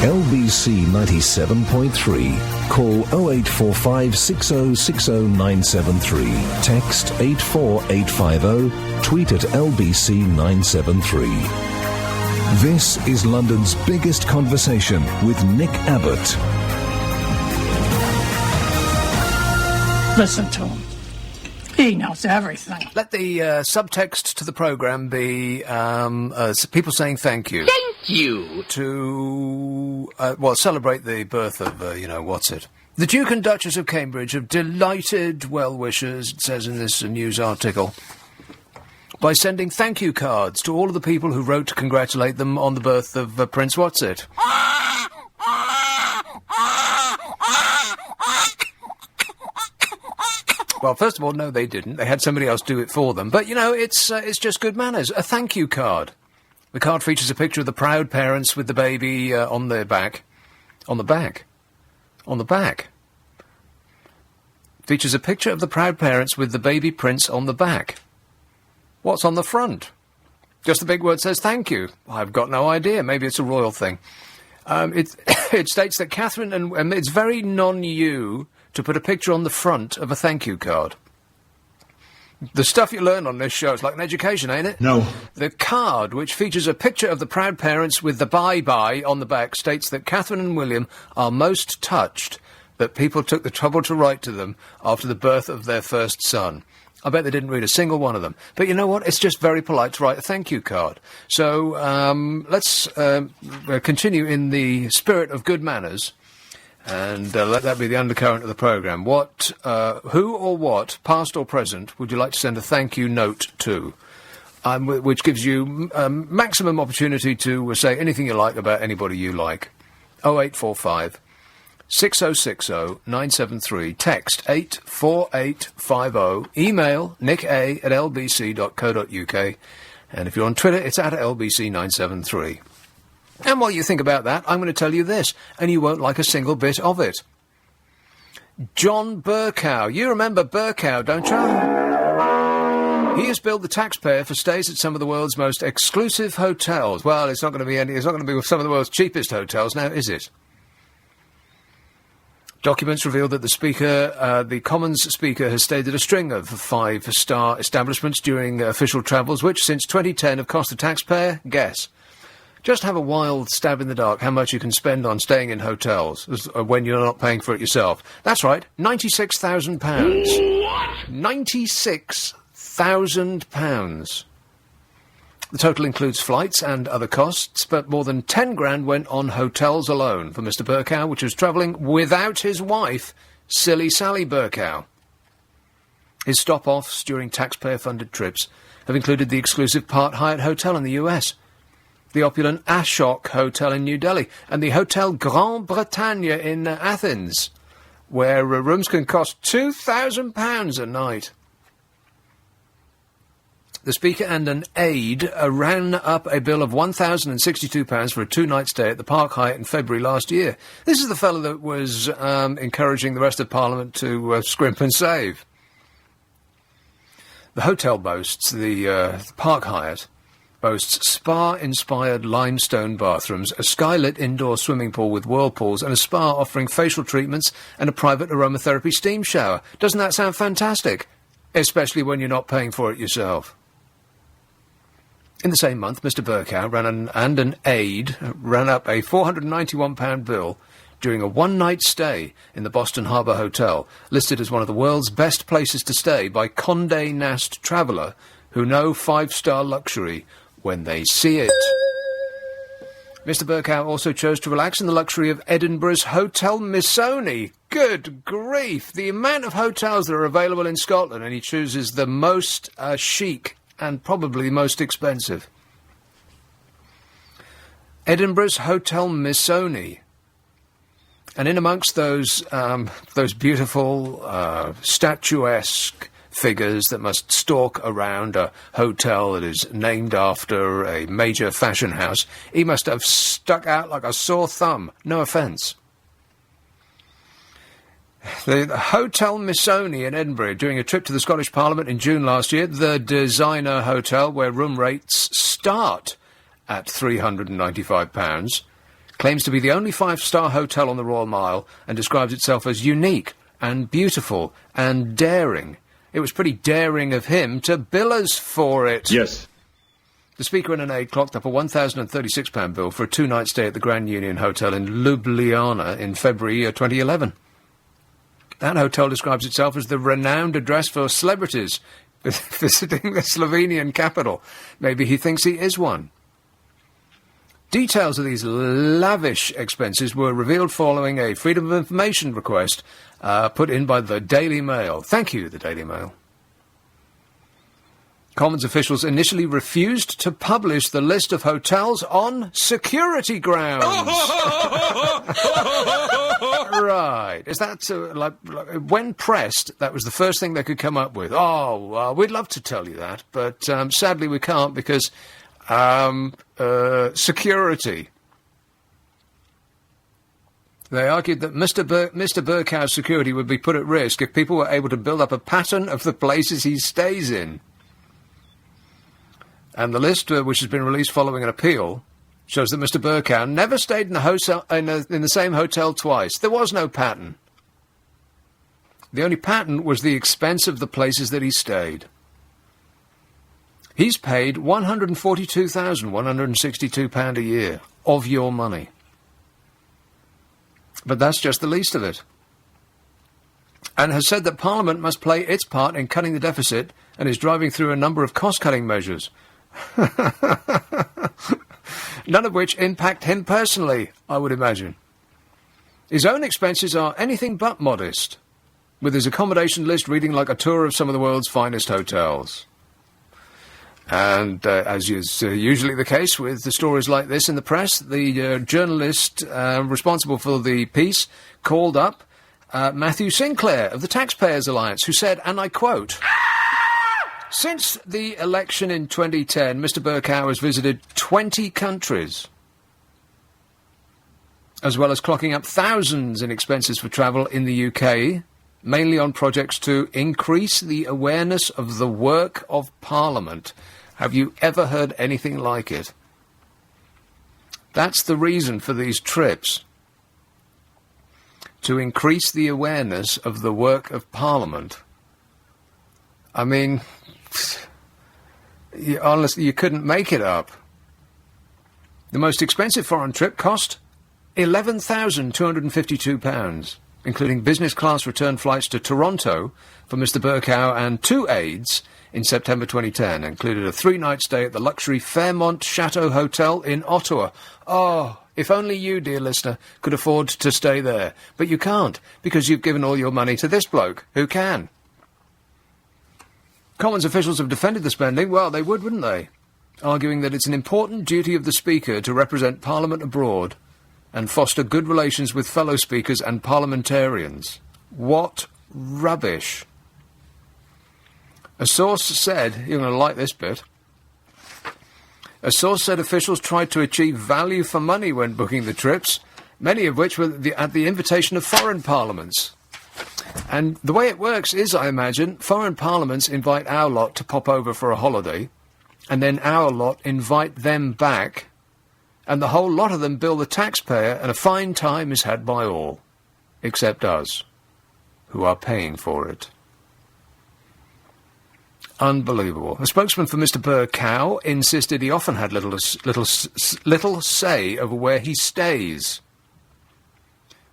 LBC 97.3. Call 0845 6060 973. Text 84850. Tweet at LBC 973. This is London's biggest conversation with Nick Abbott. Listen to him. He knows everything. Let the subtext to the programme be people saying thank you. Thank you! To, celebrate the birth of, The Duke and Duchess of Cambridge have delighted well-wishers, it says in this news article, by sending thank you cards to all of the people who wrote to congratulate them on the birth of Prince Whatsit. Well, first of all, no, they didn't. They had somebody else do it for them. But, it's just good manners. A thank you card. The card features a picture of the proud parents with the baby on their back. On the back. On the back. Features a picture of the proud parents with the baby prince on the back. What's on the front? Just the big word says thank you. I've got no idea. Maybe it's a royal thing. It states that Catherine and it's very non-you to put a picture on the front of a thank you card. The stuff you learn on this show is like an education, ain't it? No. The card, which features a picture of the proud parents with the bye-bye on the back, states that Catherine and William are most touched that people took the trouble to write to them after the birth of their first son. I bet they didn't read a single one of them. But you know what? It's just very polite to write a thank you card. So let's continue in the spirit of good manners. And let that be the undercurrent of the programme. Who or what, past or present, would you like to send a thank you note to? Which gives you maximum opportunity to say anything you like about anybody you like. 0845 6060 973. Text 84850. Email nicka@lbc.co.uk. And if you're on Twitter, it's at LBC973. And while you think about that, I'm going to tell you this, and you won't like a single bit of it. John Burkow. You remember Burkow, don't you? He has billed the taxpayer for stays at some of the world's most exclusive hotels. Well, it's not going to be with some of the world's cheapest hotels now, is it? Documents reveal that the Commons Speaker has stayed at a string of 5-star establishments during official travels, which since 2010 have cost the taxpayer, guess. Just have a wild stab in the dark how much you can spend on staying in hotels when you're not paying for it yourself. That's right, £96,000. £96,000. The total includes flights and other costs, but more than 10 grand went on hotels alone for Mr. Burkow, which was travelling without his wife, Silly Sally Burkow. His stop-offs during taxpayer-funded trips have included the exclusive Part Hyatt Hotel in the US, the opulent Ashok Hotel in New Delhi, and the Hotel Grand Bretagne in Athens, where rooms can cost £2,000 a night. The Speaker and an aide ran up a bill of £1,062 for a 2-night stay at the Park Hyatt in February last year. This is the fellow that was encouraging the rest of Parliament to scrimp and save. The hotel boasts, the Park Hyatt, boasts spa-inspired limestone bathrooms, a skylit indoor swimming pool with whirlpools, and a spa offering facial treatments and a private aromatherapy steam shower. Doesn't that sound fantastic? Especially when you're not paying for it yourself. In the same month, Mr. Burkow and an aide ran up a £491 bill during a one-night stay in the Boston Harbour Hotel, listed as one of the world's best places to stay by Condé Nast Traveller, who know 5-star luxury when they see it. Mr. Burkow also chose to relax in the luxury of Edinburgh's Hotel Missoni. Good grief! The amount of hotels that are available in Scotland, and he chooses the most chic and probably most expensive. Edinburgh's Hotel Missoni. And in amongst those beautiful, statuesque figures that must stalk around a hotel that is named after a major fashion house, he must have stuck out like a sore thumb. No offence. The Hotel Missoni in Edinburgh, during a trip to the Scottish Parliament in June last year, the designer hotel where room rates start at £395, claims to be the only five-star hotel on the Royal Mile and describes itself as unique and beautiful and daring. It was pretty daring of him to bill us for it. Yes. The Speaker and an aide clocked up a £1,036 bill for a two-night stay at the Grand Union Hotel in Ljubljana in February 2011. That hotel describes itself as the renowned address for celebrities visiting the Slovenian capital. Maybe he thinks he is one. Details of these lavish expenses were revealed following a Freedom of Information request put in by the Daily Mail. Thank you, the Daily Mail. Commons officials initially refused to publish the list of hotels on security grounds. Right. Is that, like, when pressed, that was the first thing they could come up with? Oh, we'd love to tell you that, but sadly we can't because security. They argued that Mr. Burkow's security would be put at risk if people were able to build up a pattern of the places he stays in. And the list, which has been released following an appeal, shows that Mr. Burkow never stayed in the same hotel twice. There was no pattern. The only pattern was the expense of the places that he stayed. He's paid £142,162 a year of your money. But that's just the least of it. And has said that Parliament must play its part in cutting the deficit and is driving through a number of cost-cutting measures. None of which impact him personally, I would imagine. His own expenses are anything but modest, with his accommodation list reading like a tour of some of the world's finest hotels. And as is usually the case with the stories like this in the press, the journalist responsible for the piece called up Matthew Sinclair of the Taxpayers Alliance, who said, and I quote, "Since the election in 2010, Mr. Burkow has visited 20 countries, as well as clocking up thousands in expenses for travel in the UK, mainly on projects to increase the awareness of the work of Parliament." Have you ever heard anything like it? That's the reason for these trips. To increase the awareness of the work of Parliament. I mean, honestly, you couldn't make it up. The most expensive foreign trip cost £11,252, including business class return flights to Toronto for Mr. Burkow and two aides in September 2010, included a three-night stay at the luxury Fairmont Chateau Hotel in Ottawa. Oh, if only you, dear listener, could afford to stay there. But you can't, because you've given all your money to this bloke, who can. Commons officials have defended the spending. Well, they would, wouldn't they? Arguing that it's an important duty of the Speaker to represent Parliament abroad and foster good relations with fellow speakers and parliamentarians. What rubbish. A source said, you're going to like this bit, a source said officials tried to achieve value for money when booking the trips, many of which were at the invitation of foreign parliaments. And the way it works is, I imagine, foreign parliaments invite our lot to pop over for a holiday, and then our lot invite them back, and the whole lot of them bill the taxpayer, and a fine time is had by all, except us, who are paying for it. Unbelievable. A spokesman for Mr. Burkow insisted he often had little say over where he stays.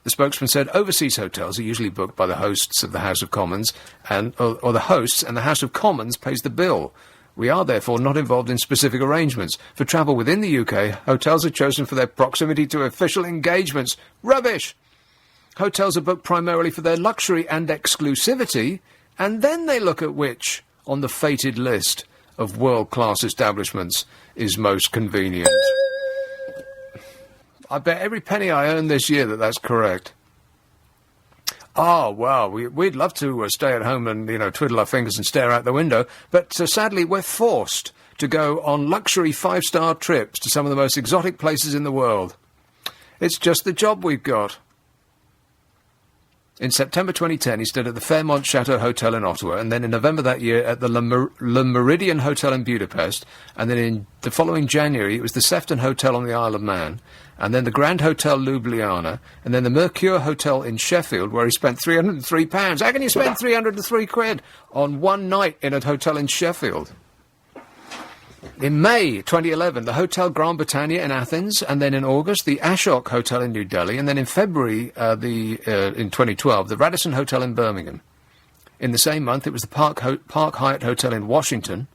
The spokesman said overseas hotels are usually booked by the hosts of the House of Commons, or the hosts, and the House of Commons pays the bill. We are therefore not involved in specific arrangements. For travel within the UK, hotels are chosen for their proximity to official engagements. Rubbish! Hotels are booked primarily for their luxury and exclusivity, and then they look at which on the fated list of world-class establishments is most convenient. I bet every penny I earn this year that's correct. Oh, well, we'd love to stay at home and, twiddle our fingers and stare out the window, but sadly we're forced to go on luxury five-star trips to some of the most exotic places in the world. It's just the job we've got. In September 2010, he stayed at the Fairmont Chateau Hotel in Ottawa, and then in November that year at the Le Meridian Hotel in Budapest, and then in the following January it was the Sefton Hotel on the Isle of Man, and then the Grand Hotel Ljubljana, and then the Mercure Hotel in Sheffield, where he spent £303. How can you spend 303 quid on one night in a hotel in Sheffield? In May 2011, the Hotel Grand Britannia in Athens, and then in August, the Ashok Hotel in New Delhi, and then in February, in 2012, the Radisson Hotel in Birmingham. In the same month, it was the Park Hyatt Hotel in Washington,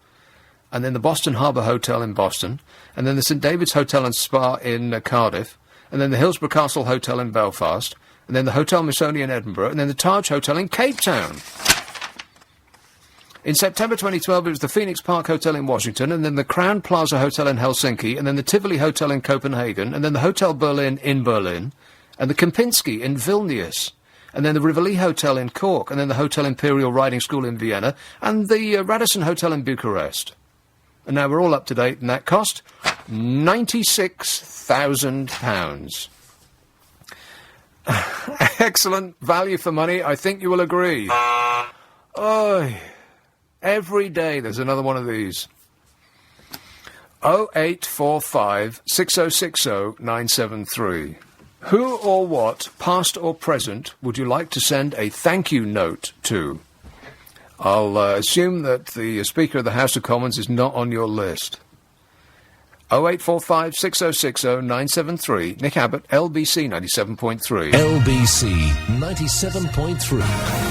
and then the Boston Harbour Hotel in Boston, and then the St David's Hotel and Spa in Cardiff, and then the Hillsborough Castle Hotel in Belfast, and then the Hotel Missoni in Edinburgh, and then the Taj Hotel in Cape Town. In September 2012, it was the Phoenix Park Hotel in Washington, and then the Crown Plaza Hotel in Helsinki, and then the Tivoli Hotel in Copenhagen, and then the Hotel Berlin in Berlin, and the Kempinski in Vilnius, and then the Rivoli Hotel in Cork, and then the Hotel Imperial Riding School in Vienna, and the Radisson Hotel in Bucharest. And now we're all up to date, and that cost £96,000. Excellent value for money, I think you will agree. Oh, every day there's another one of these. 0845 6060 973. Who or what, past or present, would you like to send a thank you note to? I'll assume that the Speaker of the House of Commons is not on your list. 0845 6060 973. Nick Abbott, LBC 97.3. LBC 97.3.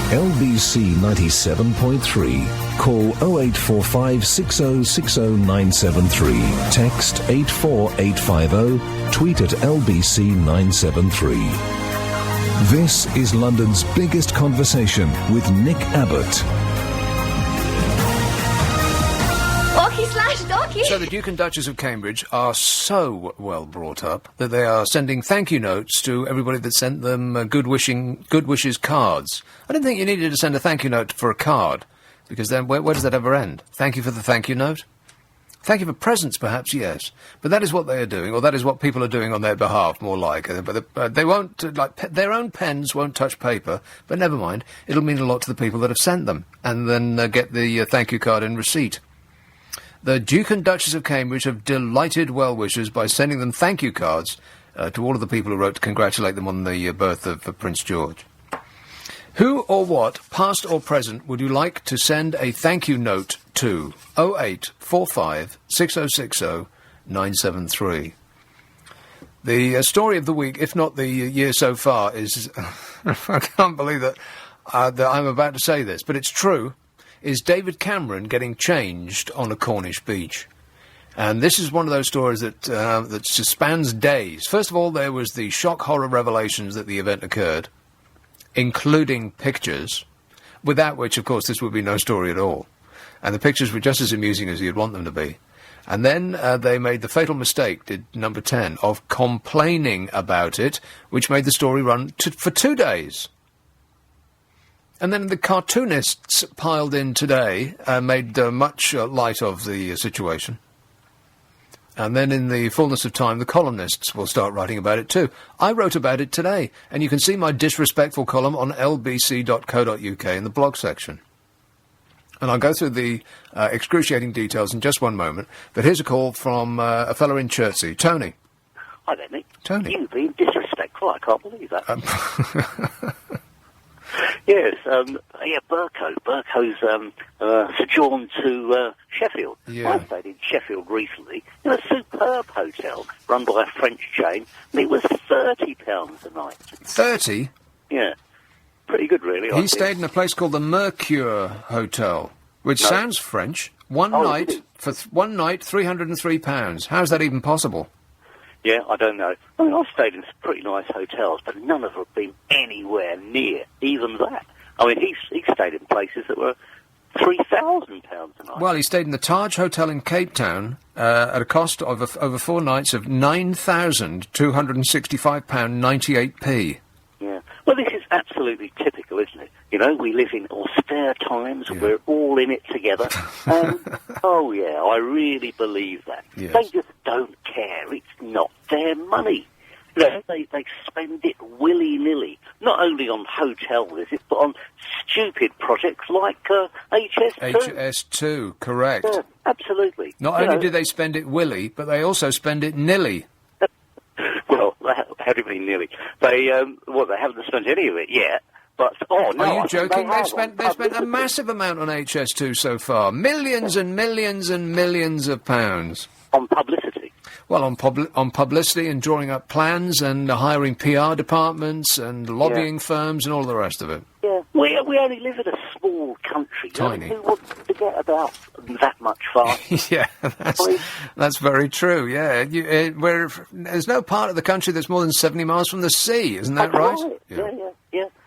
LBC 97.3. Call 0845 6060 973. Text 84850. Tweet at LBC 973. This is London's biggest conversation with Nick Abbott. So the Duke and Duchess of Cambridge are so well brought up that they are sending thank you notes to everybody that sent them good wishes cards. I didn't think you needed to send a thank you note for a card, because then where does that ever end? Thank you for the thank you note? Thank you for presents, perhaps, yes. But that is what they are doing, or that is what people are doing on their behalf, more like. But they won't, their own pens won't touch paper, but never mind. It'll mean a lot to the people that have sent them, and then get the thank you card in receipt. The Duke and Duchess of Cambridge have delighted well-wishers by sending them thank you cards to all of the people who wrote to congratulate them on the birth of Prince George. Who or what, past or present, would you like to send a thank you note to? 0845 6060 973. The story of the week, if not the year so far, is... I can't believe that I'm about to say this, but it's true. Is David Cameron getting changed on a Cornish beach. And this is one of those stories that spans days. First of all, there was the shock horror revelations that the event occurred, including pictures, without which, of course, this would be no story at all. And the pictures were just as amusing as you'd want them to be. And then they made the fatal mistake, did number 10, of complaining about it, which made the story run for 2 days. And then the cartoonists piled in today, made much light of the situation. And then in the fullness of time, the columnists will start writing about it too. I wrote about it today, and you can see my disrespectful column on lbc.co.uk in the blog section. And I'll go through the excruciating details in just one moment, but here's a call from a fellow in Chertsey. Tony. Hi there, Nick. Tony. You've been disrespectful, I can't believe that. Yes, Burko. Burko's sojourned to Sheffield. Yeah. I stayed in Sheffield recently in a superb hotel run by a French chain, and it was £30 a night. 30? Yeah. Pretty good, really. He stayed in a place called the Mercure Hotel, which sounds French. One night, £303. How's that even possible? Yeah, I don't know. I mean, I've stayed in some pretty nice hotels, but none of them have been anywhere near even that. I mean, he stayed in places that were £3,000 a night. Well, he stayed in the Taj Hotel in Cape Town at a cost of over 4 nights of £9,265.98p. Yeah. Well, this is absolutely typical, isn't it? You know, we live in austere times, and we're all in it together. Oh, yeah, I really believe that. Yes. They just don't care. It's not their money. They spend it willy-nilly, not only on hotel visits, but on stupid projects like HS2. HS2, correct. Yeah, absolutely. Not only do they spend it willy, but they also spend it nilly. Well, how do you mean nilly? They haven't spent any of it yet. But are you joking? They've spent a massive amount on HS2 so far, millions and millions and millions of pounds on publicity. Well, on publicity and drawing up plans and hiring PR departments and lobbying firms and all the rest of it. Yeah, we only live in a small country. Tiny. Who wants to get about that much far? Yeah, that's very true. Yeah, there's no part of the country that's more than 70 miles from the sea, isn't that right? Yeah.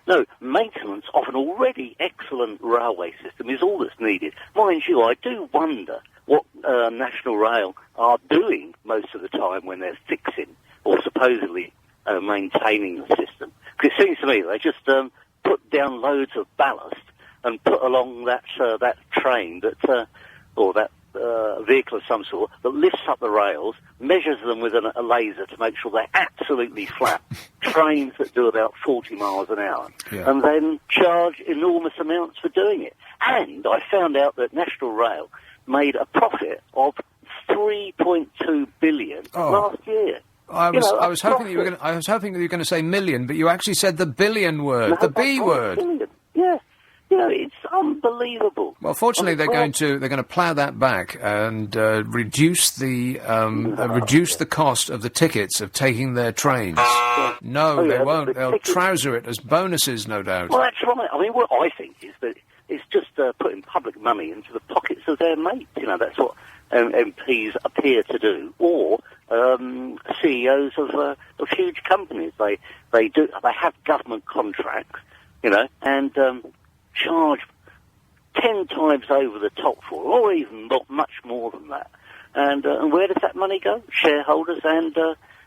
No, maintenance of an already excellent railway system is all that's needed. Mind you, I do wonder what National Rail are doing most of the time when they're fixing or supposedly maintaining the system. Because it seems to me they just put down loads of ballast and put along that train or that vehicle of some sort that lifts up the rails, measures them with a laser to make sure they're absolutely flat, trains that do about 40 miles an hour, and then charge enormous amounts for doing it. And I found out that National Rail made a profit of 3.2 billion last year. I was hoping that you were going to say million, but you actually said the billion word, the B word. Billion. Yeah. It's unbelievable. Well, fortunately, they're going to plough that back and reduce the cost of the tickets of taking their trains. No, they won't. They'll trouser it as bonuses, no doubt. Well, that's right. I mean, what I think is that it's just putting public money into the pockets of their mates. That's what MPs appear to do, or CEOs of huge companies. They have government contracts, and charge 10 times over the top for, or even much more than that. And where does that money go? Shareholders and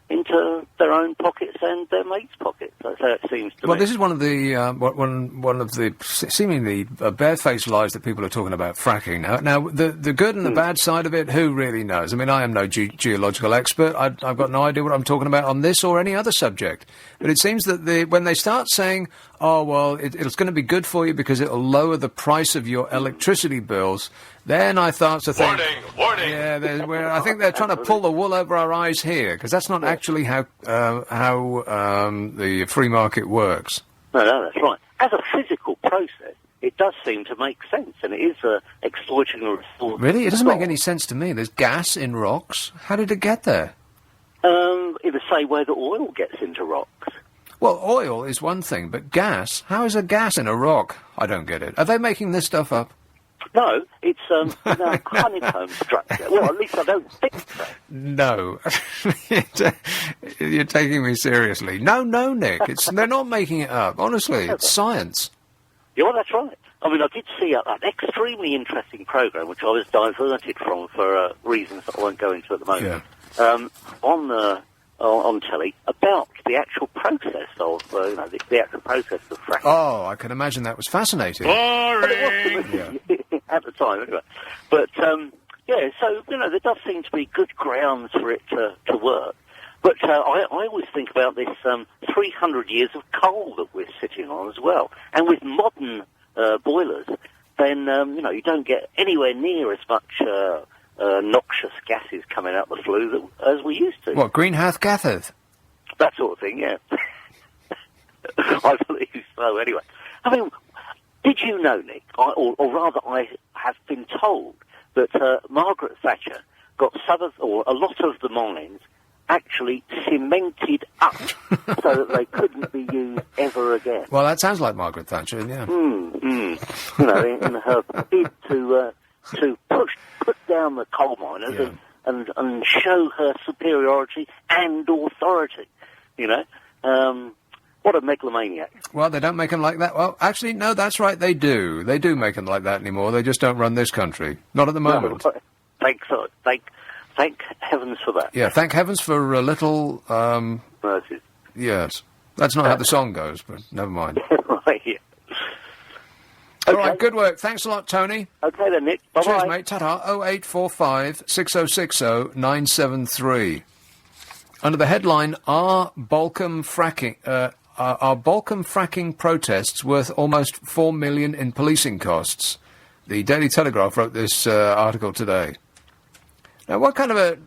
into their own pockets and their mates' pockets. That's how it seems to me. Well, this is one of the one of the seemingly barefaced lies that people are talking about fracking. Now the good and the bad side of it, who really knows? I mean, I am no geological expert. I've got no idea what I'm talking about on this or any other subject. But it seems that when they start saying, oh, well, it's going to be good for you because it'll lower the price of your electricity bills, then I start to think... Warning! Yeah, I think they're trying to pull the wool over our eyes here, because that's not actually how the free market works. No, that's right. As a physical process, it does seem to make sense, and it is exploiting a resource. Really? It doesn't make any sense to me. There's gas in rocks. How did it get there? In the same way that oil gets into rocks. Well, oil is one thing, but gas? How is a gas in a rock? I don't get it. Are they making this stuff up? No, it's a honeycomb structure. Well, at least I don't think so. No. You're taking me seriously. No, Nick. They're not making it up. Honestly, it's science. Yeah, well, that's right. I mean, I did see an extremely interesting programme, which I was diverted from for reasons that I won't go into at the moment, on telly, about the actual process of, the actual process of fracking. Oh, I can imagine that was fascinating. Boring! At the time, anyway. But, so, there does seem to be good grounds for it to work. But I always think about this 300 years of coal that we're sitting on as well. And with modern boilers, then, you don't get anywhere near as much noxious gases coming out the flue as we used to. What, greenhouse gases? That sort of thing, yeah. I believe so, anyway. I mean, did you know, Nick, or rather I have been told, that Margaret Thatcher got a lot of the mines actually cemented up so that they couldn't be used ever again? Well, that sounds like Margaret Thatcher, yeah. In her bid to put down the coal miners and show her superiority and authority, What a megalomaniac. Well, they don't make them like that. Well, actually, no, that's right, they do. They do make them like that anymore. They just don't run this country. Not at the moment. No, thank heavens for that. Yeah, thank heavens for a little... mercy. Yes. That's not how the song goes, but never mind. Right, yeah. All right, good work. Thanks a lot, Tony. Okay then, Nick. Bye-bye. Cheers, mate. Ta-ta. 0845 6060 973. Under the headline, Are Balkan fracking protests worth almost $4 million in policing costs? The Daily Telegraph wrote this article today. Now, what kind of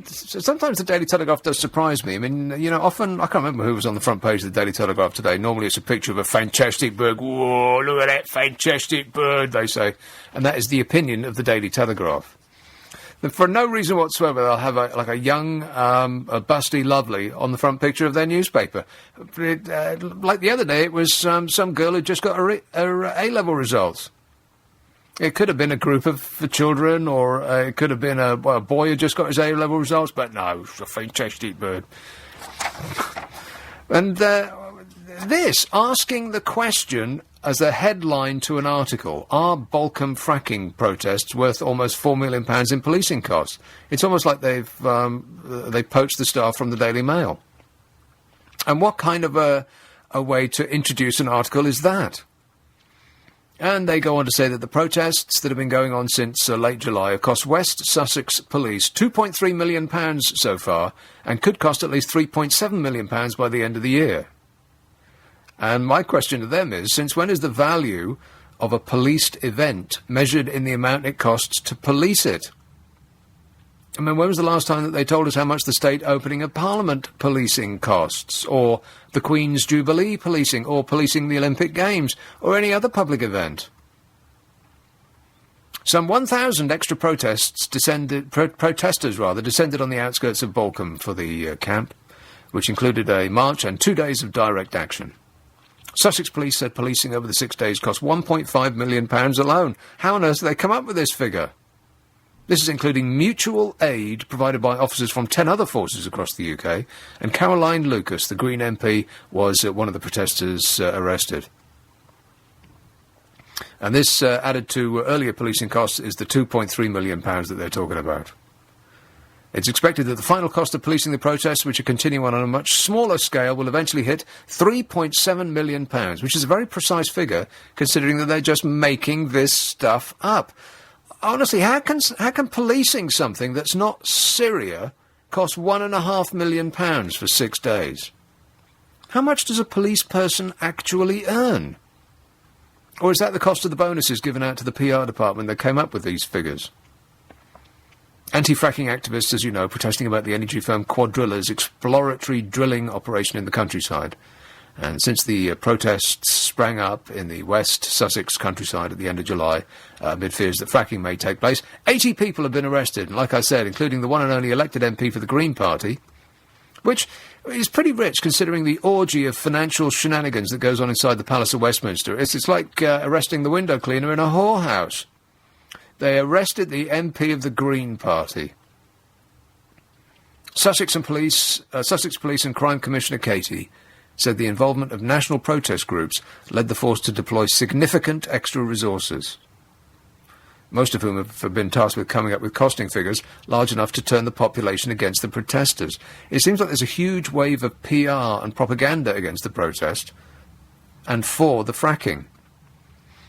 sometimes the Daily Telegraph does surprise me. I mean, often, I can't remember who was on the front page of the Daily Telegraph today. Normally it's a picture of a fantastic bird. Whoa, look at that fantastic bird, they say. And that is the opinion of the Daily Telegraph. But for no reason whatsoever, they'll have a young, a busty lovely on the front picture of their newspaper. Like the other day, it was some girl who just got her A-level results. It could have been a group of children, or it could have been a boy who just got his A-level results, but no, it's a fantastic bird. And this, asking the question as a headline to an article, are Balkan fracking protests worth almost £4 million in policing costs? It's almost like they've poached the staff from the Daily Mail. And what kind of a way to introduce an article is that? And they go on to say that the protests that have been going on since late July have cost West Sussex Police £2.3 million so far, and could cost at least £3.7 million by the end of the year. And my question to them is, since when is the value of a policed event measured in the amount it costs to police it? I mean, when was the last time that they told us how much the state opening of Parliament policing costs, or the Queen's Jubilee policing, or policing the Olympic Games, or any other public event? Some 1,000 extra protesters descended on the outskirts of Balkan for the camp, which included a march and 2 days of direct action. Sussex Police said policing over the 6 days cost £1.5 million alone. How on earth do they come up with this figure? This is including mutual aid provided by officers from 10 other forces across the UK, and Caroline Lucas, the Green MP, was one of the protesters arrested. And this, added to earlier policing costs, is the £2.3 million that they're talking about. It's expected that the final cost of policing the protests, which are continuing on a much smaller scale, will eventually hit £3.7 million, which is a very precise figure, considering that they're just making this stuff up. Honestly, how can policing something that's not Syria cost £1.5 million for 6 days? How much does a police person actually earn? Or is that the cost of the bonuses given out to the PR department that came up with these figures? Anti-fracking activists, as you know, protesting about the energy firm Quadrilla's exploratory drilling operation in the countryside. And since the protests sprang up in the West Sussex countryside at the end of July, amid fears that fracking may take place, 80 people have been arrested, and like I said, including the one and only elected MP for the Green Party, which is pretty rich considering the orgy of financial shenanigans that goes on inside the Palace of Westminster. It's like arresting the window cleaner in a whorehouse. They arrested the MP of the Green Party. Sussex Police and Crime Commissioner Katie said the involvement of national protest groups led the force to deploy significant extra resources, most of whom have been tasked with coming up with costing figures large enough to turn the population against the protesters. It seems like there's a huge wave of PR and propaganda against the protest and for the fracking.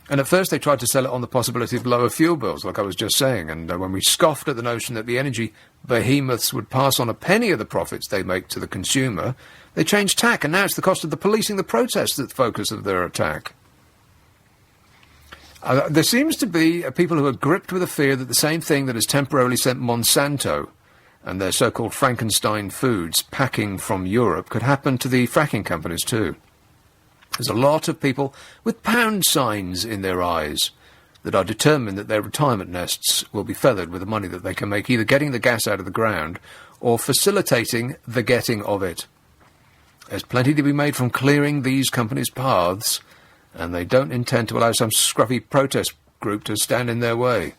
And at first they tried to sell it on the possibility of lower fuel bills, like I was just saying, and when we scoffed at the notion that the energy behemoths would pass on a penny of the profits they make to the consumer, they changed tack, and now it's the cost of the policing the protests that's the focus of their attack. There seems to be people who are gripped with a fear that the same thing that has temporarily sent Monsanto and their so-called Frankenstein foods packing from Europe could happen to the fracking companies too. There's a lot of people with pound signs in their eyes that are determined that their retirement nests will be feathered with the money that they can make either getting the gas out of the ground or facilitating the getting of it. There's plenty to be made from clearing these companies' paths, and they don't intend to allow some scruffy protest group to stand in their way.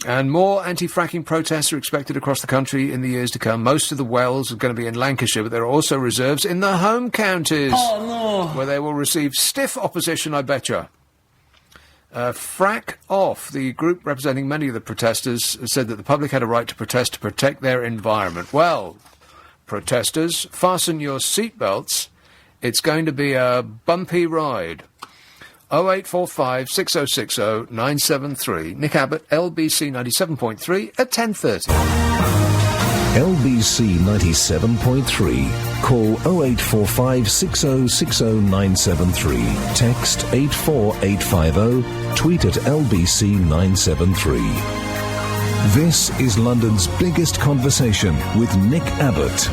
And more anti-fracking protests are expected across the country in the years to come. Most of the wells are going to be in Lancashire, but there are also reserves in the home counties, where they will receive stiff opposition, I betcha. Frack Off, the group representing many of the protesters, said that the public had a right to protest to protect their environment. Well, protesters, fasten your seatbelts. It's going to be a bumpy ride. 0845 6060 973. Nick Abbott, LBC 97.3 at 10:30. LBC 97.3. Call 0845 6060 973. Text 84850. Tweet at LBC 973. This is London's biggest conversation with Nick Abbott.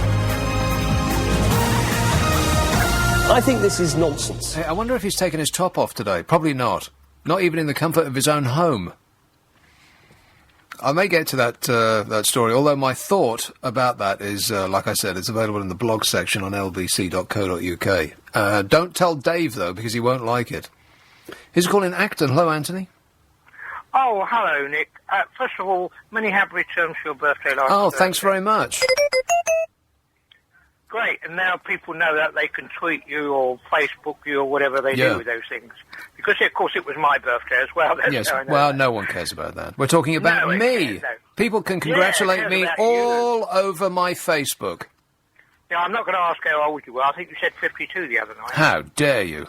I think this is nonsense. Hey, I wonder if he's taken his top off today. Probably not. Not even in the comfort of his own home. I may get to that story, although my thought about that is, like I said, it's available in the blog section on lbc.co.uk. Don't tell Dave, though, because he won't like it. Who's calling Acton? Hello, Anthony. Oh, hello, Nick. First of all, many happy returns for your birthday last Oh, thanks very much. Great, and now people know that they can tweet you or Facebook you or whatever they do with those things. Because, of course, it was my birthday as well. Yes, well, no one cares about that. We're talking about me. No. People can congratulate me all over my Facebook. Yeah, I'm not going to ask how old you were. I think you said 52 the other night. How dare you?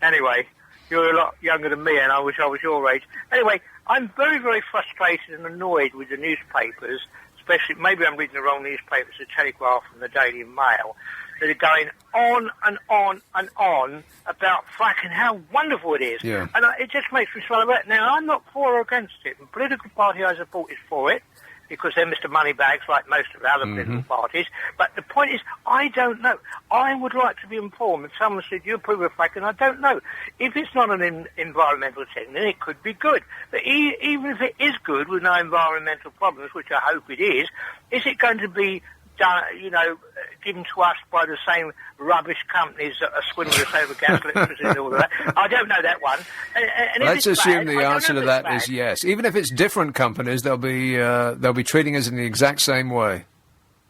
Anyway, you're a lot younger than me, and I wish I was your age. Anyway, I'm very, very frustrated and annoyed with the newspapers, especially, maybe I'm reading the wrong newspapers, the Telegraph and the Daily Mail, that are going on and on and on about fracking, how wonderful it is. Yeah. And it just makes me swallow it. Now, I'm not for or against it. The political party I support is for it, because they're Mr. Moneybags like most of the other political parties. But the point is, I don't know. I would like to be informed. If someone said, you approve of fracking, I don't know. If it's not an environmental thing, then it could be good. But even if it is good with no environmental problems, which I hope it is it going to be done, given to us by the same rubbish companies that are swindling us over gas, electricity and all of that? I don't know that one. And Let's assume the answer to that is yes. Even if it's different companies, they'll be treating us in the exact same way.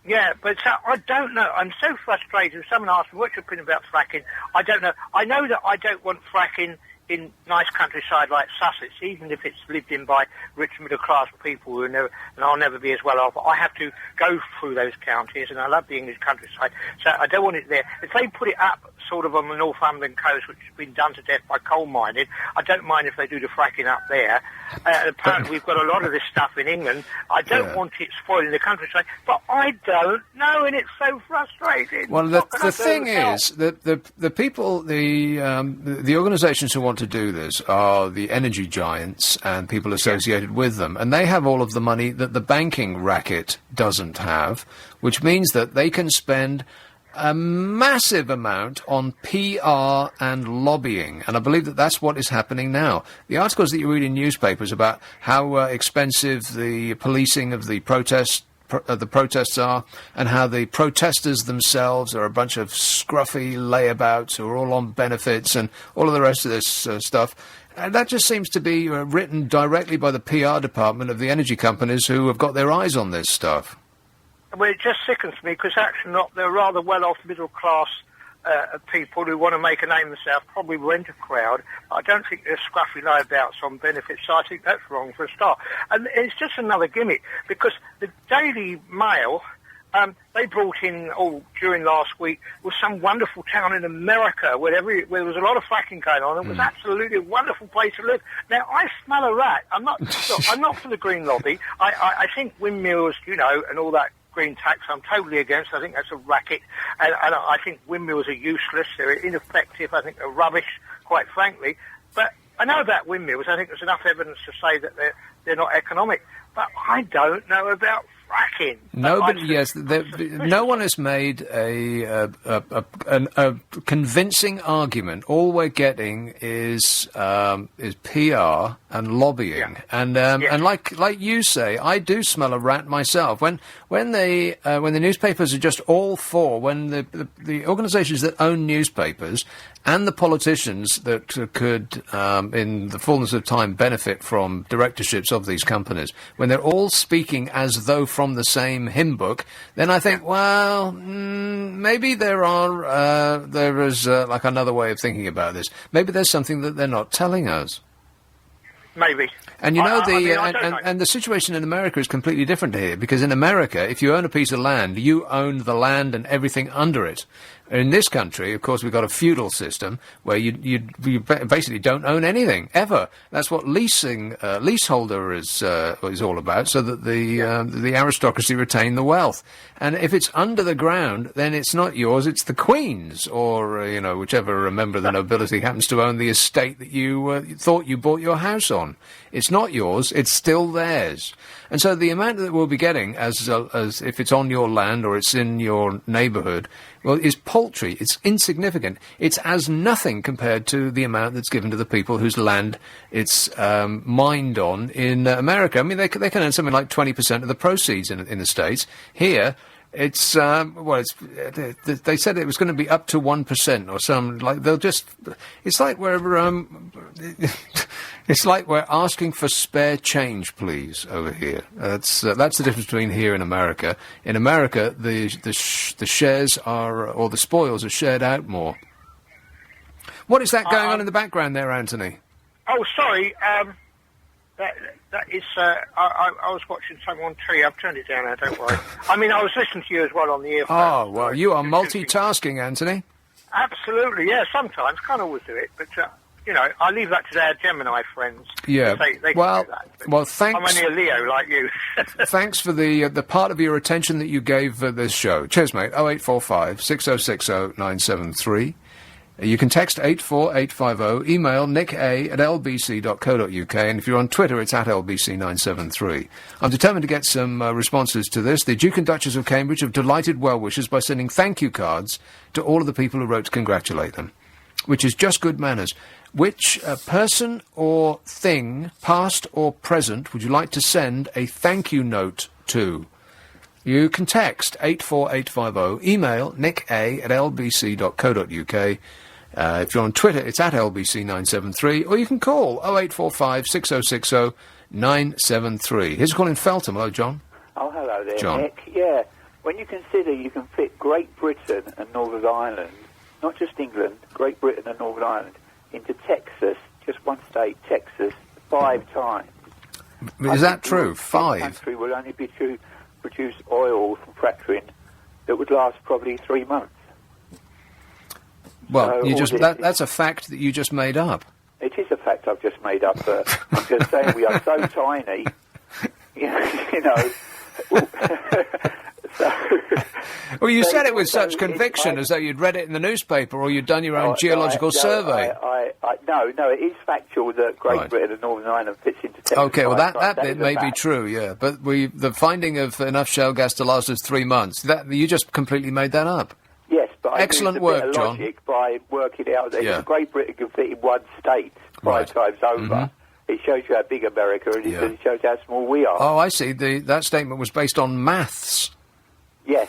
Yeah, but so, I don't know. I'm so frustrated. If someone asks me, what's your opinion about fracking? I don't know. I know that I don't want fracking in nice countryside like Sussex, even if it's lived in by rich middle-class people who are never, and I'll never be as well off. I have to go through those counties, and I love the English countryside, so I don't want it there. If they put it up sort of on the Northumberland coast, which has been done to death by coal mining, I don't mind if they do the fracking up there. Apparently we've got a lot of this stuff in England. I don't want it spoiling the countryside, but I don't know, and it's so frustrating. Well, the thing is that the people, the organisations who want to do this are the energy giants and people associated with them, and they have all of the money that the banking racket doesn't have, which means that they can spend a massive amount on PR and lobbying, and I believe that that's what is happening now. The articles that you read in newspapers about how expensive the policing of the protests are, and how the protesters themselves are a bunch of scruffy layabouts who are all on benefits and all of the rest of this stuff. And that just seems to be written directly by the PR department of the energy companies who have got their eyes on this stuff. Well, it just sickens me, because actually they're rather well-off middle-class people who want to make a name themselves, probably rent a crowd. I don't think they're scruffy layabouts on benefits, so I think that's wrong for a start. And it's just another gimmick, because the Daily Mail, they brought in, during last week, was some wonderful town in America where there was a lot of fracking going on. It was absolutely a wonderful place to live. Now, I smell a rat. I'm not for the green lobby. I think windmills, and all that green tax, I'm totally against. I think that's a racket, and I think windmills are useless. They're ineffective. I think they're rubbish, quite frankly. But I know about windmills. I think there's enough evidence to say that they're not economic. But I don't know about fracking. No, but yes, no one has made a convincing argument. All we're getting is PR and lobbying, and like you say, I do smell a rat myself. When the newspapers are just all for, when the organisations that own newspapers and the politicians that could, in the fullness of time, benefit from directorships of these companies, when they're all speaking as though from the same hymn book, then I think, well, maybe there is like another way of thinking about this. Maybe there's something that they're not telling us. Maybe. And and the situation in America is completely different here, because in America, if you own a piece of land, you own the land and everything under it. In this country, of course, we've got a feudal system where you basically don't own anything ever. That's what leaseholder is all about, so that the aristocracy retain the wealth. And if it's under the ground, then it's not yours; it's the Queen's, or whichever member of the nobility happens to own the estate that you thought you bought your house on. It's not yours; it's still theirs. And so the amount that we'll be getting, as if it's on your land or it's in your neighbourhood, well, is paltry. It's insignificant. It's as nothing compared to the amount that's given to the people whose land it's mined on in America. I mean, they can earn something like 20% of the proceeds in the States. Here, it's they said it was going to be up to 1% or some, like they'll just. It's like it's like we're asking for spare change, please, over here. That's the difference between here and America. In America, the shares are, or the spoils are shared out more. What is that going on in the background there, Anthony? Oh, sorry. That is. I was watching something on TV. I've turned it down now. Don't worry. I mean, I was listening to you as well on the earphones. Oh well, you are multitasking, Anthony. Absolutely, yeah. Sometimes, can't always do it, but I leave that to our Gemini friends. Yeah. They can do that. Well, thanks. I'm only a Leo like you. Thanks for the part of your attention that you gave this show. Cheers, mate. 0845 6060 973. You can text 84850, email nick@lbc.co.uk, and if you're on Twitter, it's @lbc973. I'm determined to get some responses to this. The Duke and Duchess of Cambridge have delighted well-wishers by sending thank you cards to all of the people who wrote to congratulate them, which is just good manners. Which person or thing, past or present, would you like to send a thank you note to? You can text 84850, email nick@lbc.co.uk. If you're on Twitter, it's @lbc973, or you can call 0845 6060 973. Here's a call in Feltham. Hello, John. Oh, hello there, John. Nick. Yeah, when you consider you can fit Great Britain and Northern Ireland, not just England, Great Britain and Northern Ireland, into Texas, just one state, Texas, 5 times. Is that true? 5? This country will only be to produce oil from fracturing that would last probably 3 months. Well, So that's a fact that you just made up. It is a fact I've just made up. I'm just saying we are so tiny, Well, you said it with such conviction, as though you'd read it in the newspaper or you'd done your own geological survey. No, it is factual that Great Britain and Northern Ireland fits into Texas. Okay, well, that bit is a may be fact. true, yeah. But the finding of enough shale gas to last us 3 months, you just completely made that up. Yes, but I Excellent used a bit work, of John. logic by working out that Yeah. if Great Britain can fit in one state 5 times over, it shows you how big America is, and it shows how small we are. Oh, I see. That statement was based on maths. Yes.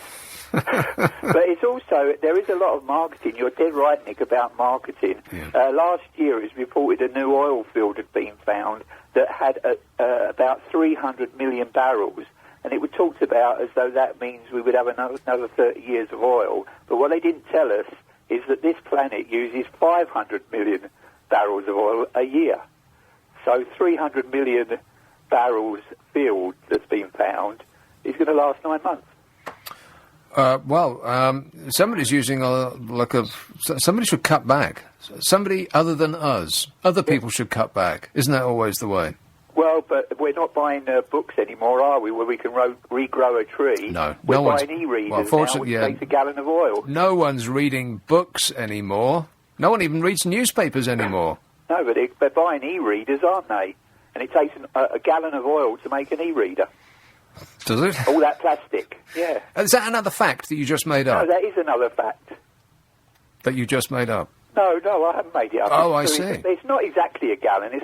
But it's also, there is a lot of marketing. You're dead right, Nick, about marketing. Yeah. Last year it was reported a new oil field had been found that had about 300 million barrels. And it was talked about as though that means we would have another 30 years of oil. But what they didn't tell us is that this planet uses 500 million barrels of oil a year. So 300 million barrels field that's been found is going to last 9 months. Somebody's using somebody should cut back. Somebody other than us. Other people should cut back. Isn't that always the way? Well, but we're not buying books anymore, are we, where we can regrow a tree? No. We're one's buying e-readers well, now, fortunately, which takes a gallon of oil. No one's reading books anymore. No one even reads newspapers anymore. No, but they're buying e-readers, aren't they? And it takes a gallon of oil to make an e-reader. Does it? All that plastic, yeah. Is that another fact that you just made up? No, that is another fact. That you just made up? No, I haven't made it up. Oh, I see. It's not exactly a gallon.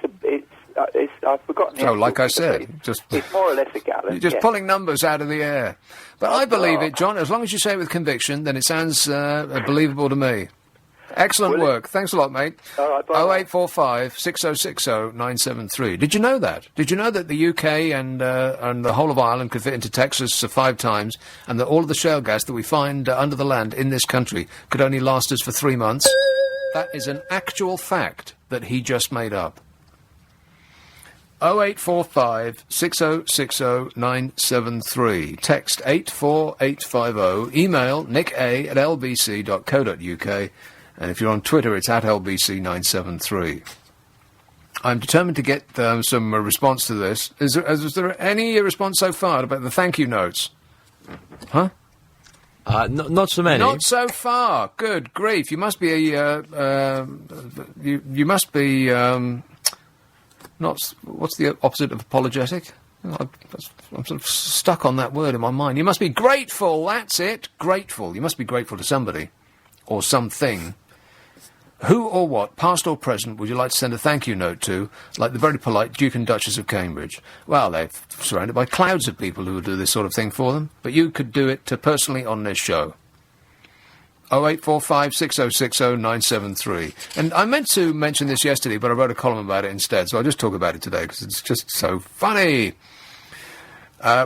I've forgotten. So, like I said, it's more or less a gallon. You're just pulling numbers out of the air. But I believe it, John. As long as you say it with conviction, then it sounds believable to me. Excellent work. Thanks a lot, mate. All right, bye. 0845 6060 973. Did you know that? Did you know that the UK and the whole of Ireland could fit into Texas 5 times, and that all of the shale gas that we find under the land in this country could only last us for 3 months? That is an actual fact that he just made up. 0845 6060 973. Text 84850. Email nicka@lbc.co.uk. And if you're on Twitter, it's at LBC973. I'm determined to get some response to this. Is there any response so far about the thank you notes? Huh? Not so many. Not so far. Good grief! You must be you must be not. What's the opposite of apologetic? I'm sort of stuck on that word in my mind. You must be grateful. That's it. Grateful. You must be grateful to somebody or something. Who or what, past or present, would you like to send a thank you note to, like the very polite Duke and Duchess of Cambridge? Well, they're surrounded by clouds of people who will do this sort of thing for them, but you could do it personally on this show. 0845 6060 973. And I meant to mention this yesterday, but I wrote a column about it instead, so I'll just talk about it today, because it's just so funny.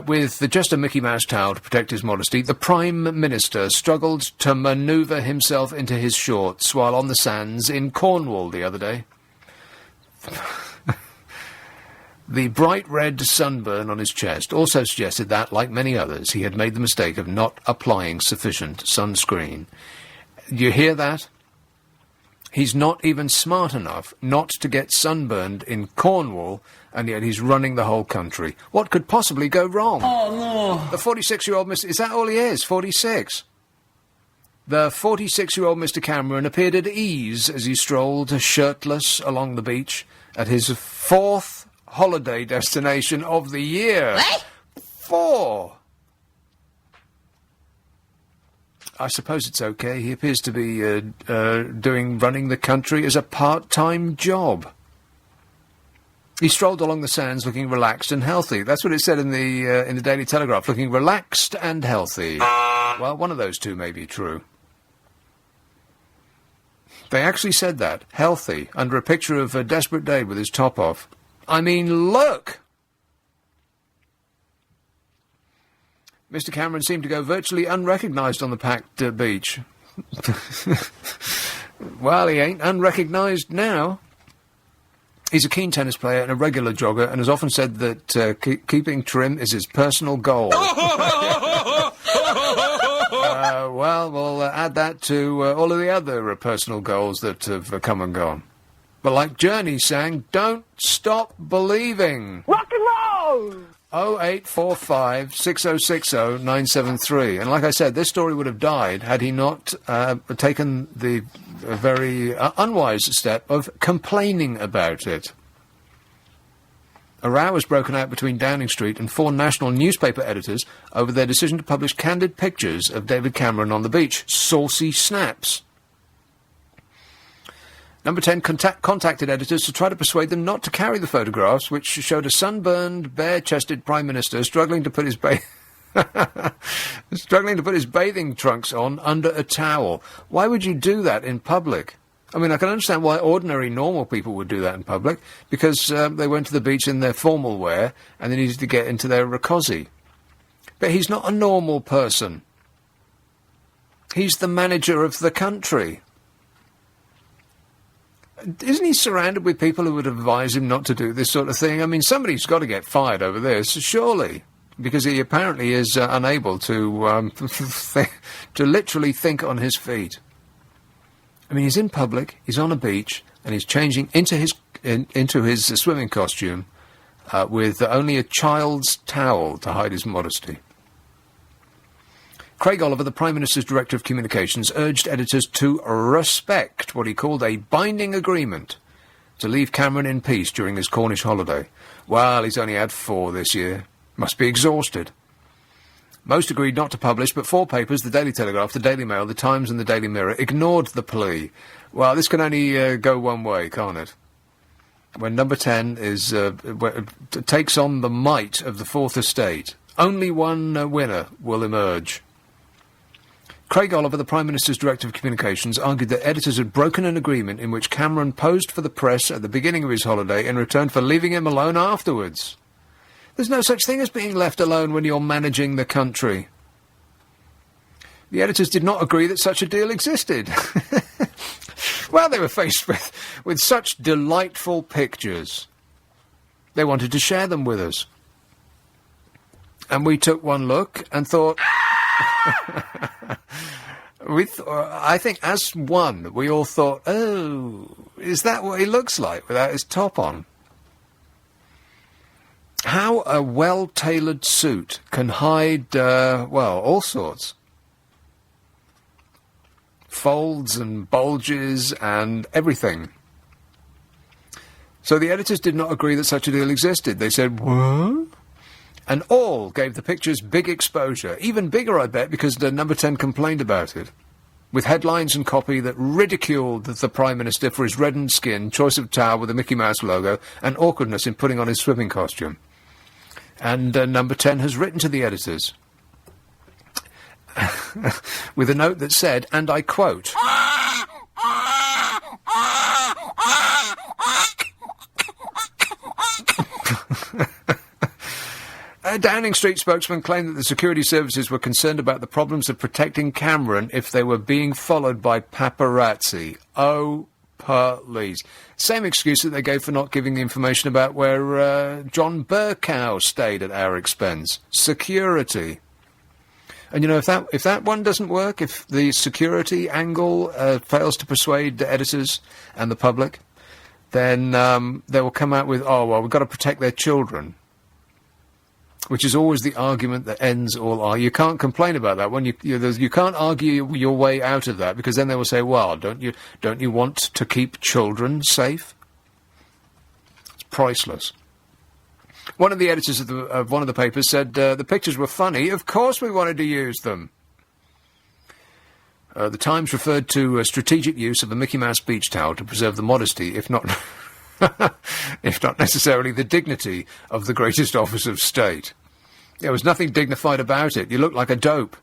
With just a Mickey Mouse towel to protect his modesty, the Prime Minister struggled to manoeuvre himself into his shorts while on the sands in Cornwall the other day. The bright red sunburn on his chest also suggested that, like many others, he had made the mistake of not applying sufficient sunscreen. You hear that? He's not even smart enough not to get sunburned in Cornwall, and yet he's running the whole country. What could possibly go wrong? Oh, no. The 46-year-old Mr... Is that all he is? 46? The 46-year-old Mr. Cameron appeared at ease as he strolled shirtless along the beach at his fourth holiday destination of the year. What? 4! I suppose it's okay. He appears to be running the country as a part-time job. He strolled along the sands looking relaxed and healthy. That's what it said in the Daily Telegraph, looking relaxed and healthy. Well, one of those two may be true. They actually said that, healthy, under a picture of Desperate Dave with his top off. I mean, look! Mr. Cameron seemed to go virtually unrecognised on the packed beach. Well, he ain't unrecognised now. He's a keen tennis player and a regular jogger, and has often said that keeping trim is his personal goal. Well, we'll add that to all of the other personal goals that have come and gone. But like Journey sang, don't stop believing. Rock and roll! 0845 6060 973. And like I said, this story would have died had he not taken the very unwise step of complaining about it. A row has broken out between Downing Street and 4 national newspaper editors over their decision to publish candid pictures of David Cameron on the beach. Saucy snaps. Number 10 contacted editors to try to persuade them not to carry the photographs, which showed a sunburned, bare-chested Prime Minister struggling to put his bathing trunks on under a towel. Why would you do that in public? I mean, I can understand why ordinary, normal people would do that in public, because they went to the beach in their formal wear and they needed to get into their rakosi. But he's not a normal person. He's the manager of the country. Isn't he surrounded with people who would advise him not to do this sort of thing? I mean, somebody's got to get fired over this, surely, because he apparently is unable to to literally think on his feet. I mean, he's in public, he's on a beach, and he's changing into his swimming costume with only a child's towel to hide his modesty. Craig Oliver, the Prime Minister's Director of Communications, urged editors to respect what he called a binding agreement to leave Cameron in peace during his Cornish holiday. Well, he's only had 4 this year. Must be exhausted. Most agreed not to publish, but 4 papers, the Daily Telegraph, the Daily Mail, the Times and the Daily Mirror, ignored the plea. Well, this can only go one way, can't it? When number 10 takes on the might of the Fourth Estate, only one winner will emerge. Craig Oliver, the Prime Minister's Director of Communications, argued that editors had broken an agreement in which Cameron posed for the press at the beginning of his holiday in return for leaving him alone afterwards. There's no such thing as being left alone when you're managing the country. The editors did not agree that such a deal existed. Well, they were faced with such delightful pictures. They wanted to share them with us. And we took one look and thought... I think as one, we all thought, oh, is that what he looks like without his top on? How a well-tailored suit can hide, all sorts. Folds and bulges and everything. So the editors did not agree that such a deal existed. They said, what? And all gave the pictures big exposure. Even bigger, I bet, because the Number 10 complained about it. With headlines and copy that ridiculed the Prime Minister for his reddened skin, choice of towel with a Mickey Mouse logo, and awkwardness in putting on his swimming costume. And Number 10 has written to the editors with a note that said, and I quote, a Downing Street spokesman claimed that the security services were concerned about the problems of protecting Cameron if they were being followed by paparazzi. Oh, please. Same excuse that they gave for not giving the information about where John Burkow stayed at our expense. Security. And, you know, if that one doesn't work, if the security angle fails to persuade the editors and the public, then they will come out with, oh, well, we've got to protect their children. Which is always the argument that ends all. You can't complain about that. When you can't argue your way out of that, because then they will say, "Well, don't you want to keep children safe?" It's priceless. One of the editors of one of the papers said the pictures were funny. Of course, we wanted to use them. The Times referred to a strategic use of a Mickey Mouse beach towel to preserve the modesty, if not necessarily the dignity, of the greatest office of state. There was nothing dignified about it. You looked like a dope.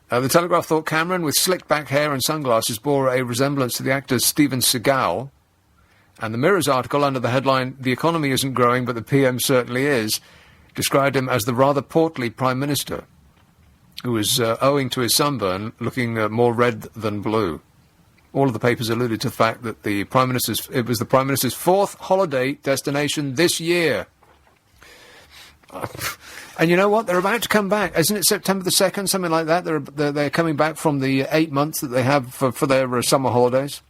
The Telegraph thought Cameron, with slick back hair and sunglasses, bore a resemblance to the actor Steven Seagal. And the Mirror's article, under the headline, "The economy isn't growing, but the PM certainly is," described him as the rather portly Prime Minister, who was, owing to his sunburn, looking more red than blue. All of the papers alluded to the fact that it was the Prime Minister's fourth holiday destination this year. And you know what? They're about to come back. Isn't it September the 2nd, something like that? They're coming back from the 8 months that they have for their summer holidays,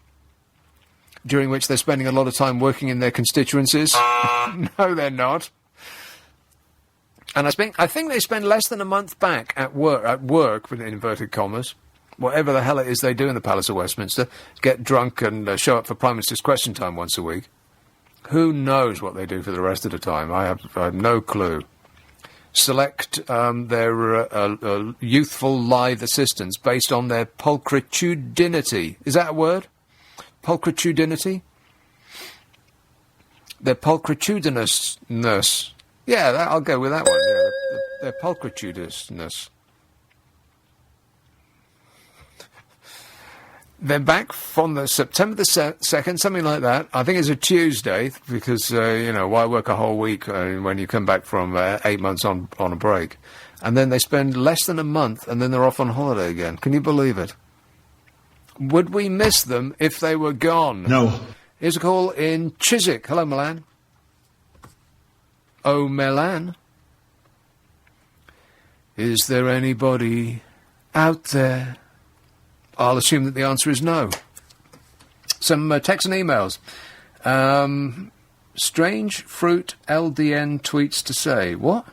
during which they're spending a lot of time working in their constituencies. No, they're not. And I think they spend less than a month back at work, with inverted commas. Whatever the hell it is they do in the Palace of Westminster, get drunk and show up for Prime Minister's Question Time once a week. Who knows what they do for the rest of the time? I have no clue. Select their youthful lithe assistants based on their pulchritudinity. Is that a word? Pulchritudinity? Their pulchritudinousness. Yeah, I'll go with that one. Yeah, their pulchritudinousness. They're back from the September the 2nd, something like that. I think it's a Tuesday, because, why work a whole week when you come back from 8 months on a break? And then they spend less than a month, and then they're off on holiday again. Can you believe it? Would we miss them if they were gone? No. Here's a call in Chiswick. Hello, Milan. Oh, Milan. Is there anybody out there? I'll assume that the answer is no. Some texts and emails. Strange Fruit LDN tweets to say... What?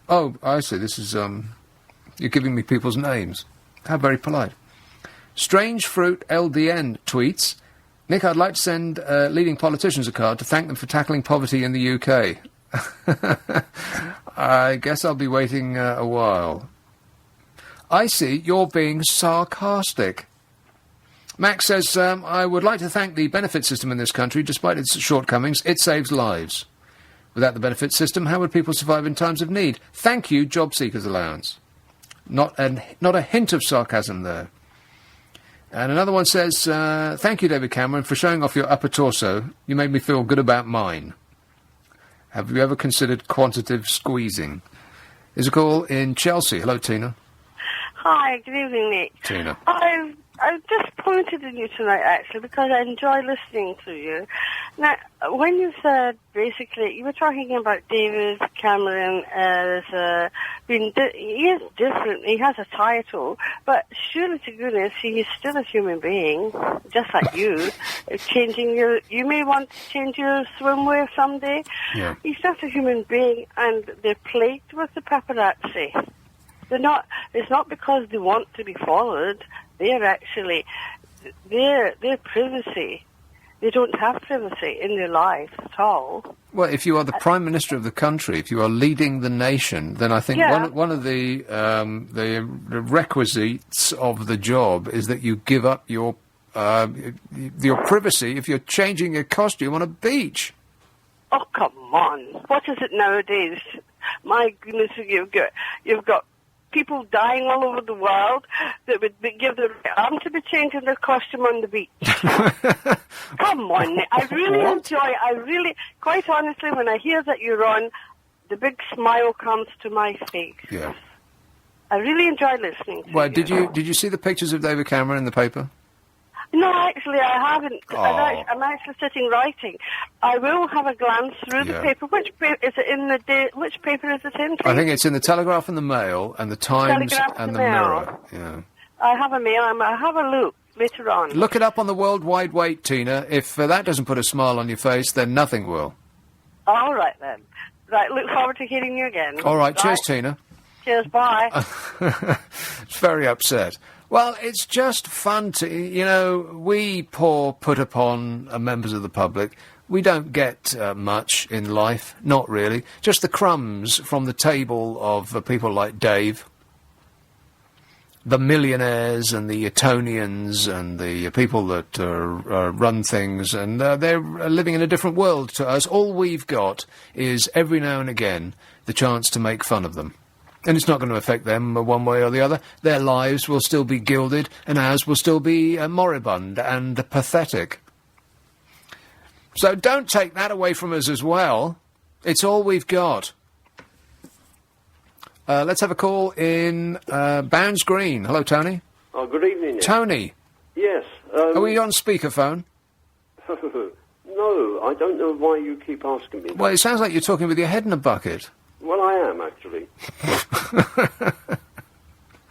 Oh, I see. This is... You're giving me people's names. How very polite. Strange Fruit LDN tweets... Nick, I'd like to send leading politicians a card to thank them for tackling poverty in the UK. I guess I'll be waiting a while. I see you're being sarcastic. Max says, I would like to thank the benefit system in this country. Despite its shortcomings, it saves lives. Without the benefit system, how would people survive in times of need? Thank you, Job Seekers Allowance. Not a hint of sarcasm there. And another one says, thank you, David Cameron, for showing off your upper torso. You made me feel good about mine. Have you ever considered quantitative squeezing? There's a call in Chelsea. Hello, Tina. Hi, good evening, Nick. Tina. I've just pointed at you tonight, actually, because I enjoy listening to you. Now, when you said, basically, you were talking about David Cameron as he is different, he has a title, but surely to goodness, he is still a human being, just like you. You may want to change your swimwear someday. Yeah. He's just a human being, and they're plagued with the paparazzi. It's not because they want to be followed, they're actually, their privacy. They don't have privacy in their lives at all. Well, if you are the Prime Minister of the country, if you are leading the nation, then I think one of the requisites of the job is that you give up your privacy if you're changing your costume on a beach. Oh, come on. What is it nowadays? My goodness, you've got people dying all over the world that would give their arm to be changing their costume on the beach. Come on, Nick. I really, quite honestly, when I hear that you're on, the big smile comes to my face. Yeah. I really enjoy listening to Well, you. did you see the pictures of David Cameron in the paper? No, actually, I haven't. Oh. I'm actually sitting writing. I will have a glance through the paper. Which paper is it in which paper is it in, please? I think it's in the Telegraph and the Mail and the Times Telegraph and the Mail. Mirror. Yeah. I have a mail. I'll have a look later on. Look it up on the World Wide Web, Tina. If that doesn't put a smile on your face, then nothing will. All right, then. Right, look forward to hearing you again. All right, cheers, Tina. Cheers, bye. It's very upset. Well, it's just fun to, we poor put-upon members of the public, we don't get much in life, not really. Just the crumbs from the table of people like Dave, the millionaires and the Etonians and the people that run things, and they're living in a different world to us. All we've got is, every now and again, the chance to make fun of them. And it's not going to affect them one way or the other. Their lives will still be gilded, and ours will still be moribund and pathetic. So don't take that away from us as well. It's all we've got. Let's have a call in Bounds Green. Hello, Tony. Oh, good evening, Nick. Tony. Yes. Are we on speakerphone? No, I don't know why you keep asking me that. Well, it sounds like you're talking with your head in a bucket. Well, I am, actually.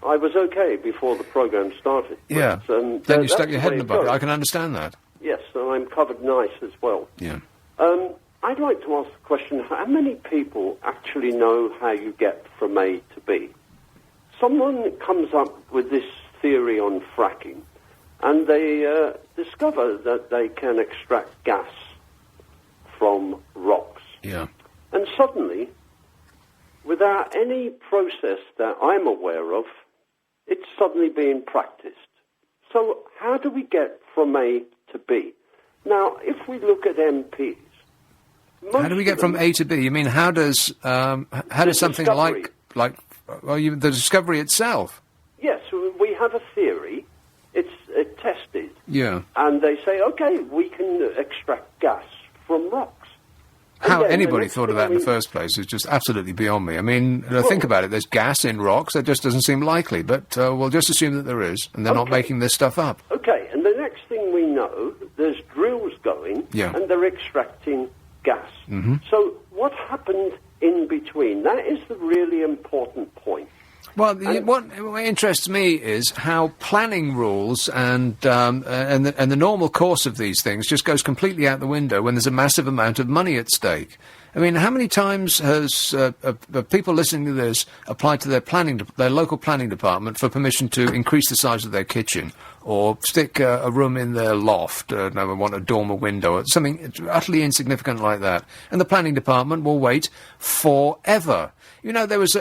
I was okay before the programme started. Yeah. But, then you stuck your head in a bucket. I can understand that. Yes, and I'm covered nice as well. Yeah. I'd like to ask the question, how many people actually know how you get from A to B? Someone comes up with this theory on fracking, and they discover that they can extract gas from rocks. Yeah. And suddenly, without any process that I'm aware of, it's suddenly being practiced. So how do we get from A to B? Now, if we look at MPs... How do we get from A to B? You mean, how does something discovery. the discovery itself? Yes, we have a theory. It's tested. Yeah. And they say, OK, we can extract gas from rocks. How anybody thought of that in the first place is just absolutely beyond me. I mean, think about it. There's gas in rocks. That just doesn't seem likely. But we'll just assume that there is, and they're not making this stuff up. OK, and the next thing we know, there's drills going, and they're extracting gas. Mm-hmm. So what happened in between? That is the really important point. Well, what interests me is how planning rules and the normal course of these things just goes completely out the window when there's a massive amount of money at stake. I mean, how many times has people listening to this applied to their local planning department for permission to increase the size of their kitchen, or stick a room in their loft, want a dormer window, or something utterly insignificant like that, and the planning department will wait forever. You know, there was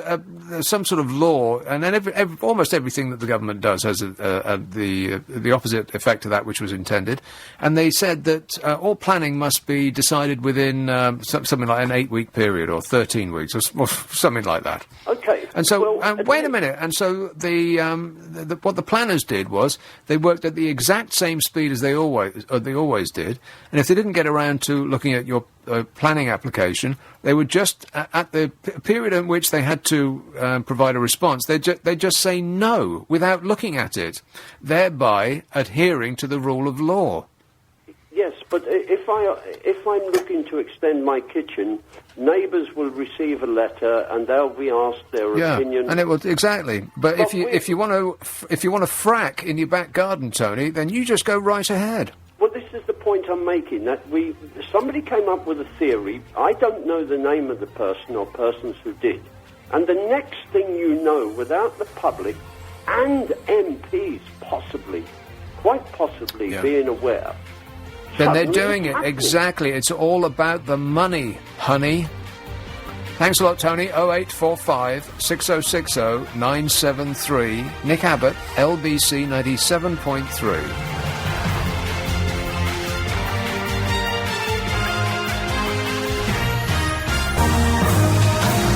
some sort of law, and then almost everything that the government does has the opposite effect to that which was intended. And they said that all planning must be decided within something like an 8-week period, or 13 weeks, or something like that. Okay. And so, wait a minute. And so what the planners did was they worked at the exact same speed as they always did. And if they didn't get around to looking at your planning application, they would just, at the period in which they had to provide a response, they'd just say no without looking at it, thereby adhering to the rule of law. Yes, But if I'm looking to extend my kitchen, neighbours will receive a letter and they'll be asked their opinion. And it will exactly. But if you want to frack in your back garden, Tony, then you just go right ahead. Well, this is the point I'm making. That somebody came up with a theory. I don't know the name of the person or persons who did. And the next thing you know, without the public and MPs quite possibly being aware. Then they're doing it, exactly. It's all about the money, honey. Thanks a lot, Tony. 0845 6060 973. Nick Abbott, LBC 97.3.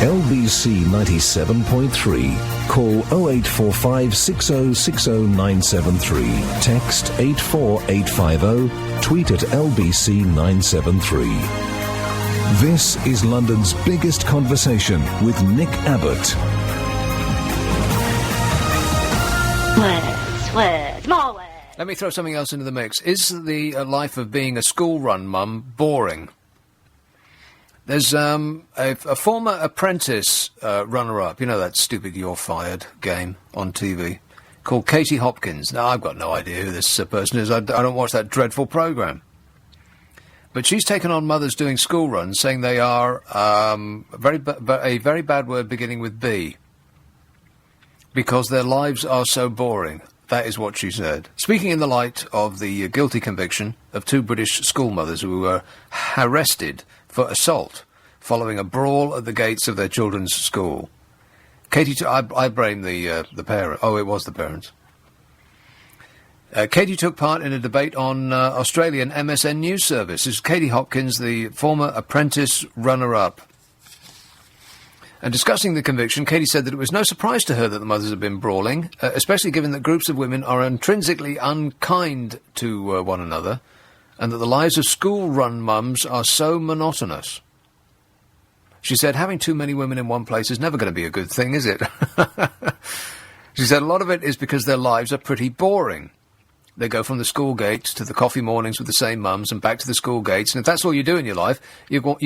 LBC 97.3. Call 0845 6060 973. Text 84850. Tweet at LBC 973. This is London's biggest conversation with Nick Abbott. Words, more words. Let me throw something else into the mix. Is the life of being a school-run mum boring? There's a former apprentice runner-up, you know that stupid You're Fired game on TV, called Katie Hopkins. Now, I've got no idea who this person is. I don't watch that dreadful programme. But she's taken on mothers doing school runs, saying they are a very bad word beginning with B, because their lives are so boring. That is what she said. Speaking in the light of the guilty conviction of 2 British schoolmothers who were arrested for assault following a brawl at the gates of their children's school. Katie, I blame the parent. Oh, it was the parents. Katie took part in a debate on Australian MSN News Service. This is Katie Hopkins, the former apprentice runner-up. And discussing the conviction, Katie said that it was no surprise to her that the mothers had been brawling, especially given that groups of women are intrinsically unkind to one another, and that the lives of school-run mums are so monotonous. She said, having too many women in one place is never going to be a good thing, is it? She said a lot of it is because their lives are pretty boring. They go from the school gates to the coffee mornings with the same mums and back to the school gates, and if that's all you do in your life, you're going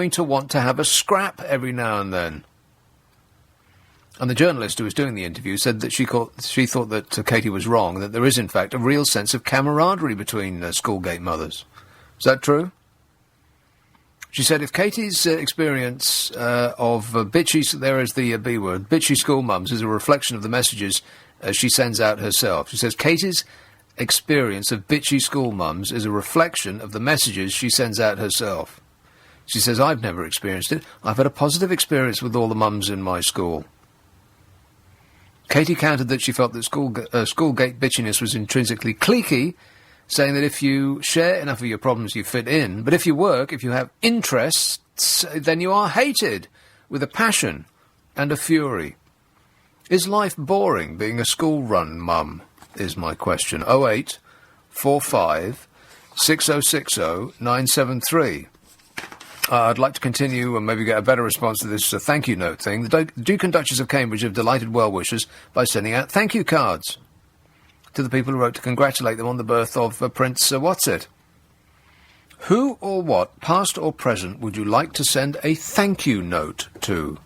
to want to have a scrap every now and then. And the journalist who was doing the interview said that she thought that Katie was wrong, that there is, in fact, a real sense of camaraderie between schoolgate mothers. Is that true? She said if Katie's experience of bitchy, there is the B word, bitchy school mums is a reflection of the messages she sends out herself. She says Katie's experience of bitchy school mums is a reflection of the messages she sends out herself. She says, I've never experienced it. I've had a positive experience with all the mums in my school. Katie countered that she felt that schoolgate bitchiness was intrinsically cliquey, saying that if you share enough of your problems, you fit in. But if you work, if you have interests, then you are hated with a passion and a fury. Is life boring being a school-run mum, is my question. 0845 6060 973. I'd like to continue and maybe get a better response to this thank you note thing. The Duke and Duchess of Cambridge have delighted well-wishers by sending out thank you cards to the people who wrote to congratulate them on the birth of Prince What's-It. Who or what, past or present, would you like to send a thank you note to?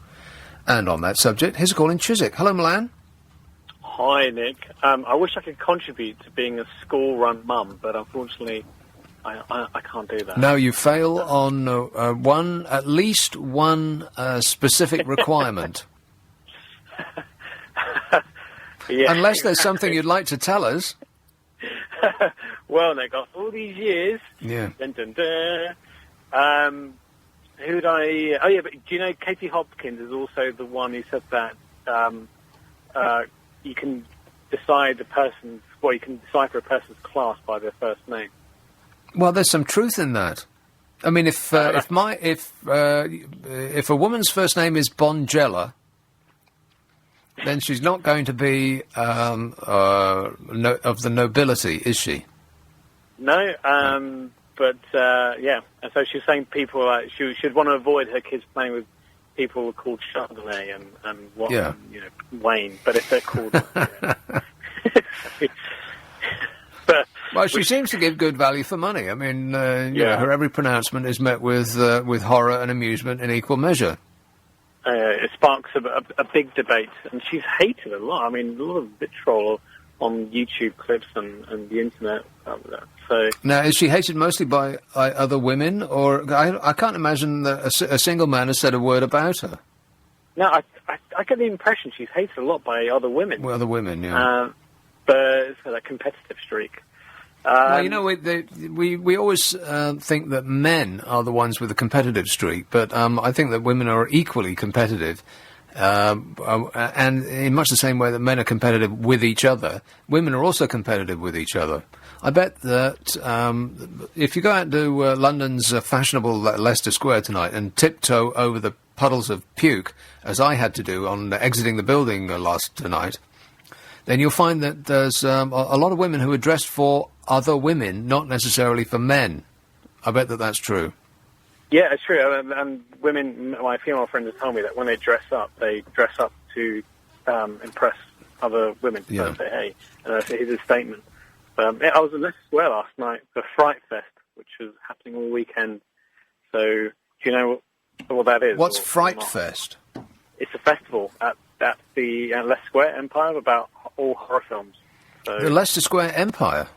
And on that subject, here's a call in Chiswick. Hello, Milan. Hi, Nick. I wish I could contribute to being a school-run mum, but unfortunately, I can't do that. No, you fail on at least one specific requirement. Yeah, unless there's something you'd like to tell us. Well, Nick, after all these years... Yeah. Dun, dun, dun, who'd I... Oh, yeah, but do you know Katie Hopkins is also the one who said that you can decide a person's... Well, you can decipher a person's class by their first name. Well, there's some truth in that. I mean, if a woman's first name is Bonjella, then she's not going to be of the nobility, is she? No, but yeah. And so she's saying people she should want to avoid her kids playing with people called Chardonnay and Wayne. But if they're called, but Well, she seems to give good value for money. I mean, you know, her every pronouncement is met with horror and amusement in equal measure. It sparks a big debate, and she's hated a lot. I mean, a lot of vitriol on YouTube clips and the internet. So now, is she hated mostly by other women, or I can't imagine that a single man has said a word about her? No, I get the impression she's hated a lot by other women. Well, other women, yeah. But it's got that competitive streak. Well, you know, we always think that men are the ones with a competitive streak, but I think that women are equally competitive. And in much the same way that men are competitive with each other, women are also competitive with each other. I bet that if you go out to London's fashionable Leicester Square tonight and tiptoe over the puddles of puke, as I had to do on exiting the building last night, then you'll find that there's a lot of women who are dressed for other women, not necessarily for men. I bet that that's true. Yeah, it's true. And women, my female friends have told me that when they dress up to impress other women. Yeah. So say, hey, here's a statement. I was at Leicester Square last night for Fright Fest, which was happening all weekend. So, do you know what that is? What's Fright Fest? It's a festival at the Leicester Square Empire about all horror films. So, The Leicester Square Empire?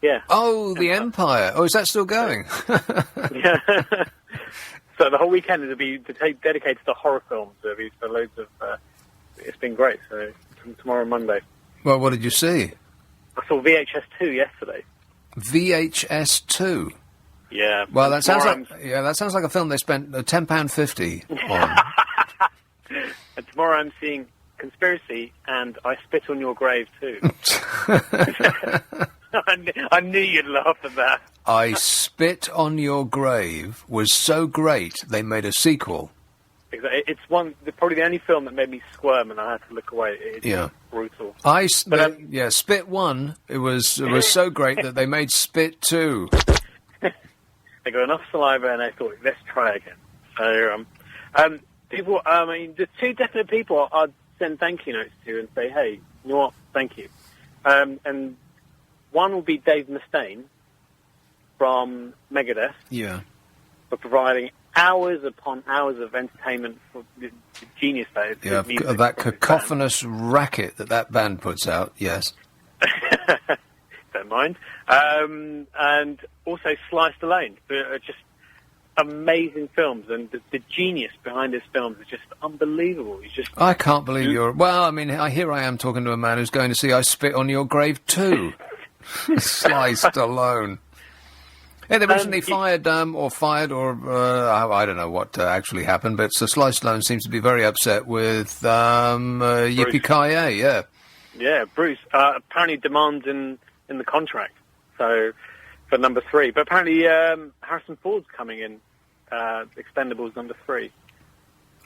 yeah. Oh, the Empire. Oh, is that still going? Yeah. So the whole weekend will be dedicated to horror films. There'll be loads of. It's been great. So tomorrow, Monday. Well, what did you see? I saw VHS 2 yesterday. VHS 2. Yeah. Well, that sounds like a film they spent £10.50 on. And tomorrow I'm seeing Conspiracy and I Spit on Your Grave too. I knew you'd laugh at that. I Spit on Your Grave was so great they made a sequel. It's probably the only film that made me squirm and I had to look away. It's brutal. Spit 1, it was so great that they made Spit 2. They got enough saliva and they thought, let's try again. So, people, I mean, the two definite people I'd send thank you notes to and say, hey, you know what, thank you. And one will be Dave Mustaine from Megadeth. Yeah. For providing hours upon hours of entertainment for the genius that is. Yeah, that cacophonous racket that band puts out, yes. Don't mind. And also Sliced Alone. Just amazing films, and the genius behind his films is just unbelievable. I can't believe you're... Well, I mean, here I am talking to a man who's going to see I Spit on Your Grave too. Sliced Alone. Yeah, they recently fired, I don't know what actually happened, but Sliced Alone seems to be very upset with Yippee-Ki-Yay, yeah. Yeah, Bruce. Apparently demands in the contract, so for number 3. But apparently Harrison Ford's coming in, Expendables number 3.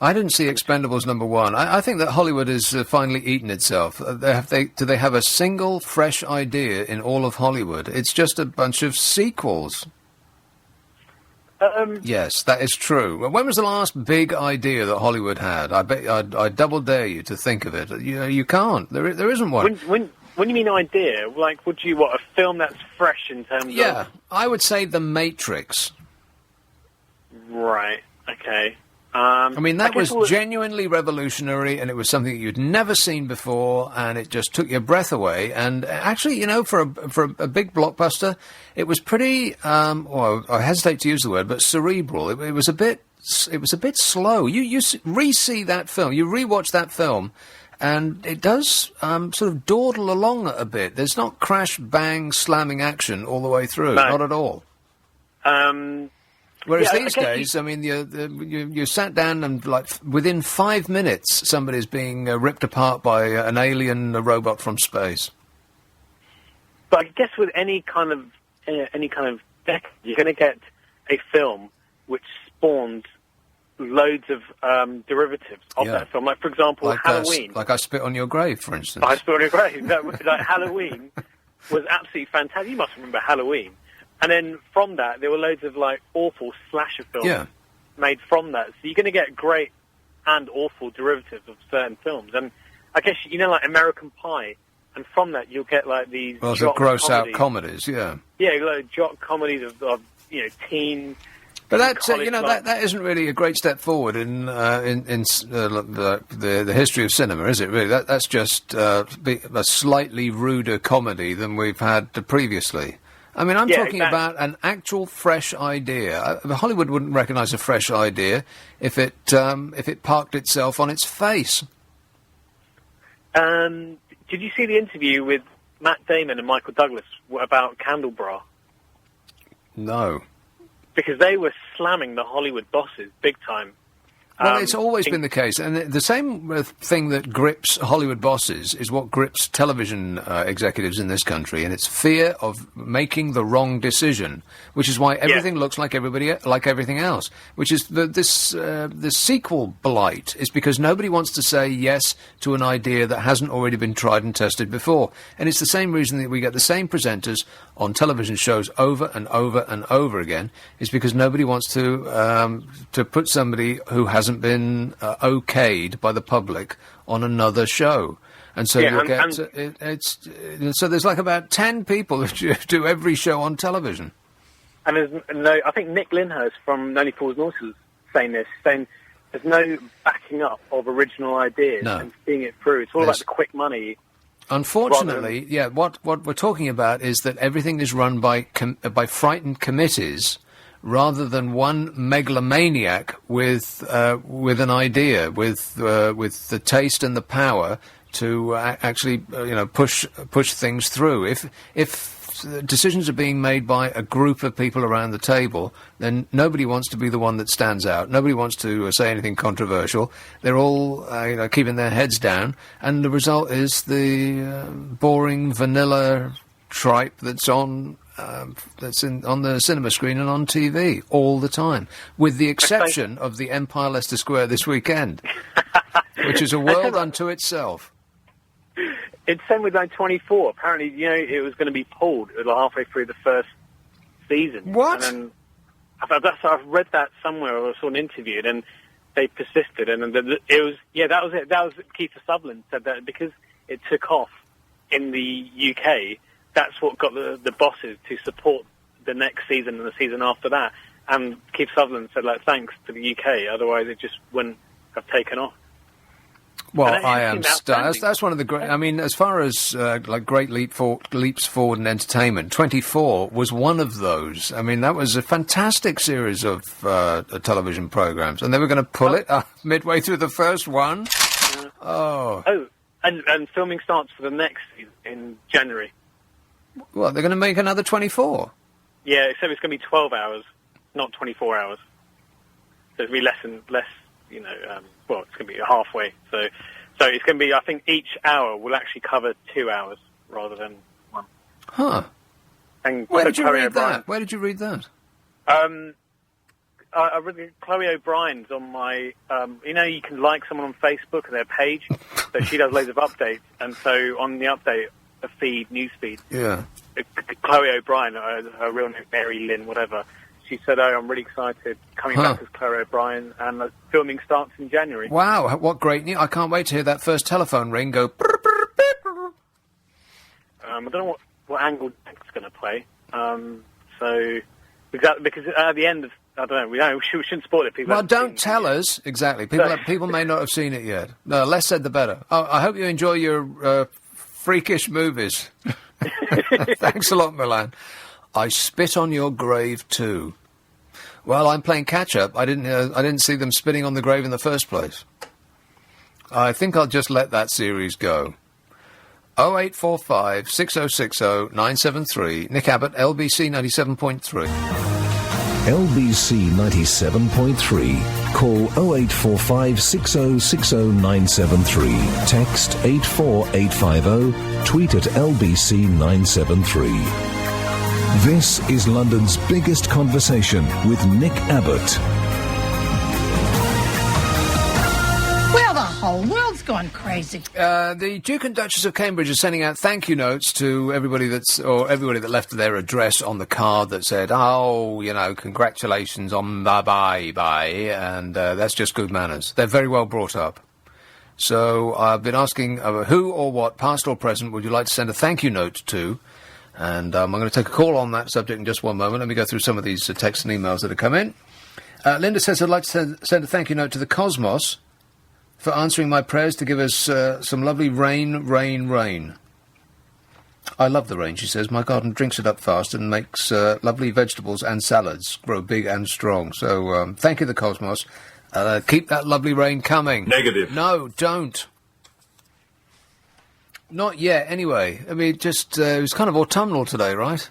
I didn't see Expendables number 1. I think that Hollywood has finally eaten itself. Do they have a single fresh idea in all of Hollywood? It's just a bunch of sequels. Yes, that is true. When was the last big idea that Hollywood had? I double dare you to think of it. You can't. There isn't one. When you mean idea, like, a film that's fresh in terms of... Yeah, I would say The Matrix. Right, okay. I mean, that was genuinely revolutionary, and it was something that you'd never seen before, and it just took your breath away. And actually, for a big blockbuster, it was pretty. Well, I hesitate to use the word, but cerebral. It was a bit slow. You re-see that film, you rewatch that film, and it does sort of dawdle along a bit. There's not crash, bang, slamming action all the way through. No. Not at all. Whereas these days, I mean, you sat down and, like, within 5 minutes, somebody's being ripped apart by an alien robot from space. But I guess with any kind of decade, you're going to get a film which spawns loads of derivatives of that film. Like, for example, Halloween. Like I Spit on Your Grave, for instance. I Spit on Your Grave. Like, Halloween was absolutely fantastic. You must remember Halloween. And then from that, there were loads of, like, awful slasher films made from that. So you're going to get great and awful derivatives of certain films. And I guess, like American Pie and from that you'll get like these. Well, the gross-out comedies, yeah. Yeah, like jock comedies of teen. But that's that isn't really a great step forward in the history of cinema, is it? Really, that's just a slightly ruder comedy than we've had previously. I mean, I'm talking about an actual fresh idea. Hollywood wouldn't recognise a fresh idea if it parked itself on its face. Did you see the interview with Matt Damon and Michael Douglas about Candlebra? No. Because they were slamming the Hollywood bosses big time. Well, it's always been the case, and the same thing that grips Hollywood bosses is what grips television executives in this country, and it's fear of making the wrong decision, which is why everything looks like everything else. Which is this sequel blight is because nobody wants to say yes to an idea that hasn't already been tried and tested before, and it's the same reason that we get the same presenters on television shows over and over and over again. Is because nobody wants to put somebody who hasn't been okayed by the public on another show, and so so there's like about 10 people who do every show on television. And I think Nick Lyndhurst from 94's North was saying there's no backing up of original ideas and seeing it through. It's all about the quick money. Unfortunately, what we're talking about is that everything is run by frightened committees, rather than one megalomaniac with an idea, with the taste and the power to actually push things through. If decisions are being made by a group of people around the table, then nobody wants to be the one that stands out. Nobody wants to say anything controversial. They're all keeping their heads down, and the result is the boring vanilla tripe that's on the cinema screen and on TV all the time, with the exception of the Empire Leicester Square this weekend, which is a world unto itself. It's same with 24. Apparently, it was going to be pulled halfway through the first season. What? And then I've read that somewhere, or I saw an interview, and they persisted, and it was that was it. That was Kiefer Sutherland said that because it took off in the UK. That's what got the bosses to support the next season and the season after that. And Keith Sutherland said, thanks to the UK, otherwise it just wouldn't have taken off. Well, I am stunned. That's one of the great... I mean, as far as great leaps forward in entertainment, 24 was one of those. I mean, that was a fantastic series of television programs, and they were going to pull it midway through the first one. And filming starts for the next season in January. Well, they're going to make another 24. Yeah, except it's going to be 12 hours, not 24 hours. So it'll be less, it's going to be halfway. So it's going to be, I think each hour will actually cover 2 hours rather than one. Huh. And Where did you read that? Where did you read that? I read Chloe O'Brien's on my, you can like someone on Facebook and their page, so she does loads of updates, and so on the update, a newsfeed. Yeah. Chloe O'Brien, her real name, Mary Lynn, whatever. She said, I'm really excited, coming back as Chloe O'Brien, and filming starts in January. Wow, what great news. I can't wait to hear that first telephone ring go... I don't know what angle Jack's going to play. Because at the end of... I don't know, we shouldn't spoil it. People don't tell us. Exactly. People may not have seen it yet. No, less said the better. I hope you enjoy your... freakish movies. Thanks a lot, Milan. I spit on your grave too. Well, I'm playing catch up. I didn't see them spitting on the grave in the first place. I think I'll just let that series go. 0845 6060 973. Nick Abbot, LBC 97.3. LBC 97.3. Call 0845 6060 973. Text 84850. Tweet at LBC 973. This is London's biggest conversation with Nick Abbott. Well, the whole world's gone crazy. The Duke and Duchess of Cambridge are sending out thank you notes to everybody that left their address on the card that said, congratulations on bye, and that's just good manners. They're very well brought up. So I've been asking who or what, past or present, would you like to send a thank you note to? And I'm going to take a call on that subject in just one moment. Let me go through some of these texts and emails that have come in. Linda says, I'd like to send a thank you note to the cosmos for answering my prayers to give us some lovely rain. I love the rain, she says. My garden drinks it up fast and makes lovely vegetables and salads grow big and strong. So thank you, the cosmos. Keep that lovely rain coming. Negative. No, don't. Not yet, anyway. I mean, just it was kind of autumnal today, right?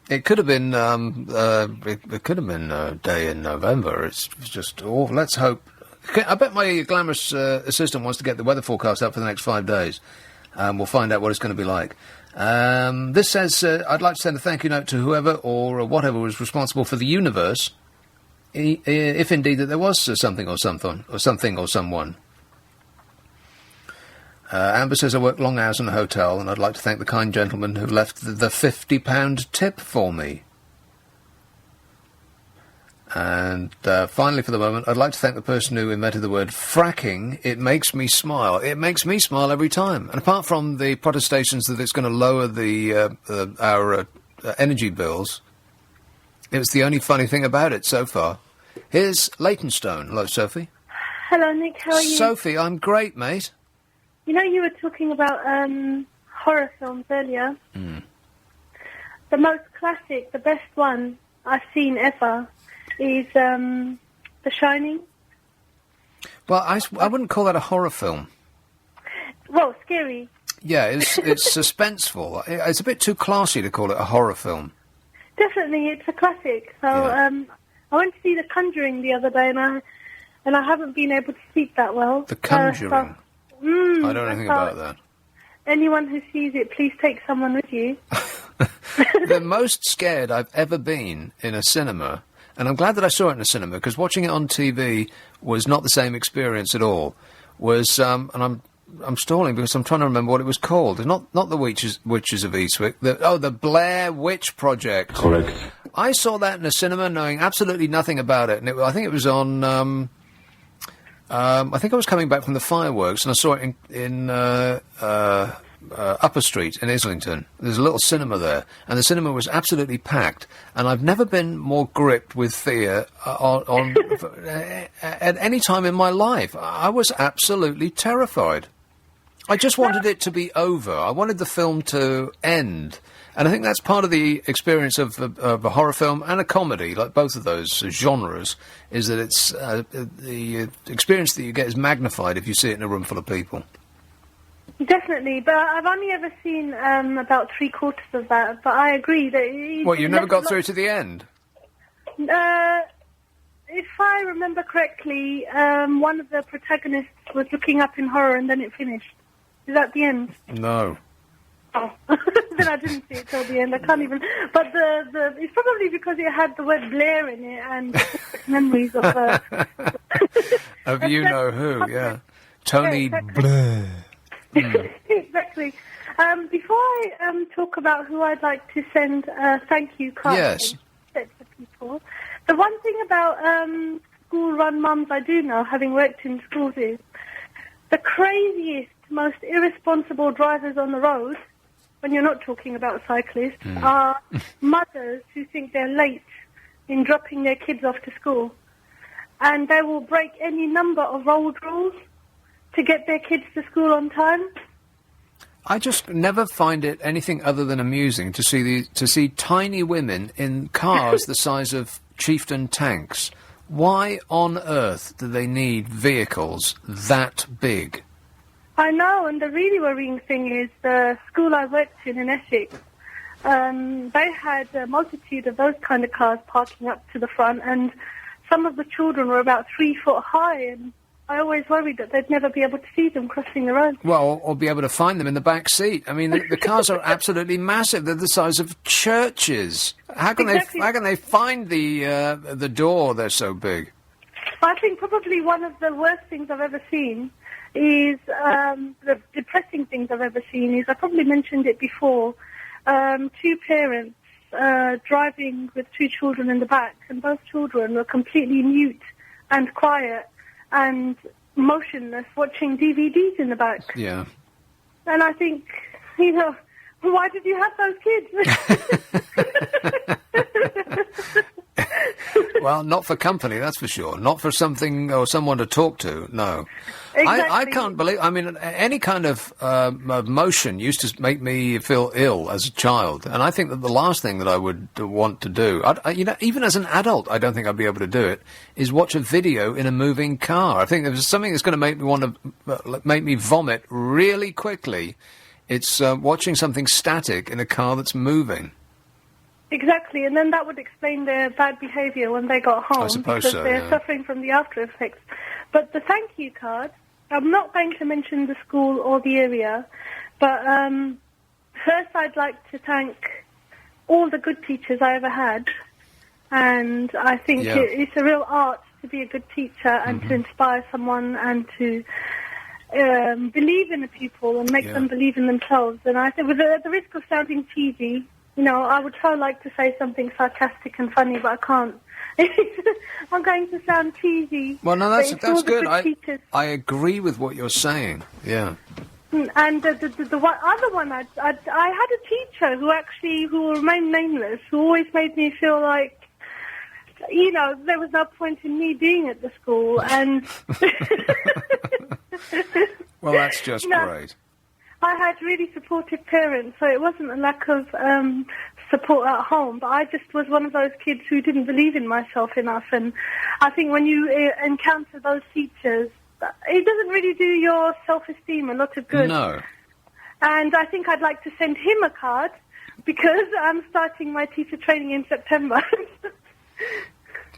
It could have been. It could have been a day in November. It's just. Oh, let's hope. I bet my glamorous assistant wants to get the weather forecast up for the next 5 days. We'll find out what it's going to be like. This says, I'd like to send a thank you note to whoever or whatever was responsible for the universe, if indeed that there was something or someone. Amber says, I work long hours in a hotel, and I'd like to thank the kind gentleman who left the £50 tip for me. And finally, for the moment, I'd like to thank the person who invented the word fracking. It makes me smile. It makes me smile every time. And apart from the protestations that it's going to lower our energy bills, it's the only funny thing about it so far. Here's Leytonstone. Hello, Sophie. Hello, Nick. How are you? Sophie, I'm great, mate. You know, you were talking about horror films earlier. Mm. The most classic, the best one I've seen ever is The Shining. Well, I wouldn't call that a horror film. Well, scary. Yeah, it's suspenseful. It's a bit too classy to call it a horror film. Definitely, it's a classic. So I went to see The Conjuring the other day, and I haven't been able to sleep that well. The Conjuring? I don't know anything about that. Anyone who sees it, please take someone with you. The most scared I've ever been in a cinema, and I'm glad that I saw it in a cinema, because watching it on TV was not the same experience at all, was, and I'm stalling because I'm trying to remember what it was called. It's not the Witches of Eastwick. The Blair Witch Project. Correct. I saw that in a cinema knowing absolutely nothing about it, and I think it was on, I think I was coming back from the fireworks, and I saw it in Upper Street in Islington. There's a little cinema there, and the cinema was absolutely packed, and I've never been more gripped with fear at any time in my life. I was absolutely terrified. I just wanted it to be over. I wanted the film to end. And I think that's part of the experience of a horror film and a comedy, like both of those genres, is that it's the experience that you get is magnified if you see it in a room full of people. Definitely, but I've only ever seen about 3/4 of that, but I agree that... What, you never got through to the end? If I remember correctly, one of the protagonists was looking up in horror and then it finished. Is that the end? No. Oh, then I didn't see it till the end. I can't even... But it's probably because it had the word Blair in it and memories of... of you-know-who, yeah. Tony exactly. Blair. Exactly. Before I talk about who I'd like to send thank you cards to people, the one thing about school-run mums I do know, having worked in schools, is the craziest, most irresponsible drivers on the road, when you're not talking about cyclists, are mothers who think they're late in dropping their kids off to school. And they will break any number of road rules to get their kids to school on time. I just never find it anything other than amusing to see tiny women in cars the size of chieftain tanks. Why on earth do they need vehicles that big? I know, and the really worrying thing is the school I worked in Essex, they had a multitude of those kind of cars parking up to the front, and some of the children were about 3 foot high, and I always worried that they'd never be able to see them crossing the road. Well, or be able to find them in the back seat. I mean, the cars are absolutely massive. They're the size of churches. How can they find the door? They're so big. I think probably one of the worst things I've ever seen is the depressing things I've ever seen is, I probably mentioned it before, 2 parents driving with 2 children in the back, and both children were completely mute and quiet. And motionless watching DVDs in the back. Yeah. And I think, why did you have those kids? Well, not for company, that's for sure. Not for something or someone to talk to, no. Exactly. I can't believe... I mean, any kind of motion used to make me feel ill as a child. And I think that the last thing that I would want to do, even as an adult, I don't think I'd be able to do it, is watch a video in a moving car. I think if there's something that's going to make me want to make me vomit really quickly, it's watching something static in a car that's moving. Exactly, and then that would explain their bad behaviour when they got home. I suppose because so, they're suffering from the after effects. But the thank you card, I'm not going to mention the school or the area, but first I'd like to thank all the good teachers I ever had, and I think it's a real art to be a good teacher and to inspire someone and to believe in the pupil and make them believe in themselves. And I think, with the risk of sounding cheesy, I would so like to say something sarcastic and funny, but I can't. I'm going to sound cheesy. Well, no, that's good. I agree with what you're saying. Yeah. And the other one, I had a teacher who will remain nameless, who always made me feel like, there was no point in me being at the school. And well, that's just great. I had really supportive parents, so it wasn't a lack of support at home, but I just was one of those kids who didn't believe in myself enough. And I think when you encounter those teachers, it doesn't really do your self-esteem a lot of good. No. And I think I'd like to send him a card, because I'm starting my teacher training in September.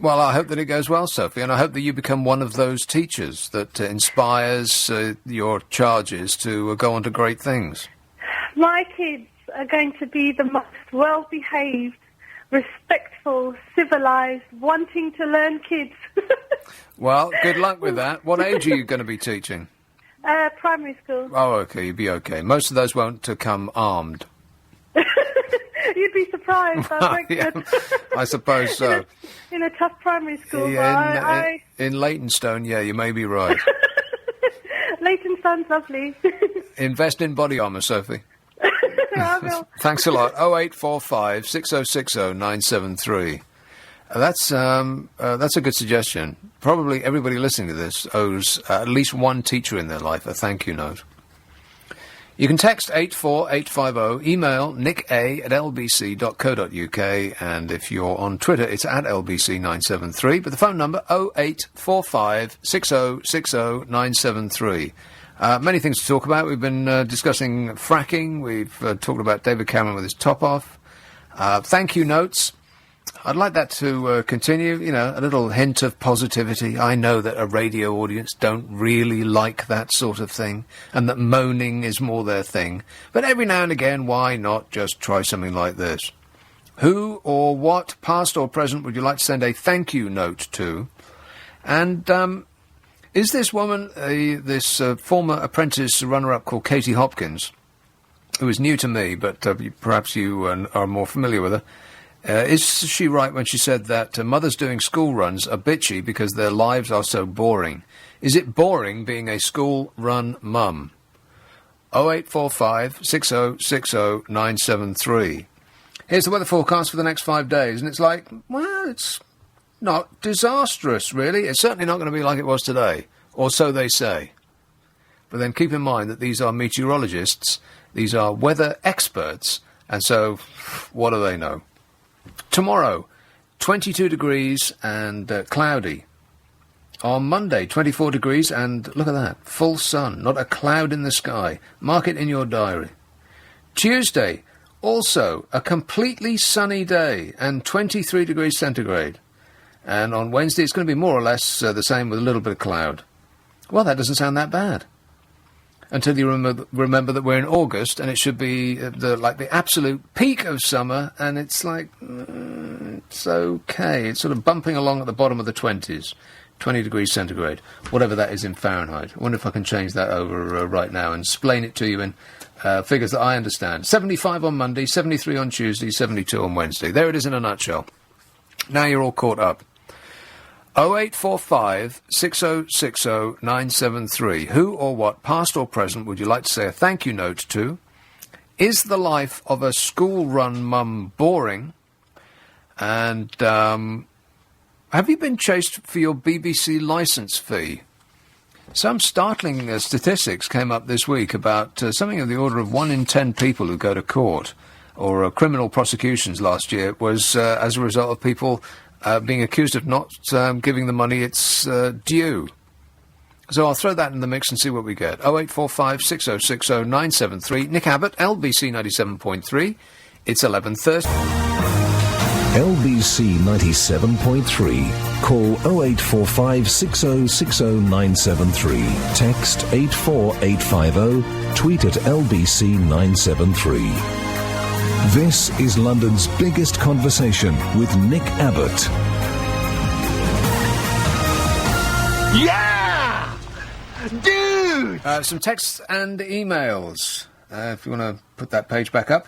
Well, I hope that it goes well, Sophie, and I hope that you become one of those teachers that inspires your charges to go on to great things. My kids are going to be the most well-behaved, respectful, civilised, wanting to learn kids. Well, good luck with that. What age are you going to be teaching? Primary school. Oh, okay, you'll be okay. Most of those won't come armed. You'd be surprised. I suppose so. In a tough primary school. In Leytonstone, you may be right. Leytonstone's lovely. Invest in body armour, Sophie. I will. Thanks a lot. 0845 6060 973. That's a good suggestion. Probably everybody listening to this owes at least one teacher in their life a thank you note. You can text 84850, email nicka@lbc.co.uk, and if you're on Twitter, it's @lbc973, but the phone number 0845 6060 973. Many things to talk about. We've been discussing fracking. We've talked about David Cameron with his top off. Thank you notes. I'd like that to continue, a little hint of positivity. I know that a radio audience don't really like that sort of thing, and that moaning is more their thing. But every now and again, why not just try something like this? Who or what, past or present, would you like to send a thank you note to? And is this woman, this former apprentice runner-up called Katie Hopkins, who is new to me, but perhaps you are more familiar with her, is she right when she said that mothers doing school runs are bitchy because their lives are so boring? Is it boring being a school-run mum? 0845 6060 973. Here's the weather forecast for the next 5 days, and it's like, well, it's not disastrous, really. It's certainly not going to be like it was today, or so they say. But then keep in mind that these are meteorologists, these are weather experts, and so what do they know? Tomorrow, 22 degrees and cloudy. On Monday, 24 degrees and, look at that, full sun, not a cloud in the sky. Mark it in your diary. Tuesday, also a completely sunny day and 23 degrees centigrade. And on Wednesday, it's going to be more or less the same with a little bit of cloud. Well, that doesn't sound that bad. Until you remember that we're in August, and it should be the absolute peak of summer, and it's like, it's okay. It's sort of bumping along at the bottom of the 20s, 20 degrees centigrade, whatever that is in Fahrenheit. I wonder if I can change that over right now and explain it to you in figures that I understand. 75 on Monday, 73 on Tuesday, 72 on Wednesday. There it is in a nutshell. Now you're all caught up. 0845 6060 973. Who or what, past or present, would you like to say a thank you note to? Is the life of a school-run mum boring? And have you been chased for your BBC licence fee? Some startling statistics came up this week about something of the order of 1 in 10 people who go to court or criminal prosecutions last year was as a result of people being accused of not giving the money its due. So I'll throw that in the mix and see what we get. 0845 6060 973. Nick Abbott, LBC 97.3. It's 11:30. LBC 97.3. Call 0845 6060 973. Text 84850. Tweet at LBC 973. This is London's biggest conversation with Nick Abbott. Yeah! Dude! Some texts and emails. If you want to put that page back up.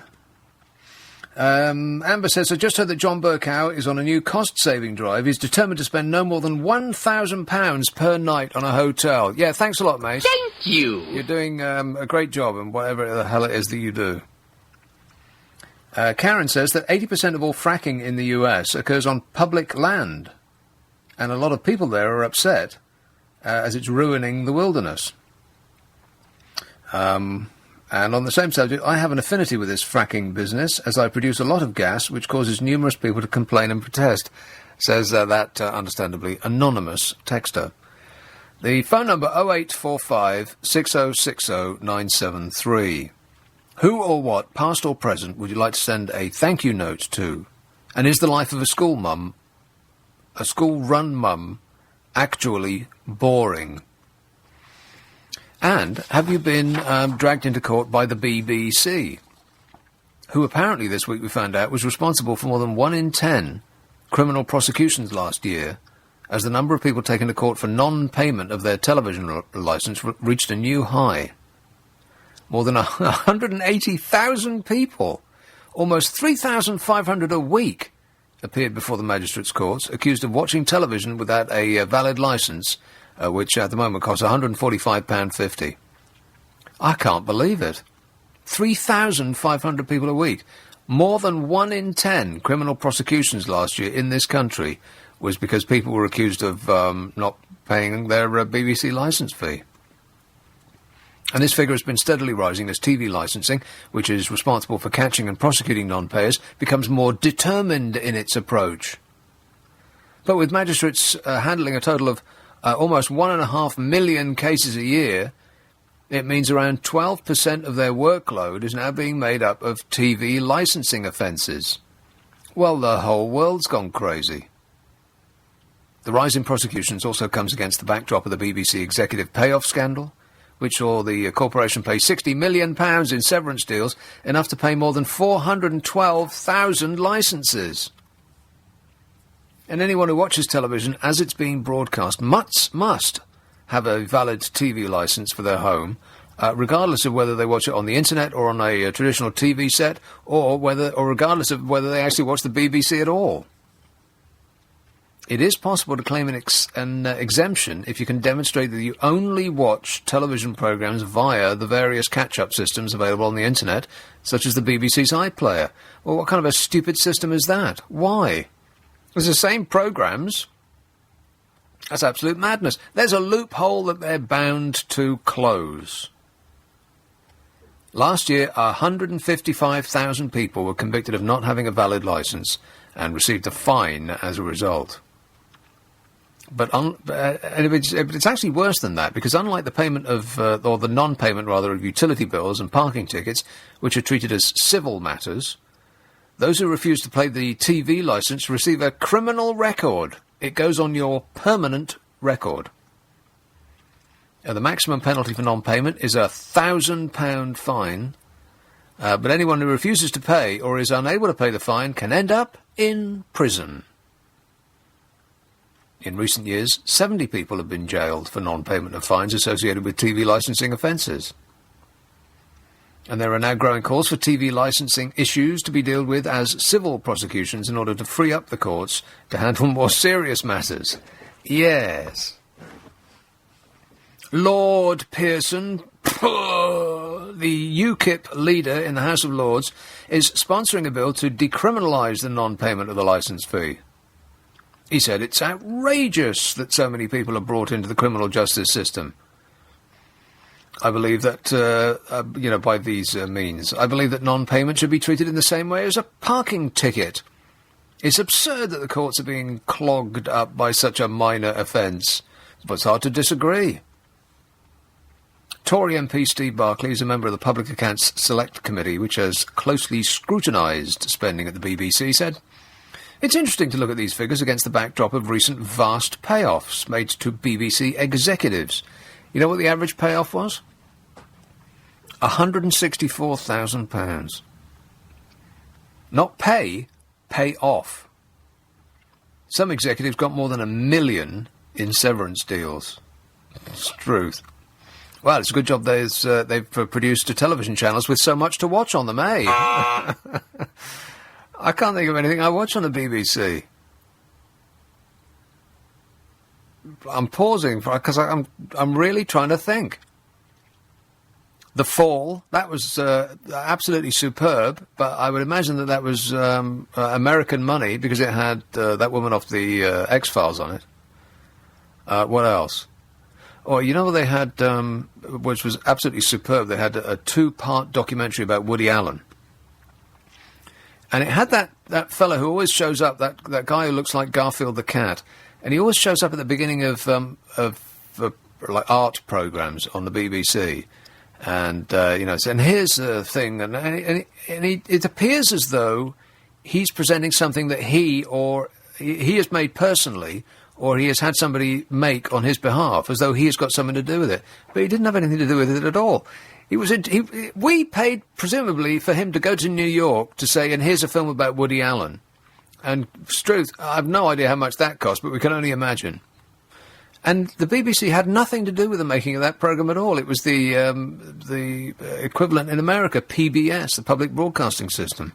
Amber says, I just heard that John Burkow is on a new cost-saving drive. He's determined to spend no more than £1,000 per night on a hotel. Yeah, thanks a lot, mate. Thank you. You're doing a great job in whatever the hell it is that you do. Karen says that 80% of all fracking in the US occurs on public land. And a lot of people there are upset as it's ruining the wilderness. And on the same subject, I have an affinity with this fracking business, as I produce a lot of gas, which causes numerous people to complain and protest, says that understandably anonymous texter. The phone number 0845 6060 973. Who or what, past or present, would you like to send a thank you note to? And is the life of a school-run mum, actually boring? And have you been dragged into court by the BBC, who apparently this week we found out was responsible for more than 1 in 10 criminal prosecutions last year, as the number of people taken to court for non-payment of their television licence reached a new high. More than 180,000 people, almost 3,500 a week, appeared before the magistrates' courts, accused of watching television without a valid licence, which at the moment costs £145.50. I can't believe it. 3,500 people a week. More than 1 in 10 criminal prosecutions last year in this country was because people were accused of not paying their BBC licence fee. And this figure has been steadily rising as TV licensing, which is responsible for catching and prosecuting non-payers, becomes more determined in its approach. But with magistrates handling a total of almost 1.5 million cases a year, it means around 12% of their workload is now being made up of TV licensing offences. Well, the whole world's gone crazy. The rise in prosecutions also comes against the backdrop of the BBC executive payoff scandal, which saw the corporation pay £60 million in severance deals, enough to pay more than 412,000 licences. And anyone who watches television as it's being broadcast must have a valid TV licence for their home, regardless of whether they watch it on the internet or on a traditional TV set, or regardless of whether they actually watch the BBC at all. It is possible to claim an exemption if you can demonstrate that you only watch television programmes via the various catch-up systems available on the internet, such as the BBC's iPlayer. Well, what kind of a stupid system is that? Why? It's the same programmes. That's absolute madness. There's a loophole that they're bound to close. Last year, 155,000 people were convicted of not having a valid licence and received a fine as a result. But it's actually worse than that, because unlike the payment of, or the non-payment rather, of utility bills and parking tickets, which are treated as civil matters, those who refuse to pay the TV licence receive a criminal record. It goes on your permanent record. The maximum penalty for non-payment is a £1,000 fine, but anyone who refuses to pay or is unable to pay the fine can end up in prison. In recent years, 70 people have been jailed for non-payment of fines associated with TV licensing offences. And there are now growing calls for TV licensing issues to be dealt with as civil prosecutions in order to free up the courts to handle more serious matters. Yes. Lord Pearson, the UKIP leader in the House of Lords, is sponsoring a bill to decriminalise the non-payment of the licence fee. He said it's outrageous that so many people are brought into the criminal justice system. I believe that, by these means, I believe that non-payment should be treated in the same way as a parking ticket. It's absurd that the courts are being clogged up by such a minor offence, but it's hard to disagree. Tory MP Steve Barclay is a member of the Public Accounts Select Committee, which has closely scrutinised spending at the BBC, said, "It's interesting to look at these figures against the backdrop of recent vast payoffs made to BBC executives. You know what the average payoff was? £164,000. Not pay off. Some executives got more than £1 million in severance deals. It's truth. Well, it's a good job they've produced television channels with so much to watch on them, eh? I can't think of anything I watch on the BBC. I'm pausing because I'm really trying to think. The Fall, that was absolutely superb, but I would imagine that was American money because it had that woman off the X-Files on it. What else? Oh, you know what they had, which was absolutely superb? They had a 2-part documentary about Woody Allen. And it had that fellow who always shows up, that guy who looks like Garfield the cat. And he always shows up at the beginning of like art programs on the BBC. And, and here's the thing. And it appears as though he's presenting something that he has made personally, or he has had somebody make on his behalf, as though he has got something to do with it. But he didn't have anything to do with it at all. We paid, presumably, for him to go to New York to say, and here's a film about Woody Allen. And, truth, I have no idea how much that cost, but we can only imagine. And the BBC had nothing to do with the making of that programme at all. It was the equivalent in America, PBS, the Public Broadcasting System.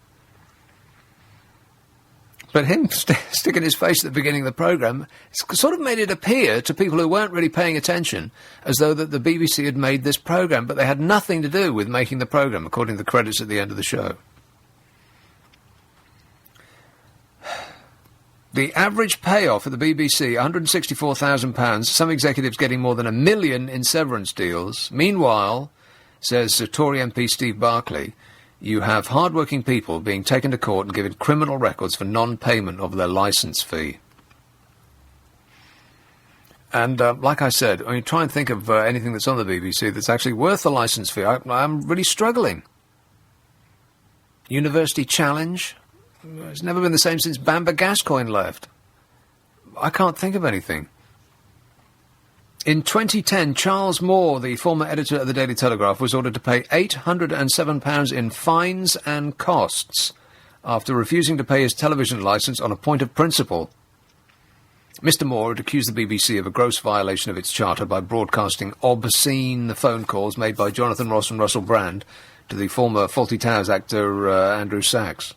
But him sticking his face at the beginning of the programme sort of made it appear to people who weren't really paying attention as though that the BBC had made this programme, but they had nothing to do with making the programme, according to the credits at the end of the show. The average payoff at the BBC, £164,000, some executives getting more than £1 million in severance deals. Meanwhile, says Tory MP Steve Barclay, you have hard-working people being taken to court and given criminal records for non-payment of their licence fee. And like I said, I mean, try and think of anything that's on the BBC that's actually worth the licence fee. I'm really struggling. University Challenge. It's never been the same since Bamber Gascoigne left. I can't think of anything. In 2010, Charles Moore, the former editor of the Daily Telegraph, was ordered to pay £807 in fines and costs after refusing to pay his television licence on a point of principle. Mr. Moore had accused the BBC of a gross violation of its charter by broadcasting obscene phone calls made by Jonathan Ross and Russell Brand to the former Fawlty Towers actor Andrew Sachs.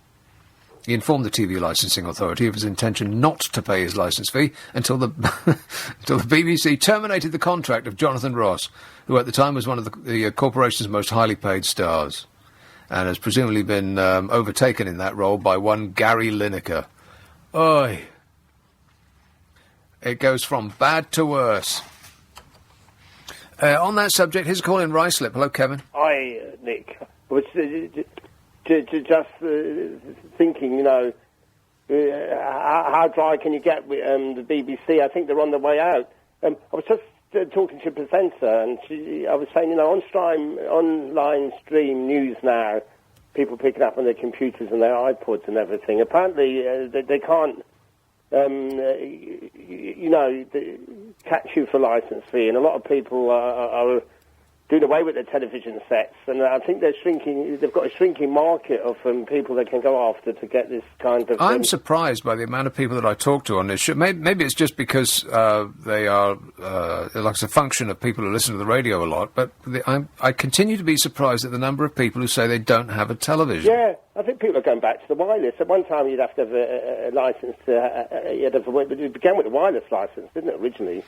He informed the TV licensing authority of his intention not to pay his licence fee until the BBC terminated the contract of Jonathan Ross, who at the time was one of the corporation's most highly paid stars, and has presumably been overtaken in that role by one Gary Lineker. Oi! It goes from bad to worse. On that subject, here's a call in Ruislip. Hello, Kevin. Hi, Nick. Just thinking, how dry can you get with the BBC? I think they're on their way out. I was just talking to a presenter, and I was saying, online stream news now, people picking up on their computers and their iPods and everything. Apparently, they can't, catch you for licence fee, and a lot of people are doing away with their television sets, and I think they're shrinking. They've got a shrinking market of people they can go after to get this kind of. I'm surprised by the amount of people that I talk to on this show. Maybe it's just because they are like a function of people who listen to the radio a lot. But I continue to be surprised at the number of people who say they don't have a television. Yeah, I think people are going back to the wireless. At one time, you'd have to have a license it began with a wireless license, didn't it, originally?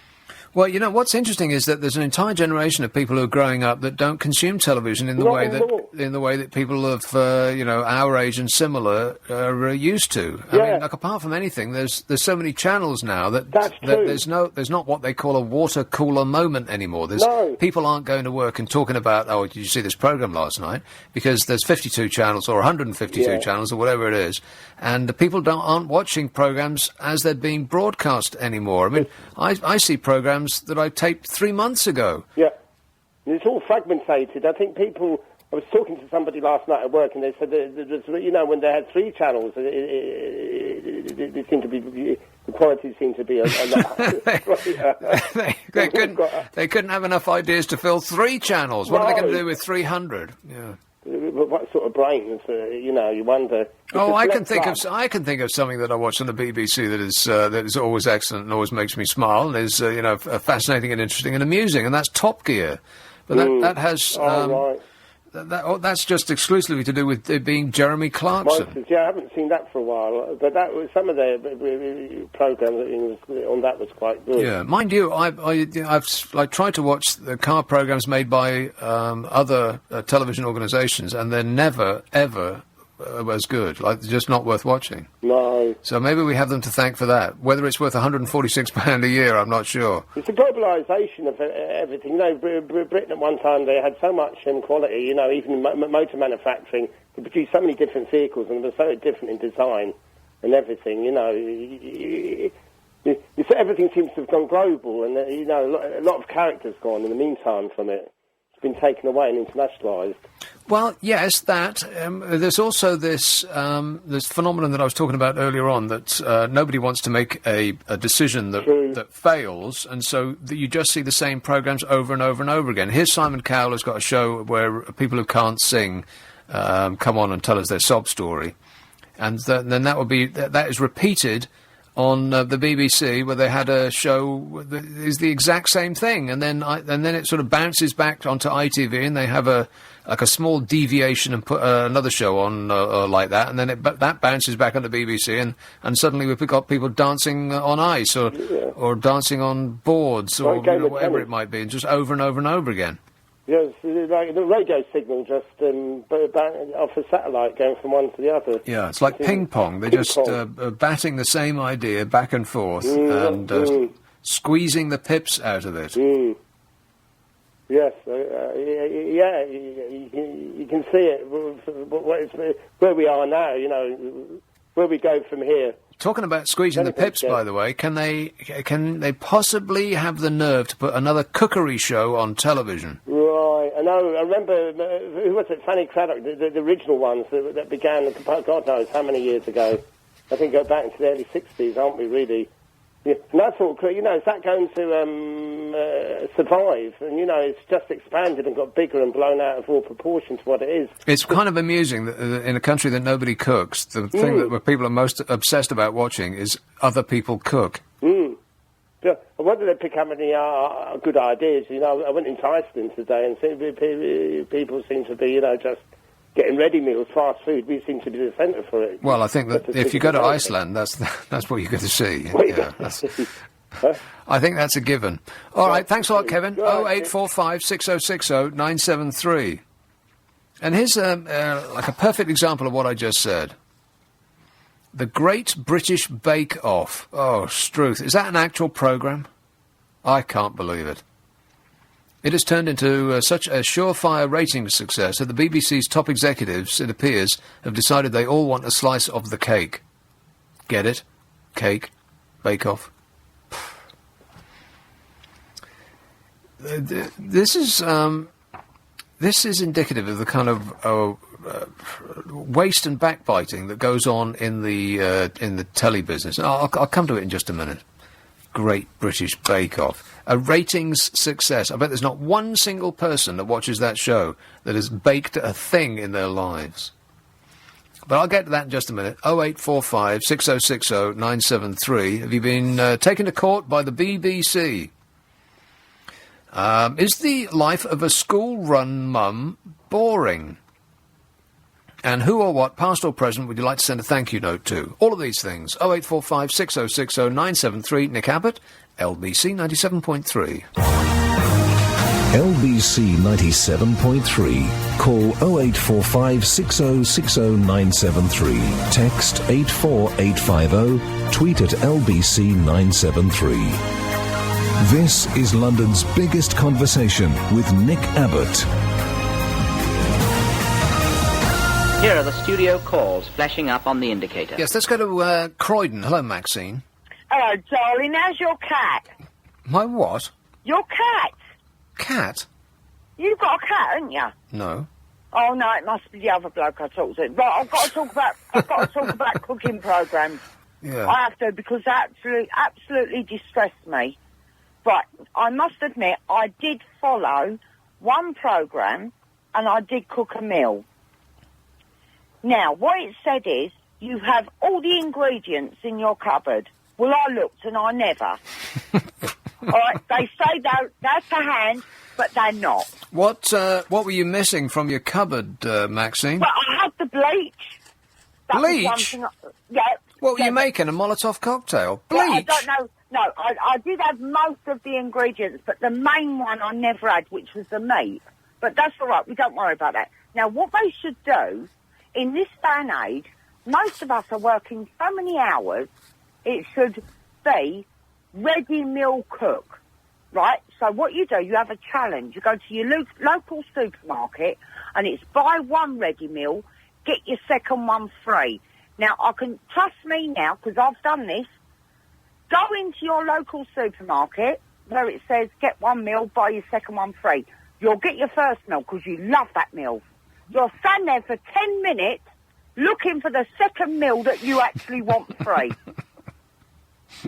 Well, you know, what's interesting is that there's an entire generation of people who are growing up that don't consume television in the way that people of, our age and similar are used to. I mean, like, apart from anything, there's so many channels now that there's not what they call a water cooler moment anymore. People aren't going to work and talking about, oh, did you see this program last night? Because there's 52 channels or 152 channels or whatever it is, and the people aren't watching programs as they're being broadcast anymore. I mean, I see programs that I taped 3 months ago. Yeah. It's all fragmented. I think people... I was talking to somebody last night at work, and they said that, when they had 3 channels, it seemed to be... The quality seemed to be a lot... they couldn't have enough ideas to fill 3 channels. What are they going to do with 300? Yeah. What sort of brains? You wonder. Oh, I can think of something that I watch on the BBC that is always excellent and always makes me smile and is fascinating and interesting and amusing, and that's Top Gear. But that has that's just exclusively to do with it being Jeremy Clarkson. I haven't seen that for a while, but that was some of the programmes on that was quite good. Yeah, mind you, I've tried to watch the car programmes made by other television organisations, and they're never ever as good. Like, they're just not worth watching. No. So maybe we have them to thank for that. Whether it's worth £146 a year, I'm not sure. It's the globalisation of everything. Britain at one time, they had so much quality, even motor manufacturing, to produce so many different vehicles, and they were so different in design and everything, everything seems to have gone global, and, a lot of characters gone in the meantime from it. It's been taken away and internationalised. Well, yes, that. There's also this phenomenon that I was talking about earlier on, that nobody wants to make a decision that fails, and so you just see the same programmes over and over and over again. Here's Simon Cowell, has got a show where people who can't sing come on and tell us their sob story, and then that is repeated on the BBC, where they had a show that is the exact same thing, and then it sort of bounces back onto ITV, and they have a small deviation and put another show on like that, and then that bounces back onto BBC, and suddenly we've got people dancing on ice or dancing on boards or whatever it might be, and just over and over and over again. Yes, like the radio signal just off a satellite going from one to the other. Yeah, it's like ping pong. They're just batting the same idea back and forth and squeezing the pips out of it. Yes, you can see it where we are now. Where we go from here. Talking about squeezing the pips, by the way, can they possibly have the nerve to put another cookery show on television? Right, I know. I remember, who was it? Fanny Craddock, the original ones that began, God knows how many years ago. I think go back into the early 60s, aren't we, really? Yeah. And I thought, is that going to survive? And, it's just expanded and got bigger and blown out of all proportion to what it is. It's kind of amusing that in a country that nobody cooks, the thing that people are most obsessed about watching is other people cook. Yeah, I wonder if they pick up any good ideas. I went into Iceland today and people seem to be, just getting ready meals, fast food. We seem to be the centre for it. Well, I think that if you go to Iceland, that's what you're going to see. I think that's a given. All right, thanks a lot, Kevin. 0845 6060 973. And here's like a perfect example of what I just said. The Great British Bake Off. Oh, Struth. Is that an actual programme? I can't believe it. It has turned into such a surefire ratings success that the BBC's top executives, it appears, have decided they all want a slice of the cake. Get it? Cake. Bake Off. This is indicative of the kind of waste and backbiting that goes on in the telly business. I'll come to it in just a minute. Great British Bake Off. A ratings success. I bet there's not one single person that watches that show that has baked a thing in their lives. But I'll get to that in just a minute. 0845 6060 973. Have you been taken to court by the BBC? Is the life of a school-run mum boring? And who or what, past or present, would you like to send a thank you note to? All of these things. 0845 6060 973. Nick Abbott, LBC 97.3. LBC 97.3. Call 0845 6060 973. Text 84850. Tweet at LBC 973. This is London's biggest conversation with Nick Abbott. Here are the studio calls flashing up on the indicator. Yes, let's go to Croydon. Hello, Maxine. Hello, darling. How's your cat? My what? Your cat. Cat? You've got a cat, haven't you? No. Oh no, it must be the other bloke I talked to. Right, I've got to talk about cooking programs. Yeah. I have to because that absolutely distressed me. Right, I must admit I did follow one program and I did cook a meal. Now, what it said is, you have all the ingredients in your cupboard. Well, I looked and I never. All right, they say that's a hand, but they're not. What were you missing from your cupboard, Maxine? Well, I had the bleach. That was one Bleach? thing yeah. What were you making, a Molotov cocktail? Well, Bleach? I don't know. No, I did have most of the ingredients, but the main one I never had, which was the meat. But that's all right. We don't worry about that. Now, what they should do, in this day and age, most of us are working so many hours, it should be ready meal cook, right? So what you do, you have a challenge. You go to your local supermarket and it's buy one ready meal, get your second one free. Now, trust me now, because I've done this, go into your local supermarket where it says get one meal, buy your second one free. You'll get your first meal because you love that meal. You'll stand there for 10 minutes looking for the second meal that you actually want free.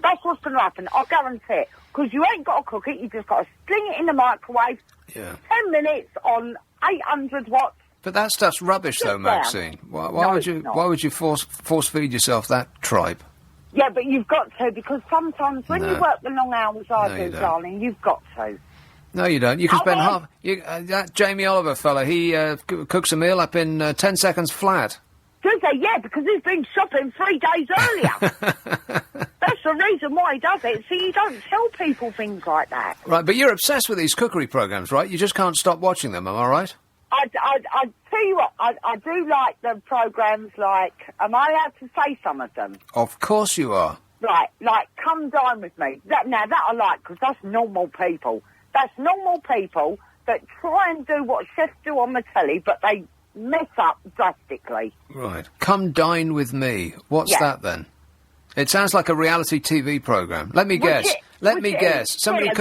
That's what's going to happen. I guarantee it. Because you ain't got to cook it. You just got to sling it in the microwave. Yeah. 10 minutes on 800 watts. But that stuff's rubbish, though, Maxine. Why would you force feed yourself that tripe? Yeah, but you've got to, because sometimes when you work the long hours I do, don't. darling, you've got to. No, you don't. You can spend half... that Jamie Oliver fella, he cooks a meal up in 10 seconds flat. Does he? Yeah, because he's been shopping 3 days earlier. That's the reason why he does it. See, you don't tell people things like that. Right, but you're obsessed with these cookery programmes, right? You just can't stop watching them, am I right? I tell you what, I do like the programmes like... Am I allowed to say some of them? Of course you are. Right, like Come Dine With Me. That I like, because that's normal people. That's normal people that try and do what chefs do on the telly, but they mess up drastically. Right. Come Dine With Me. What's that, then? It sounds like a reality TV programme. Let me guess. Somebody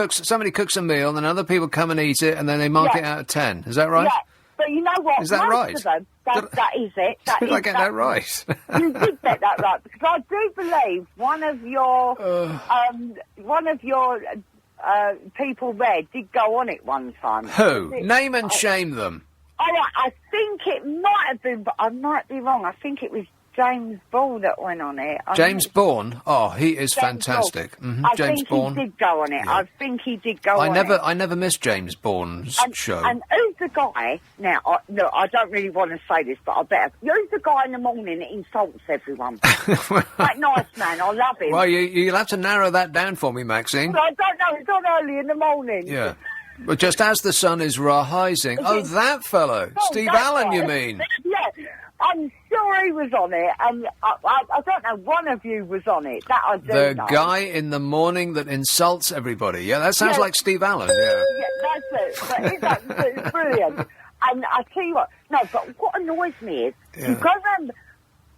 cooks a meal, and then other people come and eat it, and then they mark it out of 10. Is that right? Yeah, but you know what? Is that right? Most of them, that is it. Did I get that right? You did get that right, because I do believe one of your people there did go on it one time. Who? Name and shame them. I think it might have been, but I might be wrong. I think it was James Ball that went on it. James Bourne? Oh, he is fantastic. Mm-hmm. James Bourne. He did go on it. Yeah. I think he did go on it. I never missed James Bourne's show. And who's the guy? Now, I don't really want to say this, but I better. Who's the guy in the morning that insults everyone? That nice man. I love him. Well, you'll have to narrow that down for me, Maxine. Well, I don't know. It's on early in the morning. Yeah. But just as the sun is rising. Oh, that fellow. Steve Allen, you mean? Yeah. I'm sure he was on it, and I don't know, one of you was on it. That I do know. The guy in the morning that insults everybody. Yeah, that sounds like Steve Allen, yeah. Yeah, that's it. But it's brilliant. And I tell you what, but what annoys me is, you go round,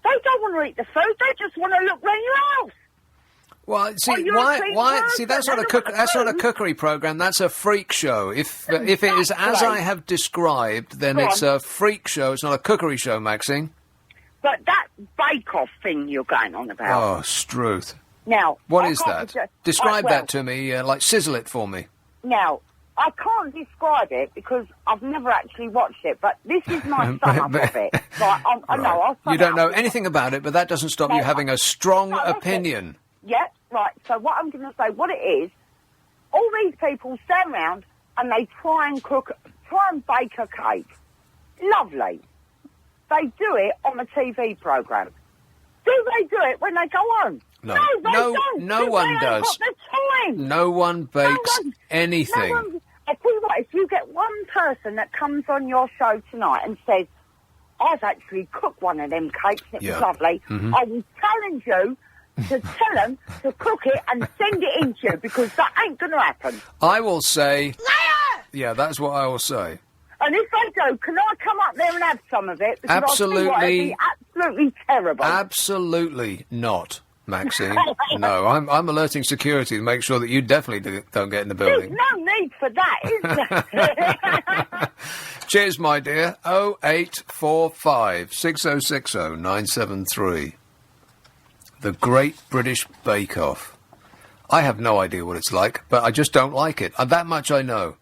they don't want to eat the food, they just want to look round your house. Well, see, why? See, that's not a cookery program. That's a freak show. If it is as I have described, then it's a freak show. It's not a cookery show, Maxine. But that bake-off thing you're going on about. Oh, Struth. Now, what is that? Describe that to me. Sizzle it for me. Now, I can't describe it because I've never actually watched it. But this is my sum up of it. Right, I know. You don't know anything about it, but that doesn't stop you having a strong opinion. Yeah, right. So what I'm going to say, what it is, all these people stand around and they try and bake a cake. Lovely. they do it on a TV programme. Do they do it when they go on? No. They don't. No one They does. ain't got the time. No one bakes anything. I tell you what, if you get one person that comes on your show tonight and says, I've actually cooked one of them cakes, it was lovely, I will challenge you to tell them to cook it and send it in to you, because that ain't going to happen. I will say... Yeah, that's what I will say. And if they do, can I come up there and have some of it? Because Absolutely. I think it'd be absolutely terrible. Absolutely not, Maxine. No, I'm alerting security to make sure that you definitely don't get in the building. There's no need for that, is there? Cheers, my dear. 0845 6060 973. The Great British Bake Off. I have no idea what it's like, but I just don't like it. That much I know.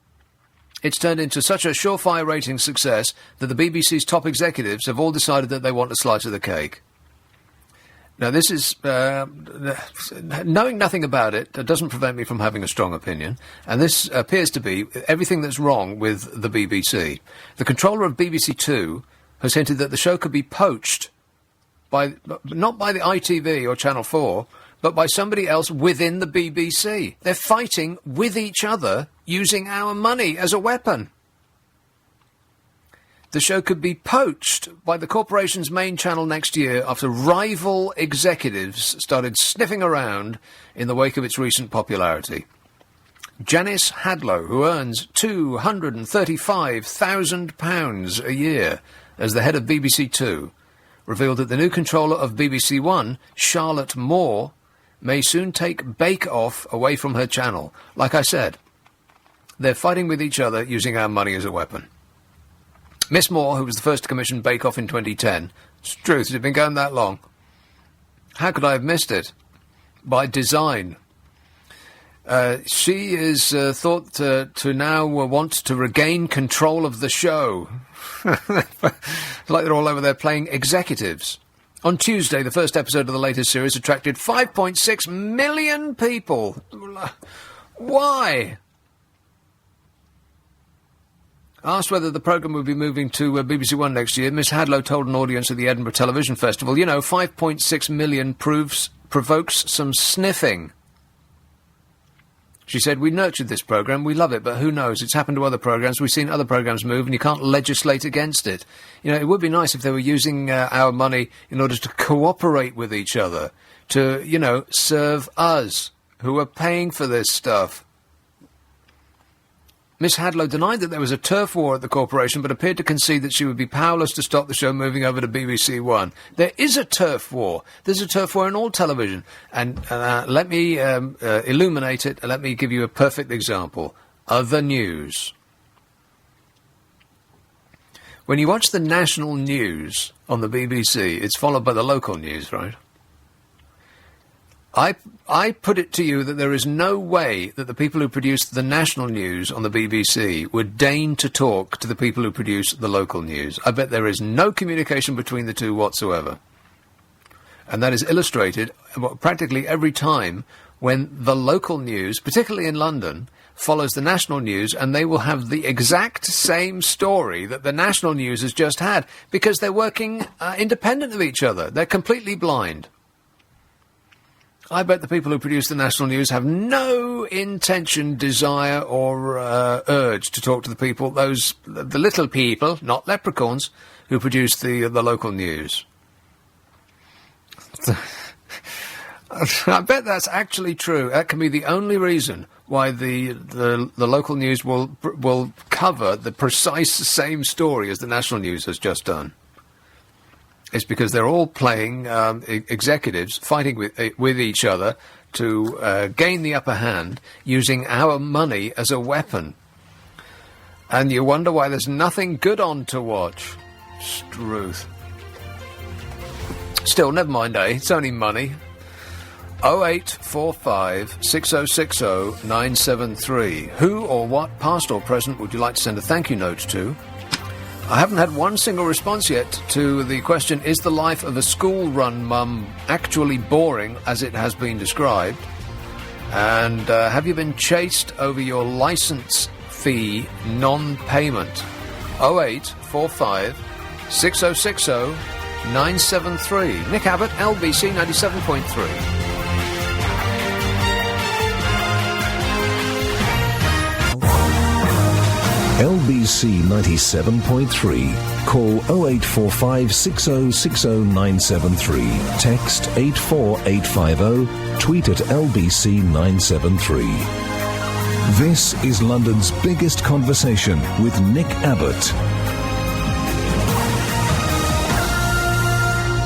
It's turned into such a surefire rating success that the BBC's top executives have all decided that they want a slice of the cake. Now, this is... knowing nothing about it doesn't prevent me from having a strong opinion, and this appears to be everything that's wrong with the BBC. The controller of BBC Two has hinted that the show could be poached not by the ITV or Channel 4, but by somebody else within the BBC. They're fighting with each other using our money as a weapon. The show could be poached by the corporation's main channel next year after rival executives started sniffing around in the wake of its recent popularity. Janice Hadlow, who earns £235,000 a year as the head of BBC Two, revealed that the new controller of BBC One, Charlotte Moore, may soon take Bake Off away from her channel. Like I said, they're fighting with each other using our money as a weapon. Miss Moore, who was the first to commission Bake Off in 2010, it's true, has it been going that long? How could I have missed it? By design. She is thought to now want to regain control of the show. Like they're all over there playing executives. On Tuesday, the first episode of the latest series attracted 5.6 million people. Why? Asked whether the programme would be moving to BBC One next year, Miss Hadlow told an audience at the Edinburgh Television Festival, 5.6 million provokes some sniffing. She said, we nurtured this programme, we love it, but who knows, it's happened to other programmes, we've seen other programmes move, and you can't legislate against it. It would be nice if they were using our money in order to cooperate with each other, to, serve us, who are paying for this stuff. Miss Hadlow denied that there was a turf war at the corporation, but appeared to concede that she would be powerless to stop the show moving over to BBC One. There is a turf war. There's a turf war in all television. And let me illuminate it, and let me give you a perfect example. Other news. When you watch the national news on the BBC, it's followed by the local news, right? I put it to you that there is no way that the people who produce the national news on the BBC would deign to talk to the people who produce the local news. I bet there is no communication between the two whatsoever. And that is illustrated practically every time when the local news, particularly in London, follows the national news, and they will have the exact same story that the national news has just had, because they're working independent of each other. They're completely blind. I bet the people who produce the national news have no intention, desire, or urge to talk to the people, the little people, not leprechauns, who produce the local news. I bet that's actually true. That can be the only reason why the local news will cover the precise same story as the national news has just done. It's because they're all playing executives, fighting with each other to gain the upper hand, using our money as a weapon. And you wonder why there's nothing good on to watch. Struth. Still, never mind, It's only money. 0845 6060 973. Who or what, past or present, would you like to send a thank you note to? I haven't had one single response yet to the question, is the life of a school-run mum actually boring as it has been described? And have you been chased over your licence fee non-payment? 0845 6060 973. Nick Abbott, LBC 97.3. LBC 97.3. Call 0845 6060 973. Text 84850. Tweet at LBC 973. This is London's biggest conversation with Nick Abbott.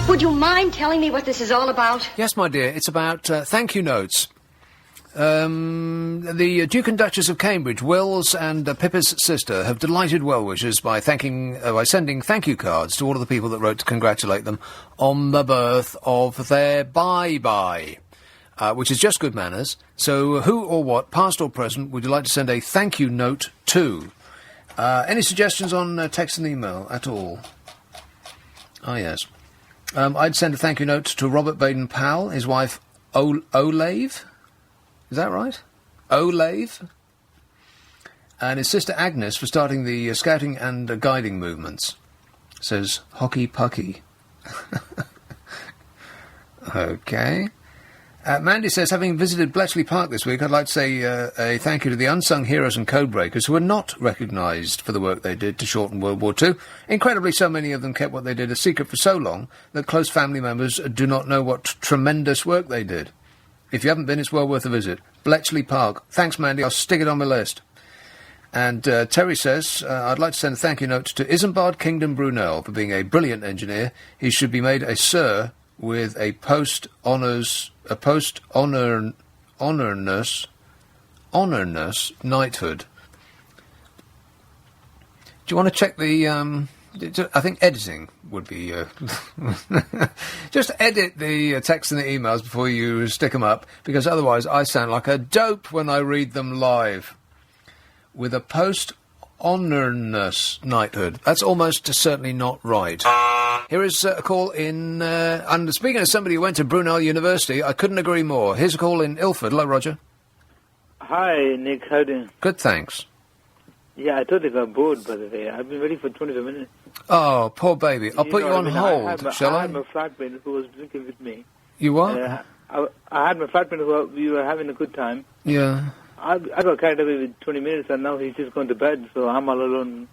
Would you mind telling me what this is all about? Yes, my dear, it's about thank you notes. The Duke and Duchess of Cambridge, Will's and Pippa's sister, have delighted well-wishers by sending thank you cards to all of the people that wrote to congratulate them on the birth of their bye-bye, which is just good manners. So who or what, past or present, would you like to send a thank you note to? Any suggestions on text and email at all? Ah, yes. I'd send a thank you note to Robert Baden-Powell, his wife Olave. Is that right? Olave? And his sister Agnes for starting the scouting and guiding movements. Says Hockey Pucky. Okay. Mandy says, having visited Bletchley Park this week, I'd like to say a thank you to the unsung heroes and codebreakers who were not recognised for the work they did to shorten World War II. Incredibly, so many of them kept what they did a secret for so long that close family members do not know what tremendous work they did. If you haven't been, it's well worth a visit. Bletchley Park. Thanks, Mandy. I'll stick it on my list. And Terry says, I'd like to send a thank you note to Isambard Kingdom Brunel for being a brilliant engineer. He should be made a Sir with a post-honourness knighthood. Do you want to check the, I think editing would be, just edit the text and the emails before you stick them up, because otherwise I sound like a dope when I read them live. With a post-honourness knighthood. That's almost certainly not right. Here is a call in, and speaking of somebody who went to Brunel University, I couldn't agree more. Here's a call in Ilford. Hello, Roger. Hi, Nick. How are you doing? Good, thanks. Yeah, I totally got bored, by the way. I've been waiting for 25 minutes. Oh, poor baby. I'll put you on hold, shall I? I had my flatmate who was drinking with me. You what? I had my flatmate who we were having a good time. Yeah. I got carried away with 20 minutes, and now he's just gone to bed, so I'm all alone.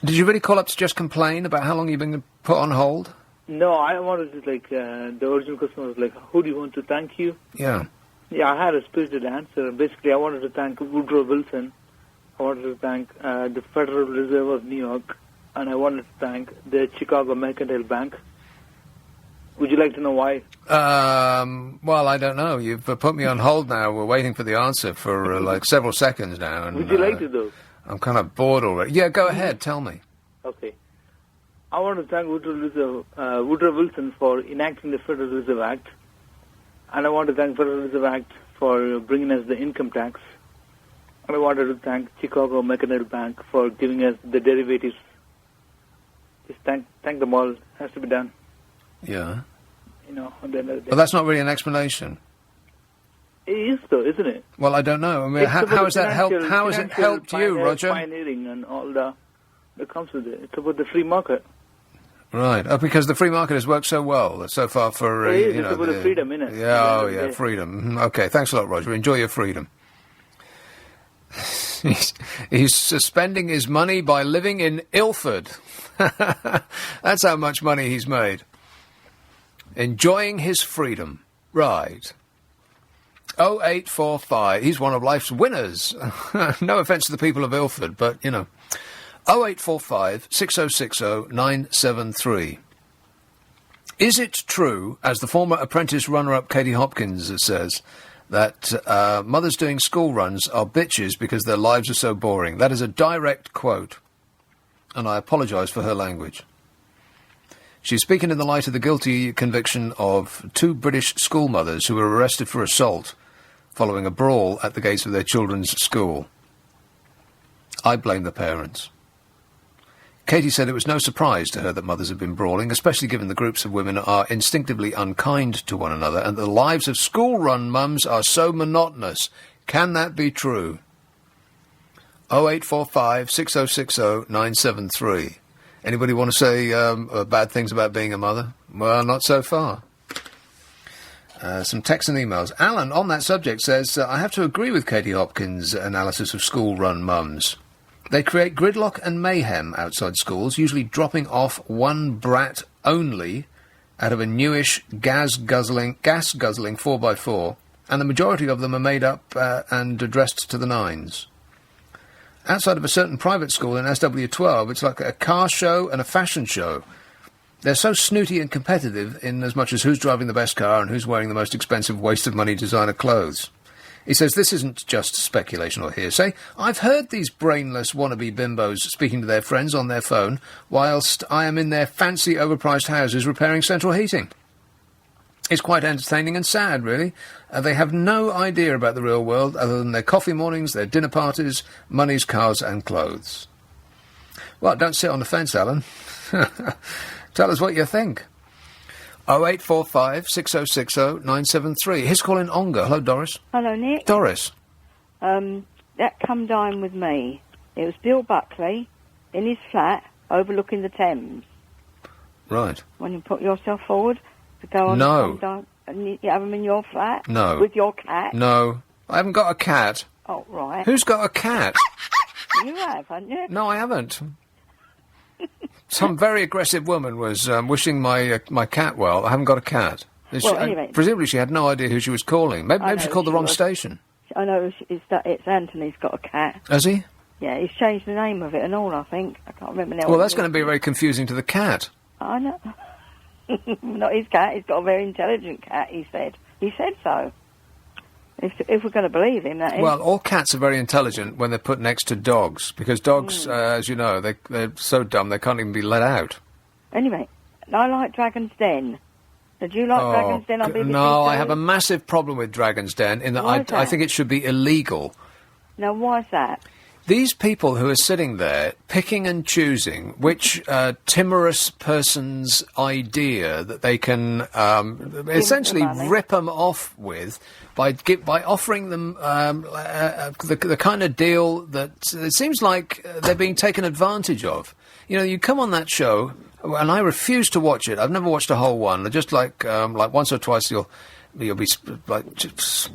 Did you really call up to just complain about how long you've been put on hold? No, I wanted to, the original customer was like, who do you want to thank you? Yeah. Yeah, I had a spirited answer. Basically, I wanted to thank Woodrow Wilson. I wanted to thank the Federal Reserve of New York. And I wanted to thank the Chicago Mercantile Bank. Would you like to know why? Well, I don't know. You've put me on hold now. We're waiting for the answer for, several seconds now. And, would you like to, though? I'm kind of bored already. Yeah, go ahead. Tell me. Okay. I want to thank Woodrow Wilson for enacting the Federal Reserve Act. And I want to thank Federal Reserve Act for bringing us the income tax. And I wanted to thank Chicago Mercantile Bank for giving us the derivatives. Just thank them all. It has to be done. Yeah. You know, at the end of the day. But that's not really an explanation. It is, though, isn't it? Well, I don't know. I mean, how has that helped? How has it helped you, Roger? Pioneering and all that comes with it. It's about the free market. Right. Oh, because the free market has worked so well so far for it's about the freedom, isn't it? Yeah. Oh, yeah. Freedom. Okay. Thanks a lot, Roger. Enjoy your freedom. He's spending his money by living in Ilford. That's how much money he's made. Enjoying his freedom. Right. 0845. He's one of life's winners. No offence to the people of Ilford, but, 0845 6060 973. Is it true, as the former Apprentice runner-up Katie Hopkins says, that mothers doing school runs are bitches because their lives are so boring? That is a direct quote, and I apologise for her language. She's speaking in the light of the guilty conviction of 2 British schoolmothers who were arrested for assault following a brawl at the gates of their children's school. I blame the parents. Katie said it was no surprise to her that mothers have been brawling, especially given the groups of women are instinctively unkind to one another, and the lives of school-run mums are so monotonous. Can that be true? 0845 6060 973. Anybody want to say bad things about being a mother? Well, not so far. Some texts and emails. Alan, on that subject, says, I have to agree with Katie Hopkins' analysis of school-run mums. They create gridlock and mayhem outside schools, usually dropping off one brat only out of a newish gas-guzzling 4x4, and the majority of them are made up and addressed to the nines. Outside of a certain private school in SW12, it's like a car show and a fashion show. They're so snooty and competitive in as much as who's driving the best car and who's wearing the most expensive waste-of-money designer clothes. He says this isn't just speculation or hearsay. I've heard these brainless wannabe bimbos speaking to their friends on their phone whilst I am in their fancy overpriced houses repairing central heating. It's quite entertaining and sad, really. They have no idea about the real world other than their coffee mornings, their dinner parties, monies, cars and clothes. Well, don't sit on the fence, Alan. Tell us what you think. 0845 6060 973. Here's calling Onga. Hello, Doris. Hello, Nick. Doris. That come dine with me. It was Bill Buckley in his flat overlooking the Thames. Right. When you put yourself forward to go on come dine, and you have them in your flat? No. With your cat? No. I haven't got a cat. Oh, right. Who's got a cat? You have, haven't you? No, I haven't. Some very aggressive woman was wishing my cat well. I haven't got a cat. Well, anyway. Presumably she had no idea who she was calling. Maybe she called the wrong station. I know it's Anthony's got a cat. Has he? Yeah, he's changed the name of it and all, I think. I can't remember now. Well, that's going to be very confusing to the cat. I know. Not his cat. He's got a very intelligent cat, he said. He said so. If we're going to believe him, that is. Well, all cats are very intelligent when they're put next to dogs, because dogs, as you know, they're so dumb they can't even be let out. Anyway, I like Dragon's Den. Did you like Dragon's Den on BBC No, Two? I have a massive problem with Dragon's Den in that I think it should be illegal. Now, why is that? These people who are sitting there picking and choosing which timorous person's idea that they can essentially rip them off with by offering them the kind of deal that it seems like they're being taken advantage of. You know, you come on that show, and I refuse to watch it. I've never watched a whole one. Just like once or twice you'll be just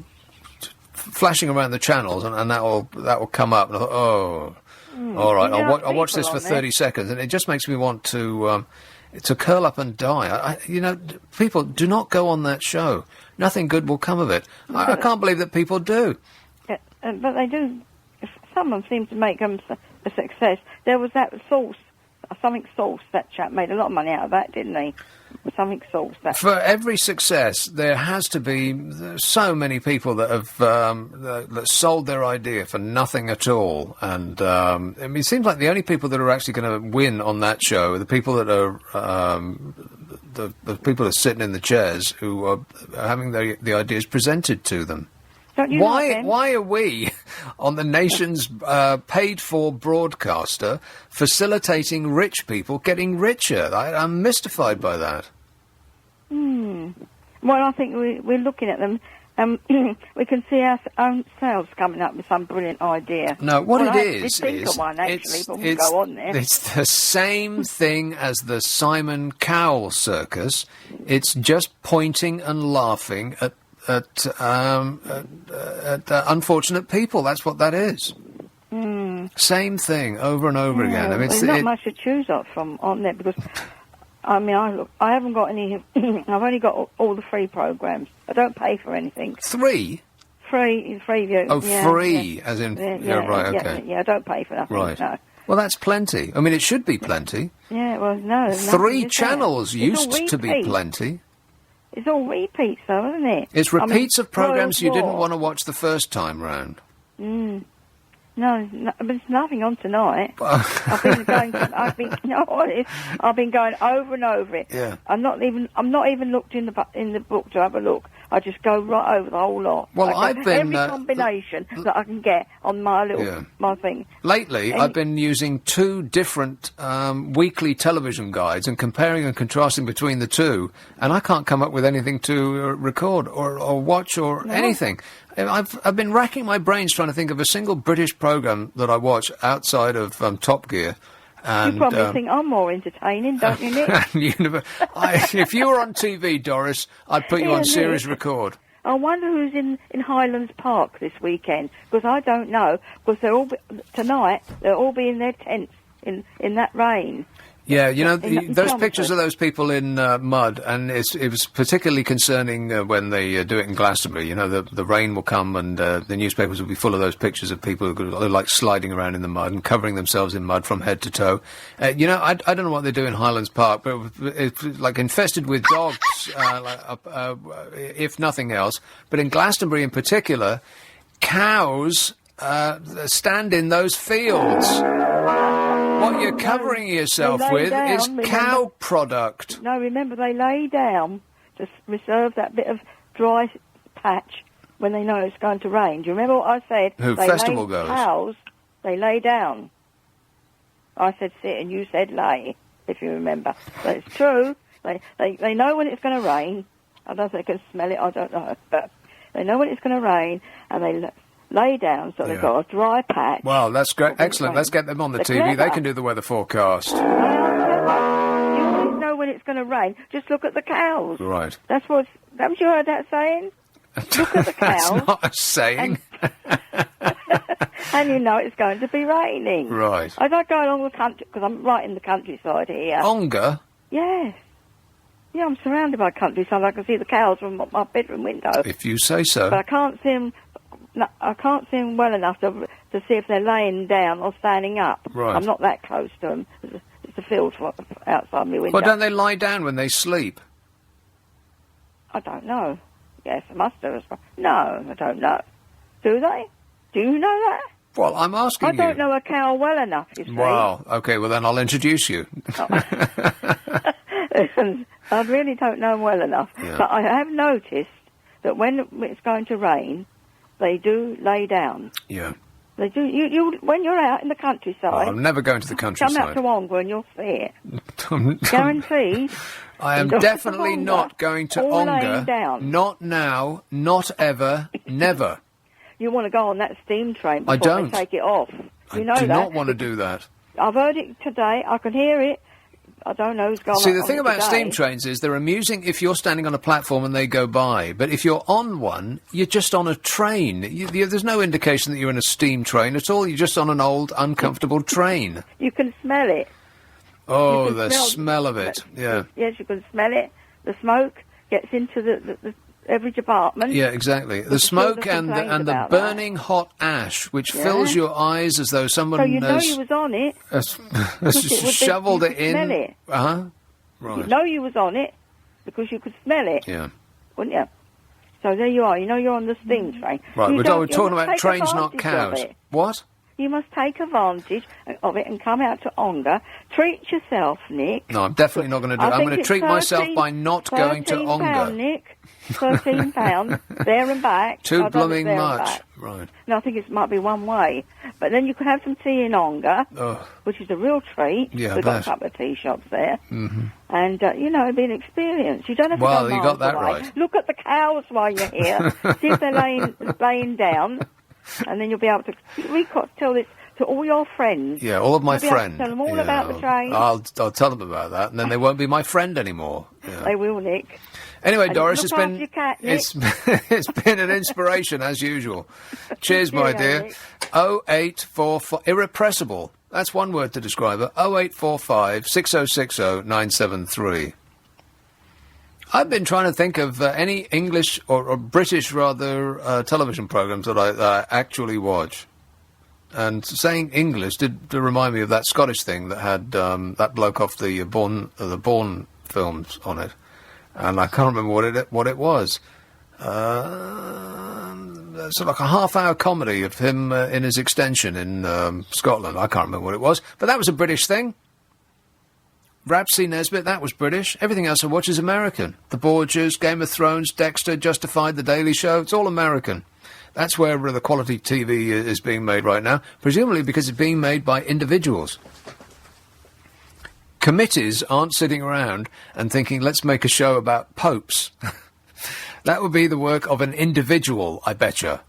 flashing around the channels, and that will come up. And I thought, all right, I'll watch this for 30 seconds, and it just makes me want to curl up and die. People do not go on that show. Nothing good will come of it. I can't believe that people do. But they do. Some of them seem to make them a success. There was that Sauce, something Sauce. That chap made a lot of money out of that, didn't he? Something Sauce. For every success, there has to be so many people that have that sold their idea for nothing at all. And it seems like the only people that are actually going to win on that show are the people that are the people that are sitting in the chairs who are having the ideas presented to them. Why are we, on the nation's paid-for broadcaster, facilitating rich people getting richer? I'm mystified by that. Well, I think we're looking at them, and we can see our own selves coming up with some brilliant idea. No, what it is it's the same thing as the Simon Cowell circus. It's just pointing and laughing at unfortunate people. That's what that is. Same thing over and over again. I mean, there's not much to choose from on there because, I haven't got any. I've only got all the free programs. I don't pay for anything. Free? Free. Oh, free, as in right? Okay. Yeah, I don't pay for nothing. Right. No. Well, that's plenty. I mean, it should be plenty. Yeah. Well, no. 3 channels used to be plenty. It's all repeats, though, isn't it? It's repeats of programs you didn't want to watch the first time round. No, but there's nothing on tonight. I've been going over and over it. Yeah. I'm not even looked in the book to have a look. I just go right over the whole lot. Well, I've been every combination that I can get on my little my thing. Lately, I've been using 2 different weekly television guides and comparing and contrasting between the 2, and I can't come up with anything to record or watch or anything. I've been racking my brains trying to think of a single British programme that I watch outside of Top Gear, And, you probably think I'm more entertaining, don't you, Nick? If you were on TV, Doris, I'd put you on series record. I wonder who's in Highlands Park this weekend, because I don't know, because tonight they'll all be in their tents in that rain. Yeah, you know, in those pictures of those people in mud, and it was particularly concerning when they do it in Glastonbury. You know, the rain will come and the newspapers will be full of those pictures of people who are like sliding around in the mud and covering themselves in mud from head to toe. You know, I don't know what they do in Highlands Park, but it's like infested with dogs, if nothing else. But in Glastonbury in particular, cows stand in those fields. What you're covering yourself with is cow product. No, remember, they lay down to reserve that bit of dry patch when they know it's going to rain. Do you remember what I said? Festival goers. Cows, they lay down. I said sit and you said lay, if you remember. But it's true. They know when it's going to rain. I don't know if they can smell it, I don't know. But they know when it's going to rain, and they lay down, so they've got a dry patch. Well, that's great. Excellent. Let's get them on the TV. Clever. They can do the weather forecast. You always know when it's going to rain. Just look at the cows. Right. Haven't you heard that saying? Look at the cows. That's not a saying. And you know it's going to be raining. Right. I don't go along the country, because I'm right in the countryside here. Ongar? Yes. Yeah, I'm surrounded by countryside. I can see the cows from my bedroom window. If you say so. But I can't see them. No, I can't see them well enough to see if they're laying down or standing up. Right. I'm not that close to them. It's a field outside my window. Well, don't they lie down when they sleep? I don't know. Yes, I must do as well. No, I don't know. Do they? Do you know that? Well, I'm asking you. I don't know a cow well enough, you see. Wow. Okay, well then I'll introduce you. Listen, I really don't know them well enough. Yeah. But I have noticed that when it's going to rain, they do lay down. Yeah. They do. You when you're out in the countryside. Well, I'm never going to the countryside. Come out to Ongar and you'll see it. Guaranteed. I am definitely not going to all laying Ongar. down. Not now. Not ever. Never. You want to go on that steam train before I don't. they take it off. You know I do that. not want to do that. I've heard it today. I can hear it. I don't know who's gone. See, the on thing it about today. steam trains is they're amusing if you're standing on a platform and they go by. But if you're on one, you're just on a train. There's no indication that you're in a steam train at all. You're just on an old, uncomfortable train. You can smell it. Oh, the smell of it. Yeah. Yes, you can smell it. The smoke gets into the every department. Yeah, exactly. The smoke and the burning hot ash, which fills your eyes as though someone So you know has you was on it. has shoveled it in. Smell it. Uh-huh. Right. You know you was on it because you could smell it. Yeah. Wouldn't you? So there you are. You know you're on the steam train. Right, we're talking about take trains, not advantage of cows. it. What? You must take advantage of it and come out to Ongar. Treat yourself, Nick. No, I'm definitely not going to do it. I'm going to treat myself by not going to Ongar. Nick. £13 there and back. Too I don't know blooming there and much. back. Right. No, I think it might be one way. But then you can have some tea in Ongar, which is a real treat. Yeah, We've got bet. a couple of tea shops there. Mm-hmm. And, you know, it'd be an experience. You don't have to Well, go you got miles that away. right. Look at the cows while you're here. See if they're laying down. And then you'll be able to... We got to tell this to all your friends. Yeah, all of my You'll be able to friends. tell them all about the train. I'll tell them about that, and then they won't be my friend anymore. Yeah. They will, Nick. Anyway, And Doris, look it's after been your cat, Nick. it's been an inspiration as usual. Cheers, my Cheerio, dear. Nick. 0845 irrepressible. That's one word to describe her. 0845 6060 973. I've been trying to think of any English or British rather television programs that I actually watch. And saying English did remind me of that Scottish thing that had that bloke off the Bourne films on it, and I can't remember what it was. Sort of like a half-hour comedy of him in his extension in Scotland. I can't remember what it was, but that was a British thing. Rapsy Nesbitt, that was British. Everything else I watch is American. The Borgias, Game of Thrones, Dexter, Justified, The Daily Show. It's all American. That's where the quality TV is being made right now, presumably because it's being made by individuals. Committees aren't sitting around and thinking, let's make a show about popes. That would be the work of an individual, I betcha.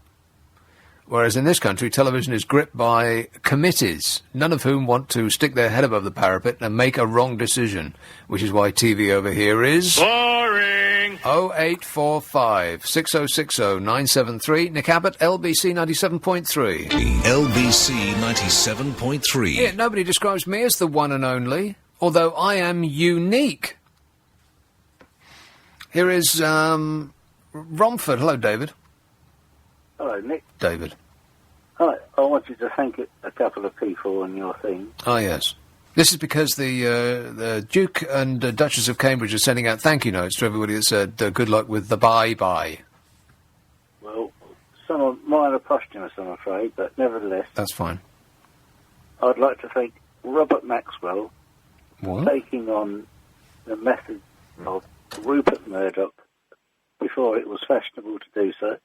Whereas in this country, television is gripped by committees, none of whom want to stick their head above the parapet and make a wrong decision, which is why TV over here is... Boring! 0845 6060 973. Nick Abbott, LBC 97.3. LBC 97.3. Yeah, nobody describes me as the one and only, although I am unique. Here is Romford. Hello, David. Hello, Nick. David. Hi, I wanted to thank a couple of people on your thing. Oh, yes. This is because the Duke and Duchess of Cambridge are sending out thank you notes to everybody that said good luck with the bye-bye. Well, some of mine are posthumous, I'm afraid, but nevertheless... That's fine. I'd like to thank Robert Maxwell What? for taking on the method of Rupert Murdoch before it was fashionable to do so.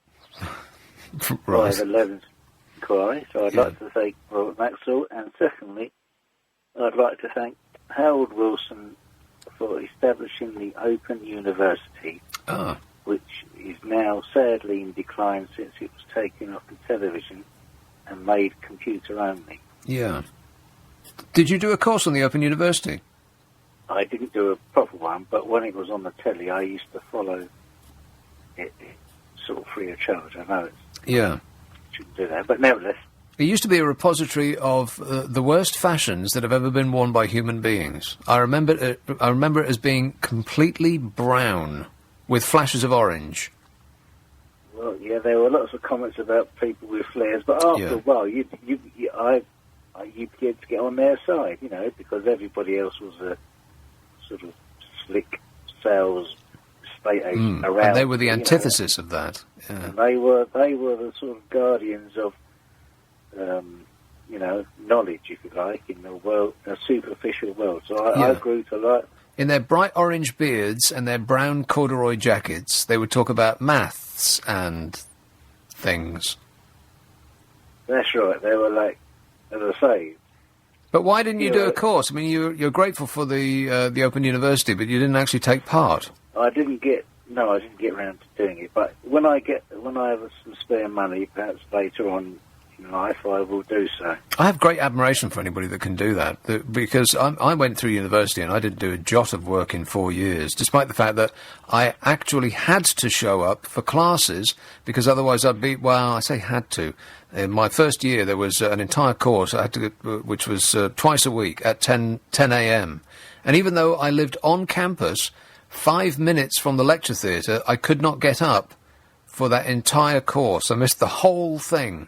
Right. By the Levins inquiry. So I'd like to thank Robert Maxwell, and secondly, I'd like to thank Harold Wilson for establishing the Open University, which is now sadly in decline since it was taken off the television and made computer only. Yeah. Did you do a course on the Open University? I didn't do a proper one, but when it was on the telly, I used to follow it sort of free of charge. I know Yeah. shouldn't do that, but nevertheless. It used to be a repository of the worst fashions that have ever been worn by human beings. I remember it as being completely brown with flashes of orange. Well, yeah, there were lots of comments about people with flares, but after a while, you'd get to get on their side, you know, because everybody else was a sort of slick sales estate agent around. And they were the antithesis of that. Yeah. And they were the sort of guardians of, knowledge, if you like, in the world, a superficial world. So I grew to like. In their bright orange beards and their brown corduroy jackets, they would talk about maths and things. That's right. They were like, as I say. But why didn't you do a course? I mean, you're grateful for the Open University, but you didn't actually take part. I didn't get around to doing it. But when I have some spare money, perhaps later on in life, I will do so. I have great admiration for anybody that can do that, because I went through university and I didn't do a jot of work in 4 years, despite the fact that I actually had to show up for classes, because otherwise I'd be, well, I say had to. In my first year, there was an entire course I had to, which was twice a week at 10 a.m. And even though I lived on campus, 5 minutes from the lecture theatre, I could not get up for that entire course. I missed the whole thing.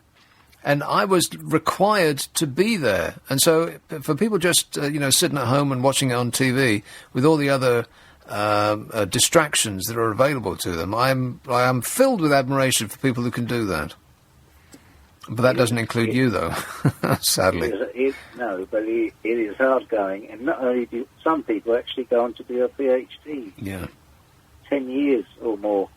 And I was required to be there. And so for people just, sitting at home and watching it on TV with all the other distractions that are available to them, I am filled with admiration for people who can do that. But that doesn't include you, though, sadly. No, but it is hard going. And not only do some people actually go on to do a PhD. Yeah. 10 years or more.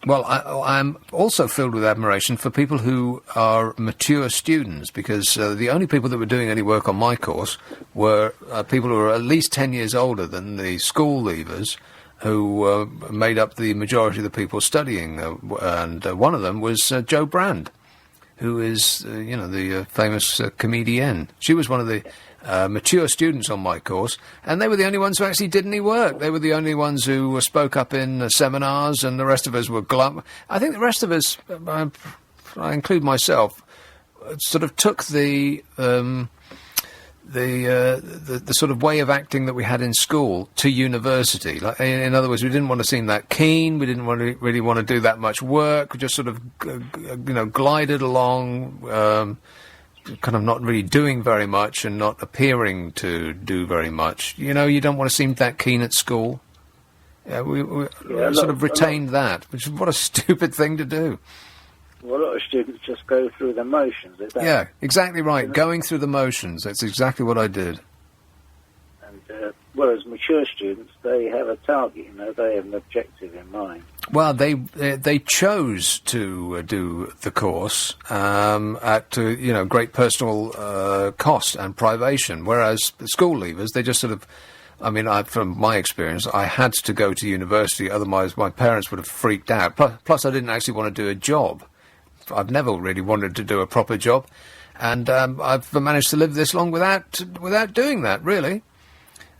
Well, I'm also filled with admiration for people who are mature students, because the only people that were doing any work on my course were people who were at least 10 years older than the school leavers, who made up the majority of the people studying. And one of them was Jo Brand, who is, the famous comedienne. She was one of the mature students on my course, and they were the only ones who actually did any work. They were the only ones who spoke up in seminars, and the rest of us were glum. I think the rest of us, I include myself, sort of took the sort of way of acting that we had in school to university. Like, in other words, we didn't want to seem that keen. We didn't really want to do that much work. We just sort of, glided along, kind of not really doing very much and not appearing to do very much. You don't want to seem that keen at school. Yeah, we sort of retained that, which is what a stupid thing to do. Well, a lot of students just go through the motions. They don't. Yeah, exactly right. Going through the motions. That's exactly what I did. And whereas mature students, they have a target. They have an objective in mind. Well, they chose to do the course at great personal cost and privation, whereas the school leavers, they just sort of. I mean, from my experience, I had to go to university, otherwise my parents would have freaked out. Plus, I didn't actually want to do a job. I've never really wanted to do a proper job, and I've managed to live this long without doing that, really.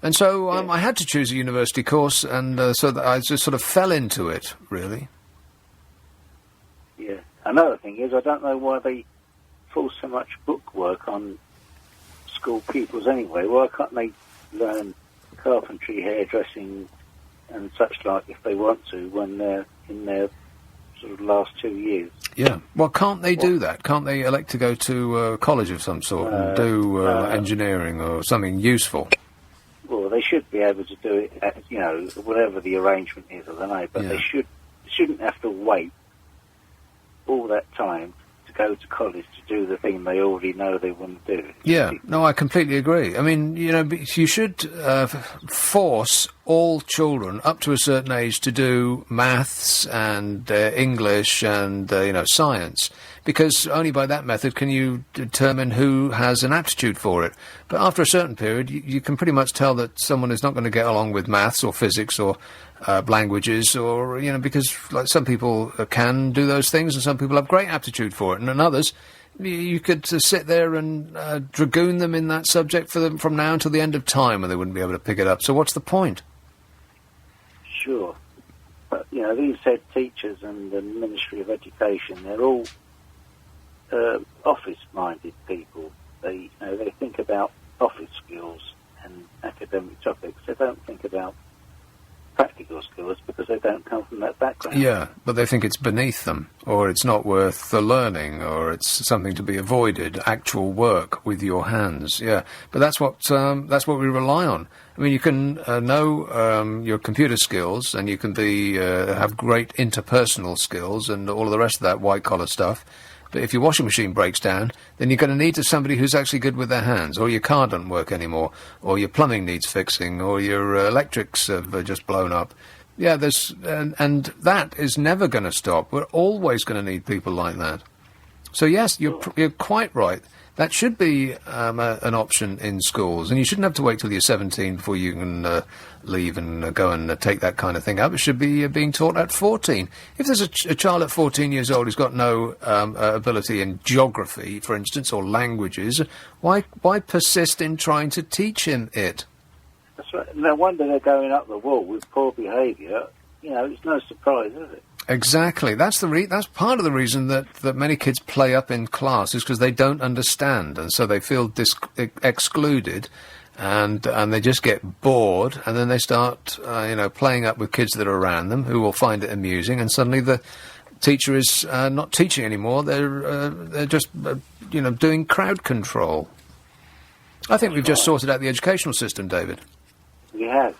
And so I had to choose a university course, and so that I just sort of fell into it, really. Yeah. Another thing is, I don't know why they force so much book work on school pupils anyway. Why can't they learn carpentry, hairdressing, and such like if they want to when they're in their sort of last 2 years? Yeah. Well, can't they do that? Can't they elect to go to college of some sort and do engineering or something useful? Well, they should be able to do it at, whatever the arrangement is, I don't know, but they shouldn't have to wait all that time to go to college to do the thing they already know they want to do. Yeah, no, I completely agree. I mean, you should force all children up to a certain age to do maths and English and, science, because only by that method can you determine who has an aptitude for it. But after a certain period, you can pretty much tell that someone is not going to get along with maths or physics or languages, or, because like some people can do those things and some people have great aptitude for it, and others, you could sit there and dragoon them in that subject for them from now until the end of time, and they wouldn't be able to pick it up. So what's the point? Sure. But, these head teachers and the Ministry of Education, they're all office-minded people. They think about office skills and academic topics. They don't think about practical skills because they don't come from that background. Yeah, but they think it's beneath them, or it's not worth the learning, or it's something to be avoided. Actual work with your hands, yeah. But that's what we rely on. I mean, you can know your computer skills, and you can have great interpersonal skills, and all of the rest of that white collar stuff. But if your washing machine breaks down, then you're going to need somebody who's actually good with their hands, or your car doesn't work anymore, or your plumbing needs fixing, or your electrics have just blown up. Yeah, and that is never going to stop. We're always going to need people like that. So yes, you're quite right. That should be an option in schools, and you shouldn't have to wait till you're 17 before you can leave and go and take that kind of thing up. It should be being taught at 14. If there's a child at 14 years old who's got no ability in geography, for instance, or languages, why persist in trying to teach him it? That's right. No wonder they're going up the wall with poor behaviour. It's no surprise, is it? Exactly. That's part of the reason that many kids play up in class, is because they don't understand, and so they feel excluded, and they just get bored, and then they start playing up with kids that are around them who will find it amusing, and suddenly the teacher is not teaching anymore. They're just doing crowd control. I think we've just sorted out the educational system, David. We have.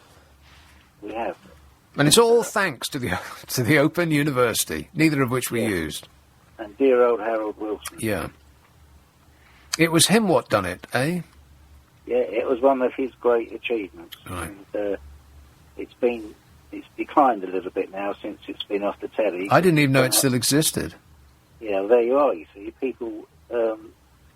And it's all thanks to the Open University, neither of which we used. And dear old Harold Wilson. Yeah. It was him what done it, eh? Yeah, it was one of his great achievements. Right. And it's declined a little bit now since it's been off the telly. I didn't even know it still existed. Yeah, well, there you are, you see. People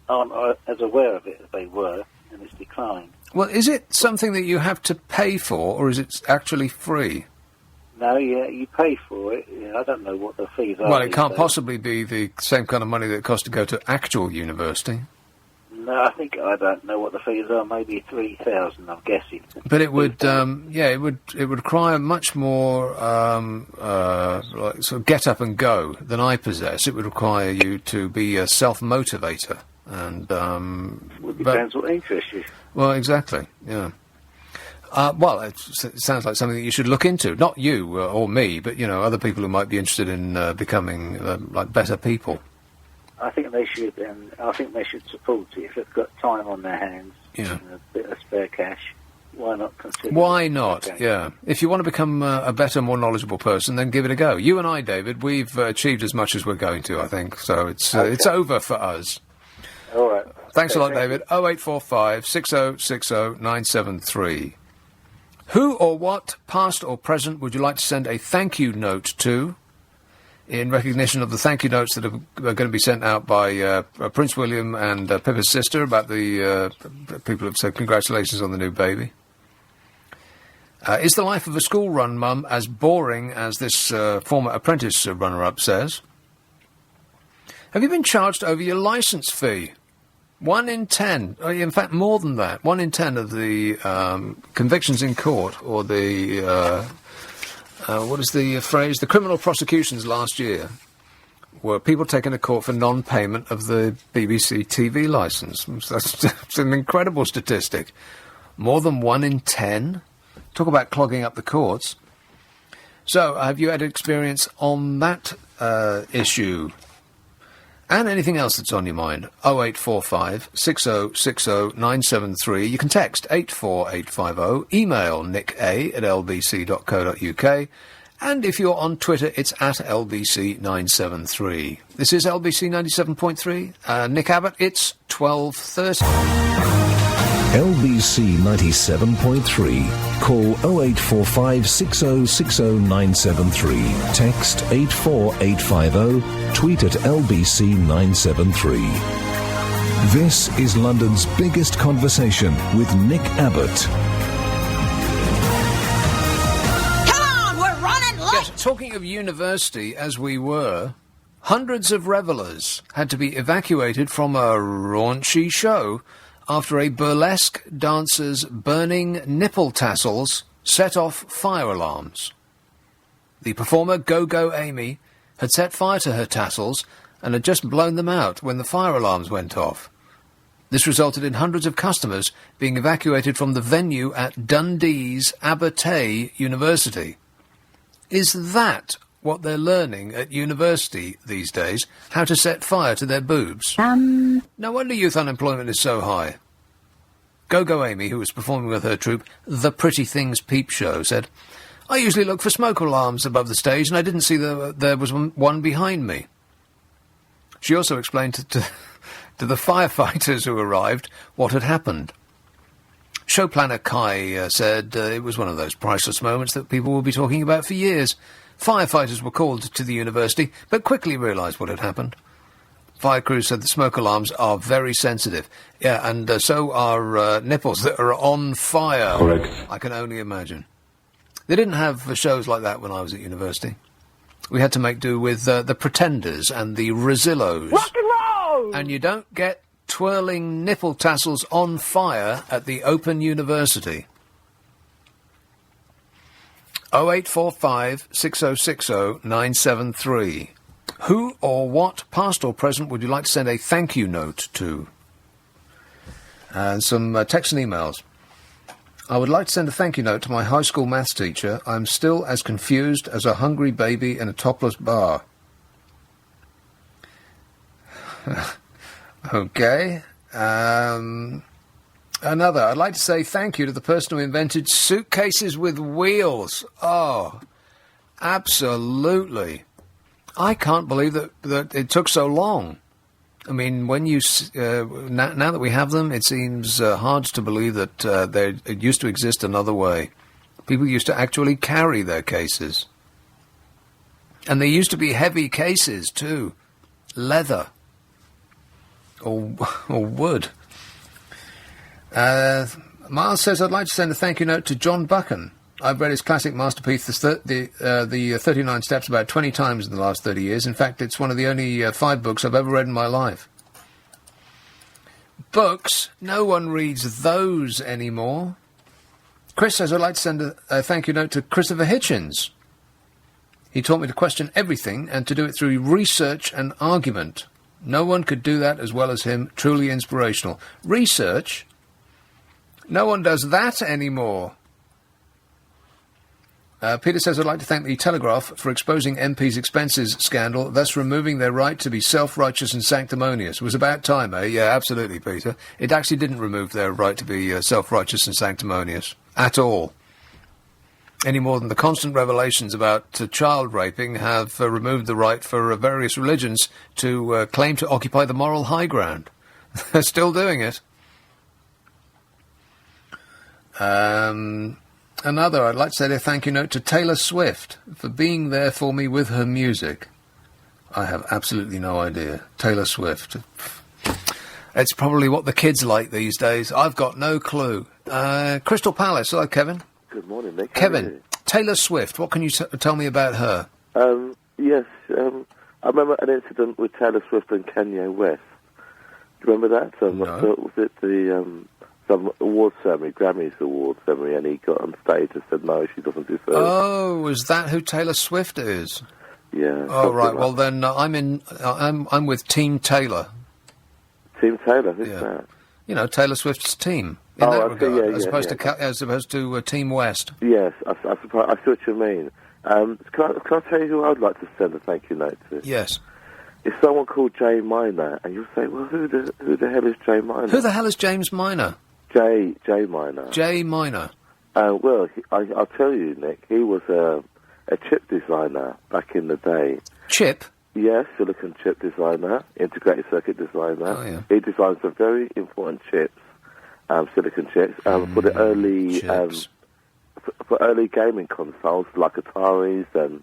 aren't as aware of it as they were, and it's declined. Well, is it something that you have to pay for, or is it actually free? No, yeah, you pay for it. I don't know what the fees are. Well, it can't possibly be the same kind of money that it costs to go to actual university. No, I don't know what the fees are. Maybe 3,000, I'm guessing. But it would, it would require much more like sort of get up and go than I possess. It would require you to be a self-motivator, and depends what interests you. Well, exactly. Yeah. Well, it sounds like something that you should look into. Not you or me, but other people who might be interested in becoming like better people. I think they should, and I think they should support it if they've got time on their hands and a bit of spare cash. Why not consider? Why not? Okay. Yeah. If you want to become a better, more knowledgeable person, then give it a go. You and I, David, we've achieved as much as we're going to. I think so. It's over for us. All right. Thanks a lot, David. 0845 6060 973. Who or what, past or present, would you like to send a thank you note to, in recognition of the thank you notes that are going to be sent out by Prince William and Pippa's sister about the people who've said congratulations on the new baby? Is the life of a school-run mum as boring as this former apprentice runner-up says? Have you been charged over your licence fee? 1 in 10, in fact more than that, 1 in 10 of the convictions in court, or the, what is the phrase, the criminal prosecutions last year, were people taken to court for non-payment of the BBC TV licence. That's an incredible statistic. More than 1 in 10? Talk about clogging up the courts. So, have you had experience on that issue? And anything else that's on your mind? 0845 6060 973. You can text 84850. Email nicka@lbc.co.uk. And if you're on Twitter, it's at LBC973. This is LBC 97.3. Nick Abbott, it's 12:30. LBC 97.3. Call 0845 6060 973. Text 84850. Tweet at LBC 973. This is London's biggest conversation with Nick Abbott. Come on, we're running late. Yes, talking of university, as we were, hundreds of revellers had to be evacuated from a raunchy show after a burlesque dancer's burning nipple tassels set off fire alarms. The performer Go-Go Amy had set fire to her tassels and had just blown them out when the fire alarms went off. This resulted in hundreds of customers being evacuated from the venue at Dundee's Abbot University. Is that what they're learning at university these days? How to set fire to their boobs? No wonder youth unemployment is so high. Go-Go Amy, who was performing with her troupe, The Pretty Things Peep Show, said, I usually look for smoke alarms above the stage, and I didn't see there was one behind me. She also explained to the firefighters who arrived what had happened. Show planner Kai said it was one of those priceless moments that people will be talking about for years. Firefighters were called to the university, but quickly realised what had happened. Fire crews said the smoke alarms are very sensitive. Yeah, and so are nipples that are on fire. Correct. I can only imagine. They didn't have shows like that when I was at university. We had to make do with the Pretenders and the Rosillos. Rock and roll! And you don't get twirling nipple tassels on fire at the Open University. 0845 6060 973. Who or what, past or present, would you like to send a thank you note to? And some texts and emails. I would like to send a thank you note to my high school maths teacher. I'm still as confused as a hungry baby in a topless bar. Okay. Another. I'd like to say thank you to the person who invented suitcases with wheels. Oh, absolutely. I can't believe that it took so long. I mean, when you now that we have them, it seems hard to believe that it used to exist another way. People used to actually carry their cases. And they used to be heavy cases, too. Leather. Or wood. Miles says, I'd like to send a thank you note to John Buchan. I've read his classic masterpiece, the 39 Steps, about 20 times in the last 30 years. In fact, it's one of the only 5 books I've ever read in my life. Books? No one reads those anymore. Chris says, I'd like to send a thank you note to Christopher Hitchens. He taught me to question everything and to do it through research and argument. No one could do that as well as him. Truly inspirational. Research? No one does that anymore. Peter says, I'd like to thank the Telegraph for exposing MP's expenses scandal, thus removing their right to be self-righteous and sanctimonious. It was about time, eh? Yeah, absolutely, Peter. It actually didn't remove their right to be self-righteous and sanctimonious. At all. Any more than the constant revelations about child raping have removed the right for various religions to claim to occupy the moral high ground. They're still doing it. Another, I'd like to say a thank you note to Taylor Swift for being there for me with her music. I have absolutely no idea. Taylor Swift. It's probably what the kids like these days. I've got no clue. Crystal Palace. Hello, Kevin. Good morning, Nick. Kevin, Taylor Swift, what can you tell me about her? Yes, I remember an incident with Taylor Swift and Kanye West. Do you remember that? Was it some awards ceremony, Grammys awards ceremony, and he got on stage and said, no, she doesn't deserve. Oh, is that who Taylor Swift is? Yeah. Oh, right. Well, then I'm with Team Taylor. Team Taylor? Who's that? You know, Taylor Swift's team. In that regard, as opposed to Team West. Yes, I see what you mean. Can I tell you who I'd like to send a thank you note to? Yes. It's someone called Jay Minor, and you'll say, well, who the hell is Jay Minor? Who the hell is James Minor? Jay Minor. Jay Minor. Well, I'll tell you, Nick, he was a chip designer back in the day. Chip? Yes, silicon chip designer, integrated circuit designer. Oh, yeah. He designed some very important chips, silicon chips, for the early for early gaming consoles like Ataris and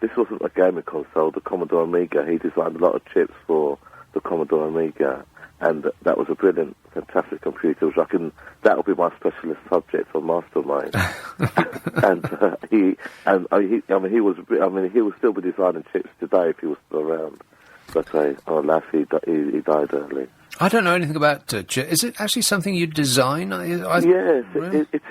this wasn't a gaming console, the Commodore Amiga. He designed a lot of chips for the Commodore Amiga, and that was a brilliant, fantastic computer. That would be my specialist subject for Mastermind. He would still be designing chips today if he was still around. But alas, he died early. I don't know anything about chip. Is it actually something you design? Yes, really? it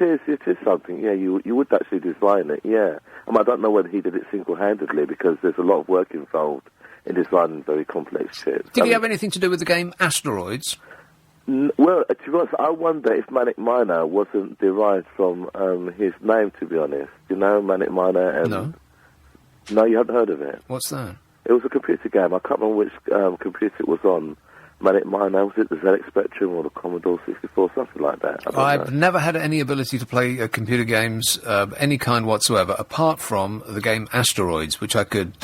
is something. Yeah, you would actually design it. Yeah, I don't know whether he did it single-handedly because there's a lot of work involved in designing very complex chips. Did he have anything to do with the game Asteroids? Well, to be honest, I wonder if Manic Miner wasn't derived from his name, to be honest. You know, Manic Miner and... No, you haven't heard of it? What's that? It was a computer game. I can't remember which computer it was on. Manic Miner, was it the ZX Spectrum or the Commodore 64, something like that? I've never had any ability to play computer games of any kind whatsoever, apart from the game Asteroids, which I could...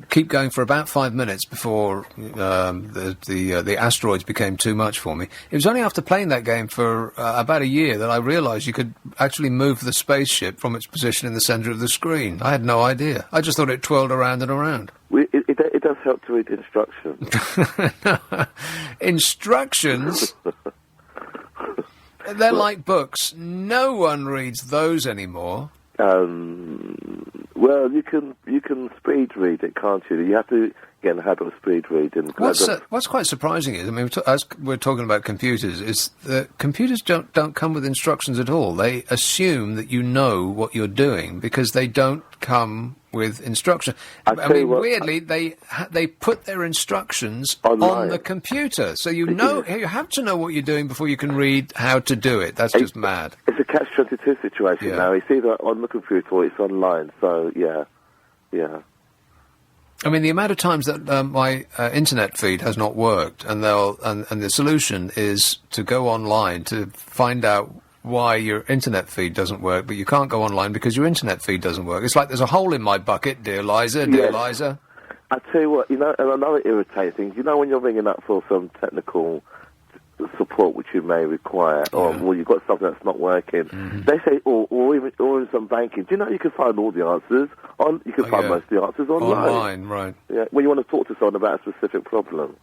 keep going for about 5 minutes before the asteroids became too much for me. It was only after playing that game for about a year that I realised you could actually move the spaceship from its position in the centre of the screen. I had no idea. I just thought it twirled around and around. It does help to read instructions. Instructions? They're like books. No one reads those anymore. Well, you can speed read it, can't you? You have to get in the habit of speed reading. What's quite surprising is, I mean, as we're talking about computers, is that computers don't come with instructions at all. They assume that you know what you're doing because they don't come with instruction. I mean, weirdly, they put their instructions on the computer, so you have to know what you're doing before you can read how to do it. That's just mad. It's a catch-22 situation now. It's either on the computer or it's online. So yeah. I mean, the amount of times that my internet feed has not worked, and the solution is to go online to find out why your internet feed doesn't work, but you can't go online because your internet feed doesn't work. It's like there's a hole in my bucket, dear Liza, dear Liza. I tell you what, another irritating thing, when you're ringing up for some technical support which you may require, or you've got something that's not working, they say, or in some banking, do you know you can find all the answers you can find most of the answers online. Online, right. Yeah, when you want to talk to someone about a specific problem.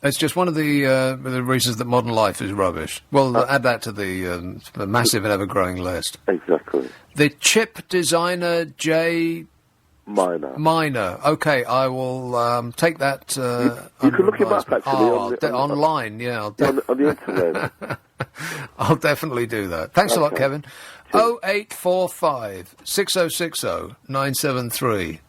It's just one of the reasons that modern life is rubbish. Well, add that to the massive and ever-growing list. Exactly. The chip designer, Jay... Minor. Okay, I will take that. You can look him up actually online. Yeah, on the internet. I'll definitely do that. Thanks a lot, Kevin. 0845 6060 973.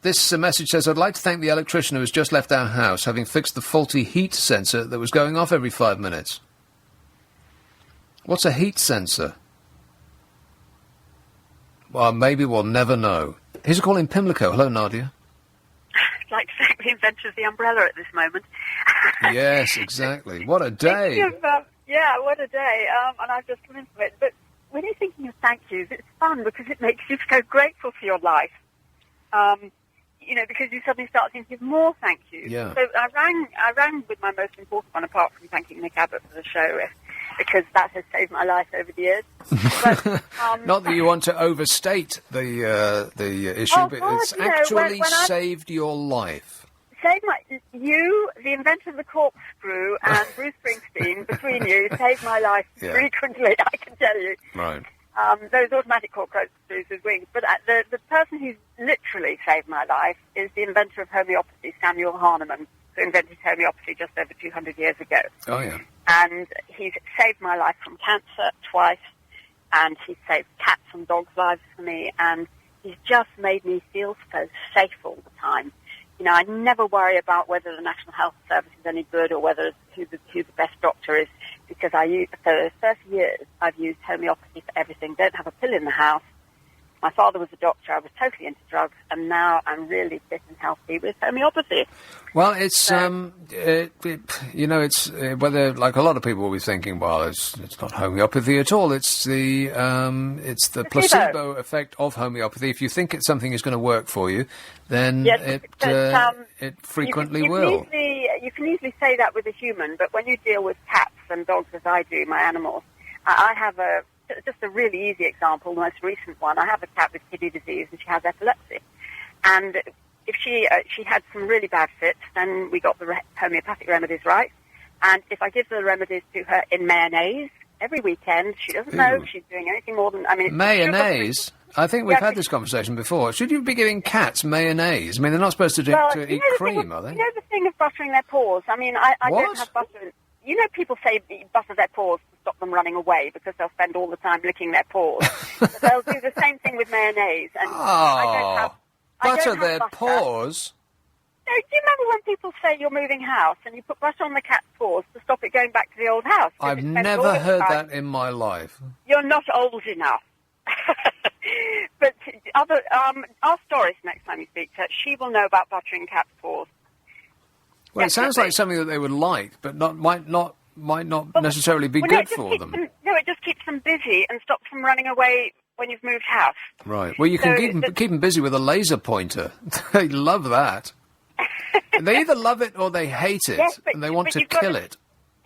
This message says, I'd like to thank the electrician who has just left our house, having fixed the faulty heat sensor that was going off every 5 minutes. What's a heat sensor? Well, maybe we'll never know. Here's a call in Pimlico. Hello, Nadia. I'd like to thank the inventor of the umbrella at this moment. Yes, exactly. What a day. Yeah, what a day. And I've just come into it. But when you're thinking of thank yous, it's fun because it makes you so grateful for your life. Because you suddenly start thinking of more thank yous. Yeah. So I rang with my most important one, apart from thanking Nick Abbott for the show, because that has saved my life over the years. But, not that you want to overstate the issue, but it's actually saved your life. Saved you, the inventor of the corkscrew, and Bruce Springsteen, between you, saved my life frequently, I can tell you. Right. those automatic cockroaches with wings. But the person who's literally saved my life is the inventor of homeopathy, Samuel Hahnemann, who invented homeopathy just over 200 years ago. Oh, yeah. And he's saved my life from cancer twice, and he's saved cats and dogs' lives for me, and he's just made me feel so safe all the time. You know, I never worry about whether the National Health Service is any good or whether who the best doctor is, because for 30 years I've used homeopathy for everything. Don't have a pill in the house. My father was a doctor. I was totally into drugs, and now I'm really fit and healthy with homeopathy. Well, it's it's whether, like, a lot of people will be thinking, well, it's not homeopathy at all. It's the placebo effect of homeopathy. If you think something is going to work for you, then it frequently will. You can easily say that with a human, but when you deal with cats and dogs, as I do, my animals, I have just a really easy example, the most recent one. I have a cat with kidney disease, and she has epilepsy. And if she had some really bad fits, then we got the homeopathic remedies right. And if I give the remedies to her in mayonnaise every weekend, she doesn't know if she's doing anything more than... Mayonnaise? I think we've had this conversation before. Should you be giving cats mayonnaise? I mean, they're not supposed to eat cream, are they? You know the thing of buttering their paws? I mean, I don't have butter... You know, people say butter their paws to stop them running away because they'll spend all the time licking their paws. But they'll do the same thing with mayonnaise. And I don't have their paws? No, do you remember when people say you're moving house and you put butter on the cat's paws to stop it going back to the old house? I've never heard that in my life. You're not old enough. But ask Doris next time you speak to her. She will know about buttering cat's paws. Well, it sounds like something that they would like, but might not necessarily be good for them. It just keeps them busy and stops them running away when you've moved house. Right. Well, you can keep them busy with a laser pointer. They love that. They either love it or they hate it, and they want to kill it.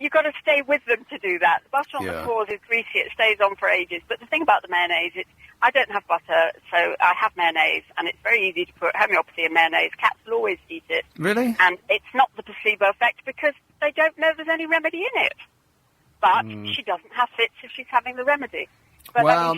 You've got to stay with them to do that. The butter on the paws is greasy. It stays on for ages. But the thing about the mayonnaise, I don't have butter, so I have mayonnaise, and it's very easy to put homeopathy in mayonnaise. Cats will always eat it. Really? And it's not the placebo effect because they don't know there's any remedy in it. But she doesn't have fits if she's having the remedy. But well,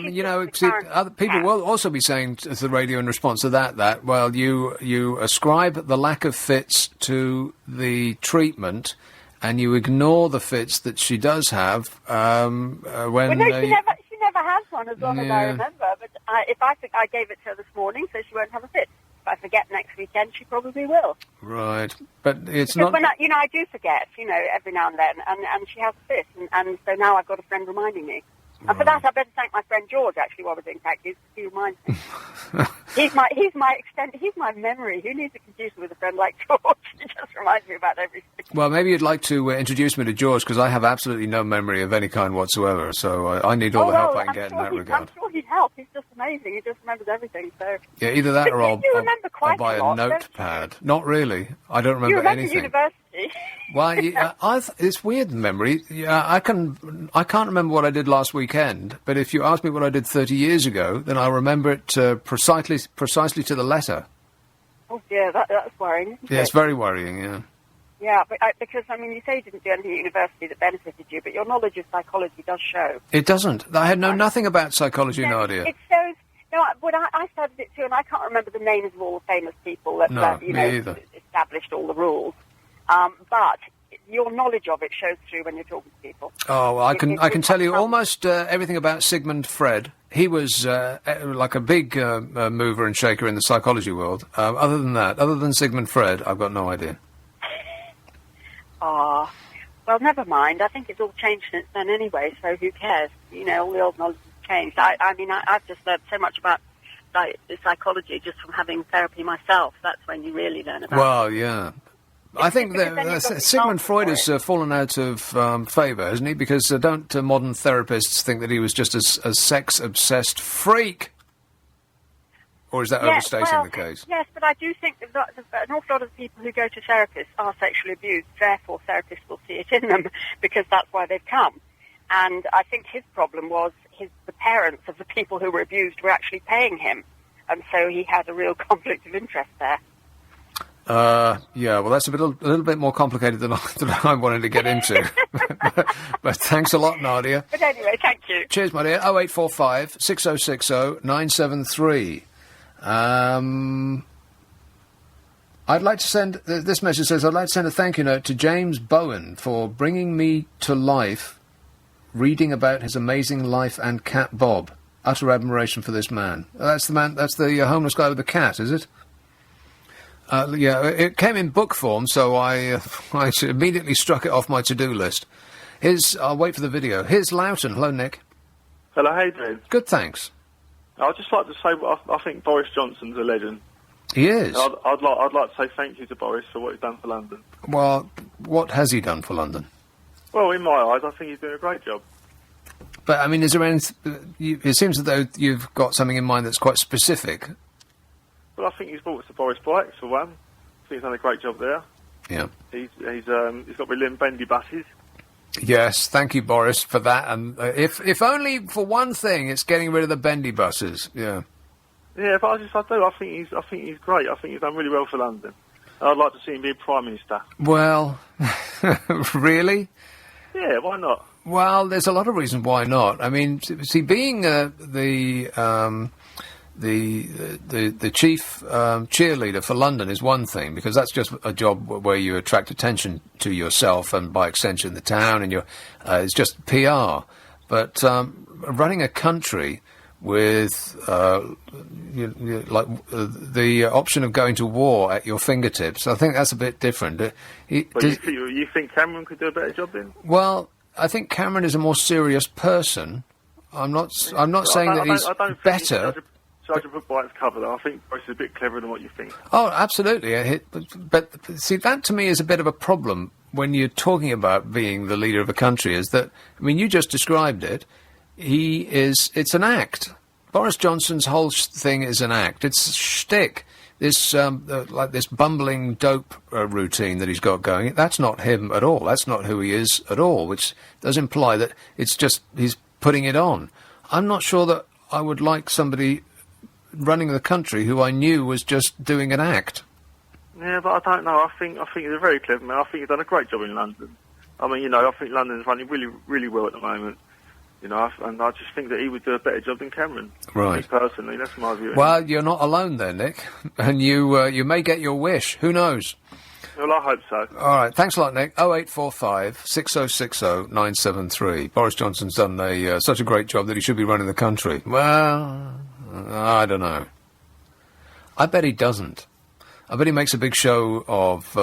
other people will also be saying to the radio in response to that, well, you ascribe the lack of fits to the treatment, and you ignore the fits that she does have when... She never has one, as long as I remember. But if I think I gave it to her this morning, so she won't have a fit. If I forget next weekend, she probably will. Right, but it's because not... I do forget, every now and then, and she has a fit, and so now I've got a friend reminding me. And for that, I better thank my friend George, actually, while we're doing practice. He reminds me. He's my memory. Who needs a computer with a friend like George? He just reminds me about everything. Well, maybe you'd like to introduce me to George, because I have absolutely no memory of any kind whatsoever, so I need all the help I can get in that regard. I'm sure he'd help. He's just amazing. He just remembers everything, so... Yeah, either that or I'll buy a notepad. Not really. I don't remember anything. You remember university. Well, it's weird memory. Yeah, I can't remember what I did last weekend, but if you ask me what I did 30 years ago, then I'll remember it precisely to the letter. Oh dear, that's worrying. Isn't it? It's very worrying. Yeah. Yeah, but because you say you didn't do anything at university that benefited you, but your knowledge of psychology does show. It doesn't. I had nothing about psychology, Nadia. It shows. No, I studied it too, and I can't remember the names of all the famous people that established all the rules. But your knowledge of it shows through when you're talking to people. Oh, well, I can tell you almost everything about Sigmund Freud. He was like a big mover and shaker in the psychology world. Other than Sigmund Freud, I've got no idea. Well, never mind. I think it's all changed since then anyway, so who cares? All the old knowledge has changed. I've just learned so much about psychology just from having therapy myself. That's when you really learn about it. Well, yeah. I think that Sigmund Freud has fallen out of favour, hasn't he? Because don't modern therapists think that he was just a sex-obsessed freak? Or is that overstating the case? Yes, but I do think that an awful lot of people who go to therapists are sexually abused. Therefore, therapists will see it in them because that's why they've come. And I think his problem was the parents of the people who were abused were actually paying him. And so he had a real conflict of interest there. Yeah, well, that's a little bit more complicated than I wanted to get into. but thanks a lot, Nadia. But anyway, thank you. Cheers, my dear. 0845 6060 973. I'd like to send... This message says, I'd like to send a thank you note to James Bowen for bringing me to life, reading about his amazing life and cat Bob. Utter admiration for this man. That's the homeless guy with the cat, is it? Yeah, it came in book form, so I immediately struck it off my to-do list. I'll wait for the video. Here's Loughton. Hello, Nick. Hello, how you doing? Good, thanks. I'd just like to say I think Boris Johnson's a legend. He is. I'd like to say thank you to Boris for what he's done for London. Well, what has he done for London? Well, in my eyes, I think he's doing a great job. But, I mean, is there anything... It seems as though you've got something in mind that's quite specific. Well, I think he's brought us the Boris bikes, for one. I think he's done a great job there. Yeah. He's got brilliant bendy buses. Yes, thank you, Boris, for that. And if only for one thing, it's getting rid of the bendy buses. Yeah. Yeah, but I think he's great. I think he's done really well for London. I'd like to see him be Prime Minister. Well, really? Yeah, why not? Well, there's a lot of reasons why not. I mean, see, being the chief cheerleader for London is one thing, because that's just a job where you attract attention to yourself and by extension the town, and it's just PR. But running a country with the option of going to war at your fingertips, I think that's a bit different. But you think Cameron could do a better job then? Well, I think Cameron is a more serious person. I'm not saying that he's better. Judge a book by its cover, though. I think Boris is a bit cleverer than what you think. Oh, absolutely. But see, that to me is a bit of a problem when you're talking about being the leader of a country, is that, I mean, you just described it. It's an act. Boris Johnson's whole thing is an act. It's shtick. This, like this bumbling dope routine that he's got going, that's not him at all. That's not who he is at all, which does imply that it's just he's putting it on. I'm not sure that I would like somebody running the country who I knew was just doing an act. Yeah, but I don't know. I think he's a very clever man. I think he's done a great job in London. I mean, I think London's running really, really well at the moment. And I just think that he would do a better job than Cameron. Right. Me personally, that's my view. Well, you're not alone there, Nick. And you may get your wish. Who knows? Well, I hope so. All right. Thanks a lot, Nick. 0845 6060 973. Boris Johnson's done such a great job that he should be running the country. Well, I don't know. I bet he doesn't. I bet he makes a big show of,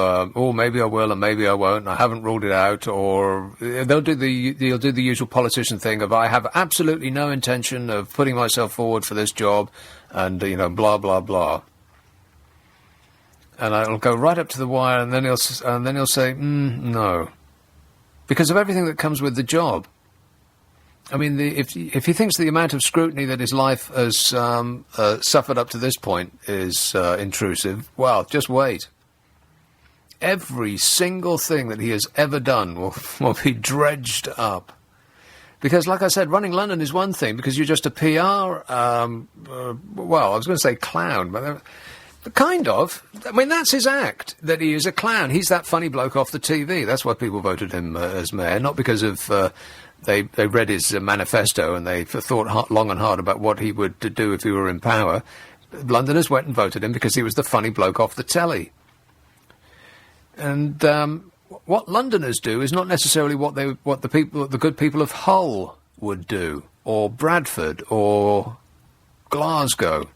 maybe I will and maybe I won't, and I haven't ruled it out, or he'll do the usual politician thing of, I have absolutely no intention of putting myself forward for this job, and, blah, blah, blah. And I'll go right up to the wire, and then he'll say, no. Because of everything that comes with the job. I mean, if he thinks the amount of scrutiny that his life has suffered up to this point is intrusive, well, just wait. Every single thing that he has ever done will be dredged up. Because, like I said, running London is one thing, because you're just a PR, I was going to say clown, but kind of. I mean, that's his act, that he is a clown. He's that funny bloke off the TV. That's why people voted him as mayor, not because of... They read his manifesto and they thought long and hard about what he would do if he were in power. Londoners went and voted him because he was the funny bloke off the telly. And what Londoners do is not necessarily what the good people of Hull would do, or Bradford, or Glasgow.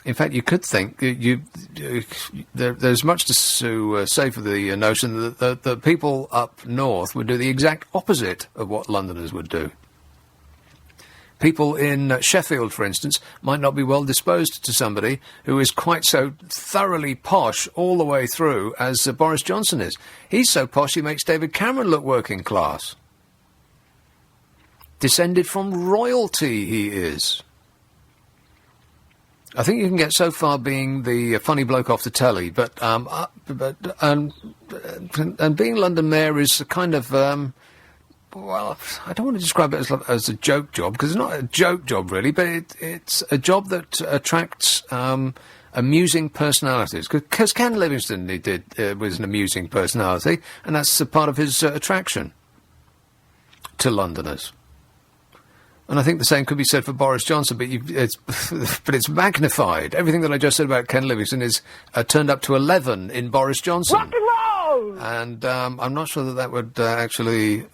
In fact, you could think there's much to say for the notion that the people up north would do the exact opposite of what Londoners would do. People in Sheffield, for instance, might not be well disposed to somebody who is quite so thoroughly posh all the way through as Boris Johnson is. He's so posh he makes David Cameron look working class. Descended from royalty, he is. I think you can get so far being the funny bloke off the telly, but being London mayor is a kind of I don't want to describe it as a joke job, because it's not a joke job really, but it's a job that attracts amusing personalities. Because Ken Livingstone was an amusing personality, and that's a part of his attraction to Londoners. And I think the same could be said for Boris Johnson, but it's magnified. Everything that I just said about Ken Livingstone is turned up to 11 in Boris Johnson. Rock and roll! And I'm not sure that would actually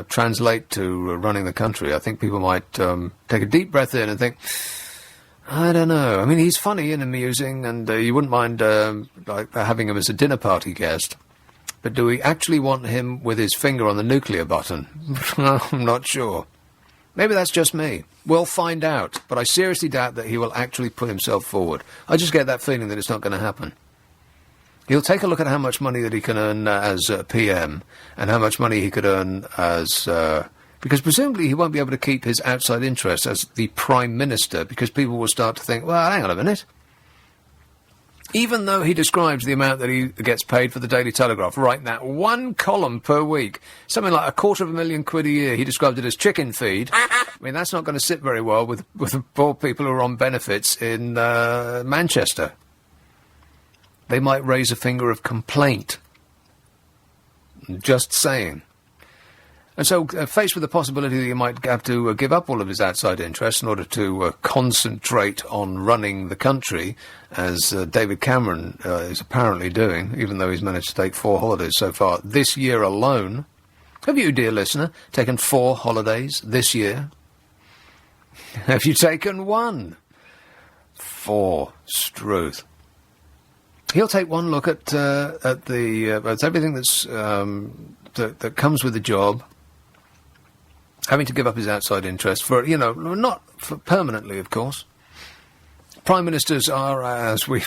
translate to running the country. I think people might take a deep breath in and think, I don't know. I mean, he's funny and amusing, and you wouldn't mind having him as a dinner party guest. But do we actually want him with his finger on the nuclear button? I'm not sure. Maybe that's just me. We'll find out. But I seriously doubt that he will actually put himself forward. I just get that feeling that it's not going to happen. He'll take a look at how much money that he can earn as PM and how much money he could earn as... because presumably he won't be able to keep his outside interest as the Prime Minister, because people will start to think, well, hang on a minute. Even though he describes the amount that he gets paid for the Daily Telegraph, writing that one column per week, something like £250,000 a year, he described it as chicken feed. I mean, that's not going to sit very well with the poor people who are on benefits in Manchester. They might raise a finger of complaint. Just saying. And so, faced with the possibility that he might have to give up all of his outside interests in order to concentrate on running the country, as David Cameron is apparently doing, even though he's managed to take 4 holidays so far this year alone. Have you, dear listener, taken 4 holidays this year? Have you taken 1? 4. Struth. He'll take one look at everything that's that comes with the job. Having to give up his outside interest for, not for permanently, of course. Prime Ministers are, as we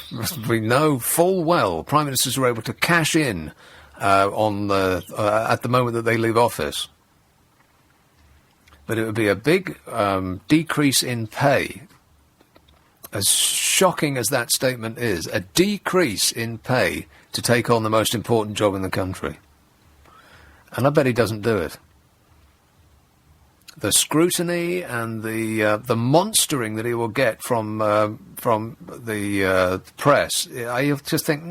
know full well, Prime Ministers are able to cash in at the moment that they leave office. But it would be a big decrease in pay. As shocking as that statement is, a decrease in pay to take on the most important job in the country. And I bet he doesn't do it. The scrutiny and the monstering that he will get from the press, I just think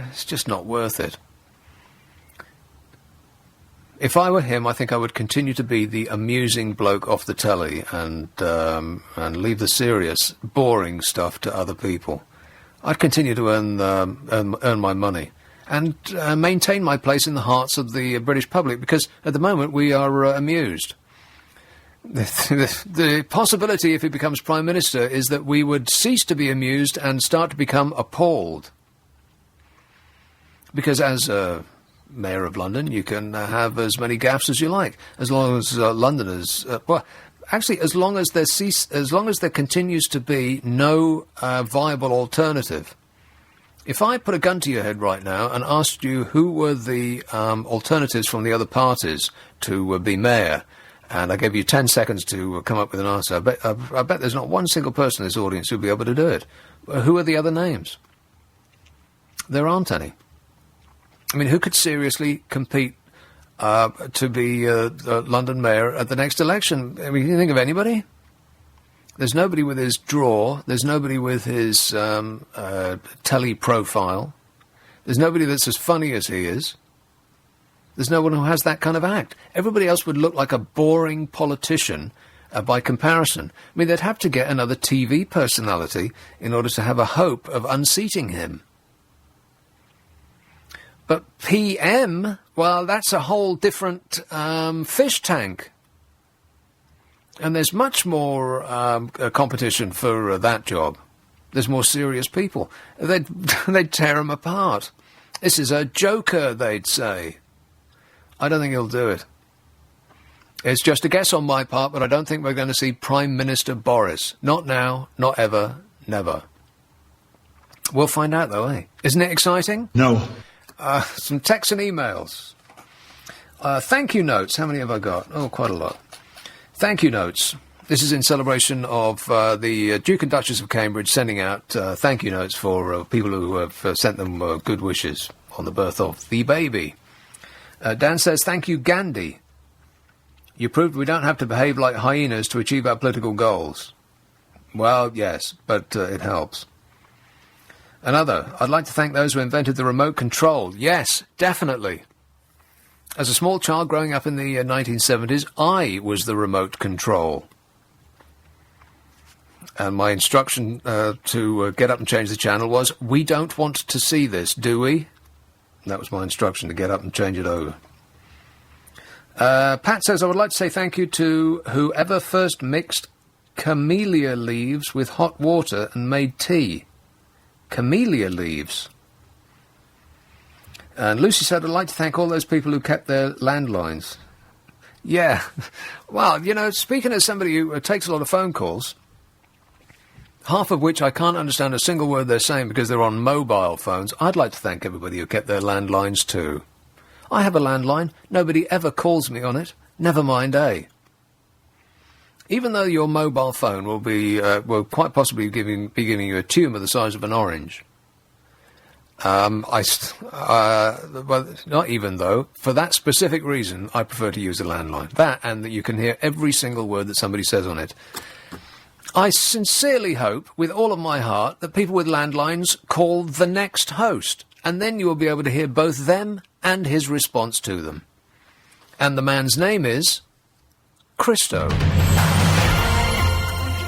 it's just not worth it. If I were him, I think I would continue to be the amusing bloke off the telly and leave the serious, boring stuff to other people. I'd continue to earn my money and maintain my place in the hearts of the British public, because at the moment we are amused. The possibility, if he becomes Prime Minister, is that we would cease to be amused and start to become appalled. Because as Mayor of London, you can have as many gaffes as you like, as long as Londoners... as long as there continues to be no viable alternative. If I put a gun to your head right now and asked you who were the alternatives from the other parties to be mayor, and I gave you 10 seconds to come up with an answer, I bet there's not one single person in this audience who'd be able to do it. Who are the other names? There aren't any. I mean, who could seriously compete to be the London mayor at the next election? I mean, can you think of anybody? There's nobody with his draw. There's nobody with his telly profile. There's nobody that's as funny as he is. There's no one who has that kind of act. Everybody else would look like a boring politician by comparison. I mean, they'd have to get another TV personality in order to have a hope of unseating him. But PM, well, that's a whole different fish tank. And there's much more competition for that job. There's more serious people. They'd tear him apart. This is a joker, they'd say. I don't think he'll do it. It's just a guess on my part, but I don't think we're going to see Prime Minister Boris. Not now, not ever, never. We'll find out, though, eh? Isn't it exciting? No. Some texts and emails. Thank you notes. How many have I got? Oh, quite a lot. Thank you notes. This is in celebration of the Duke and Duchess of Cambridge sending out thank you notes for people who have sent them good wishes on the birth of the baby. Dan says, thank you, Gandhi. You proved we don't have to behave like hyenas to achieve our political goals. Well, yes, but it helps. Another, I'd like to thank those who invented the remote control. Yes, definitely. As a small child growing up in the 1970s, I was the remote control. And my instruction to get up and change the channel was, we don't want to see this, do we? And that was my instruction, to get up and change it over. Pat says, I would like to say thank you to whoever first mixed camellia leaves with hot water and made tea. Camellia leaves. And Lucy said, I'd like to thank all those people who kept their landlines. Yeah. Well, you know, speaking as somebody who takes a lot of phone calls, half of which I can't understand a single word they're saying because they're on mobile phones, I'd like to thank everybody who kept their landlines too. I have a landline. Nobody ever calls me on it. Never mind, eh? Even though your mobile phone will quite possibly be giving you a tumour the size of an orange. Well, not even though. For that specific reason, I prefer to use a landline. That, and that you can hear every single word that somebody says on it. I sincerely hope, with all of my heart, that people with landlines call the next host, and then you will be able to hear both them and his response to them. And the man's name is Christo.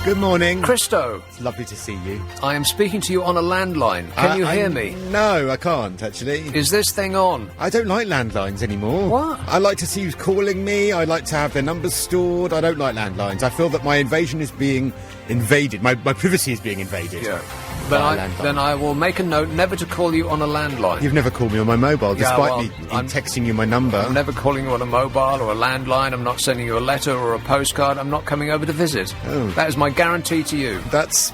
Good morning. Christo. It's lovely to see you. I am speaking to you on a landline. Can you hear me? No, I can't, actually. Is this thing on? I don't like landlines anymore. What? I like to see who's calling me. I like to have their numbers stored. I don't like landlines. I feel that my invasion is being invaded. My privacy is being invaded. Yeah. Then I will make a note never to call you on a landline. You've never called me on my mobile, despite me texting you my number. I'm never calling you on a mobile or a landline. I'm not sending you a letter or a postcard. I'm not coming over to visit. Oh. That is my guarantee to you. That's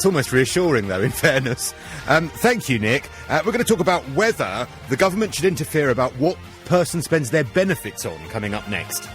almost reassuring, though, in fairness. Thank you, Nick. We're going to talk about whether the government should interfere about what person spends their benefits on coming up next.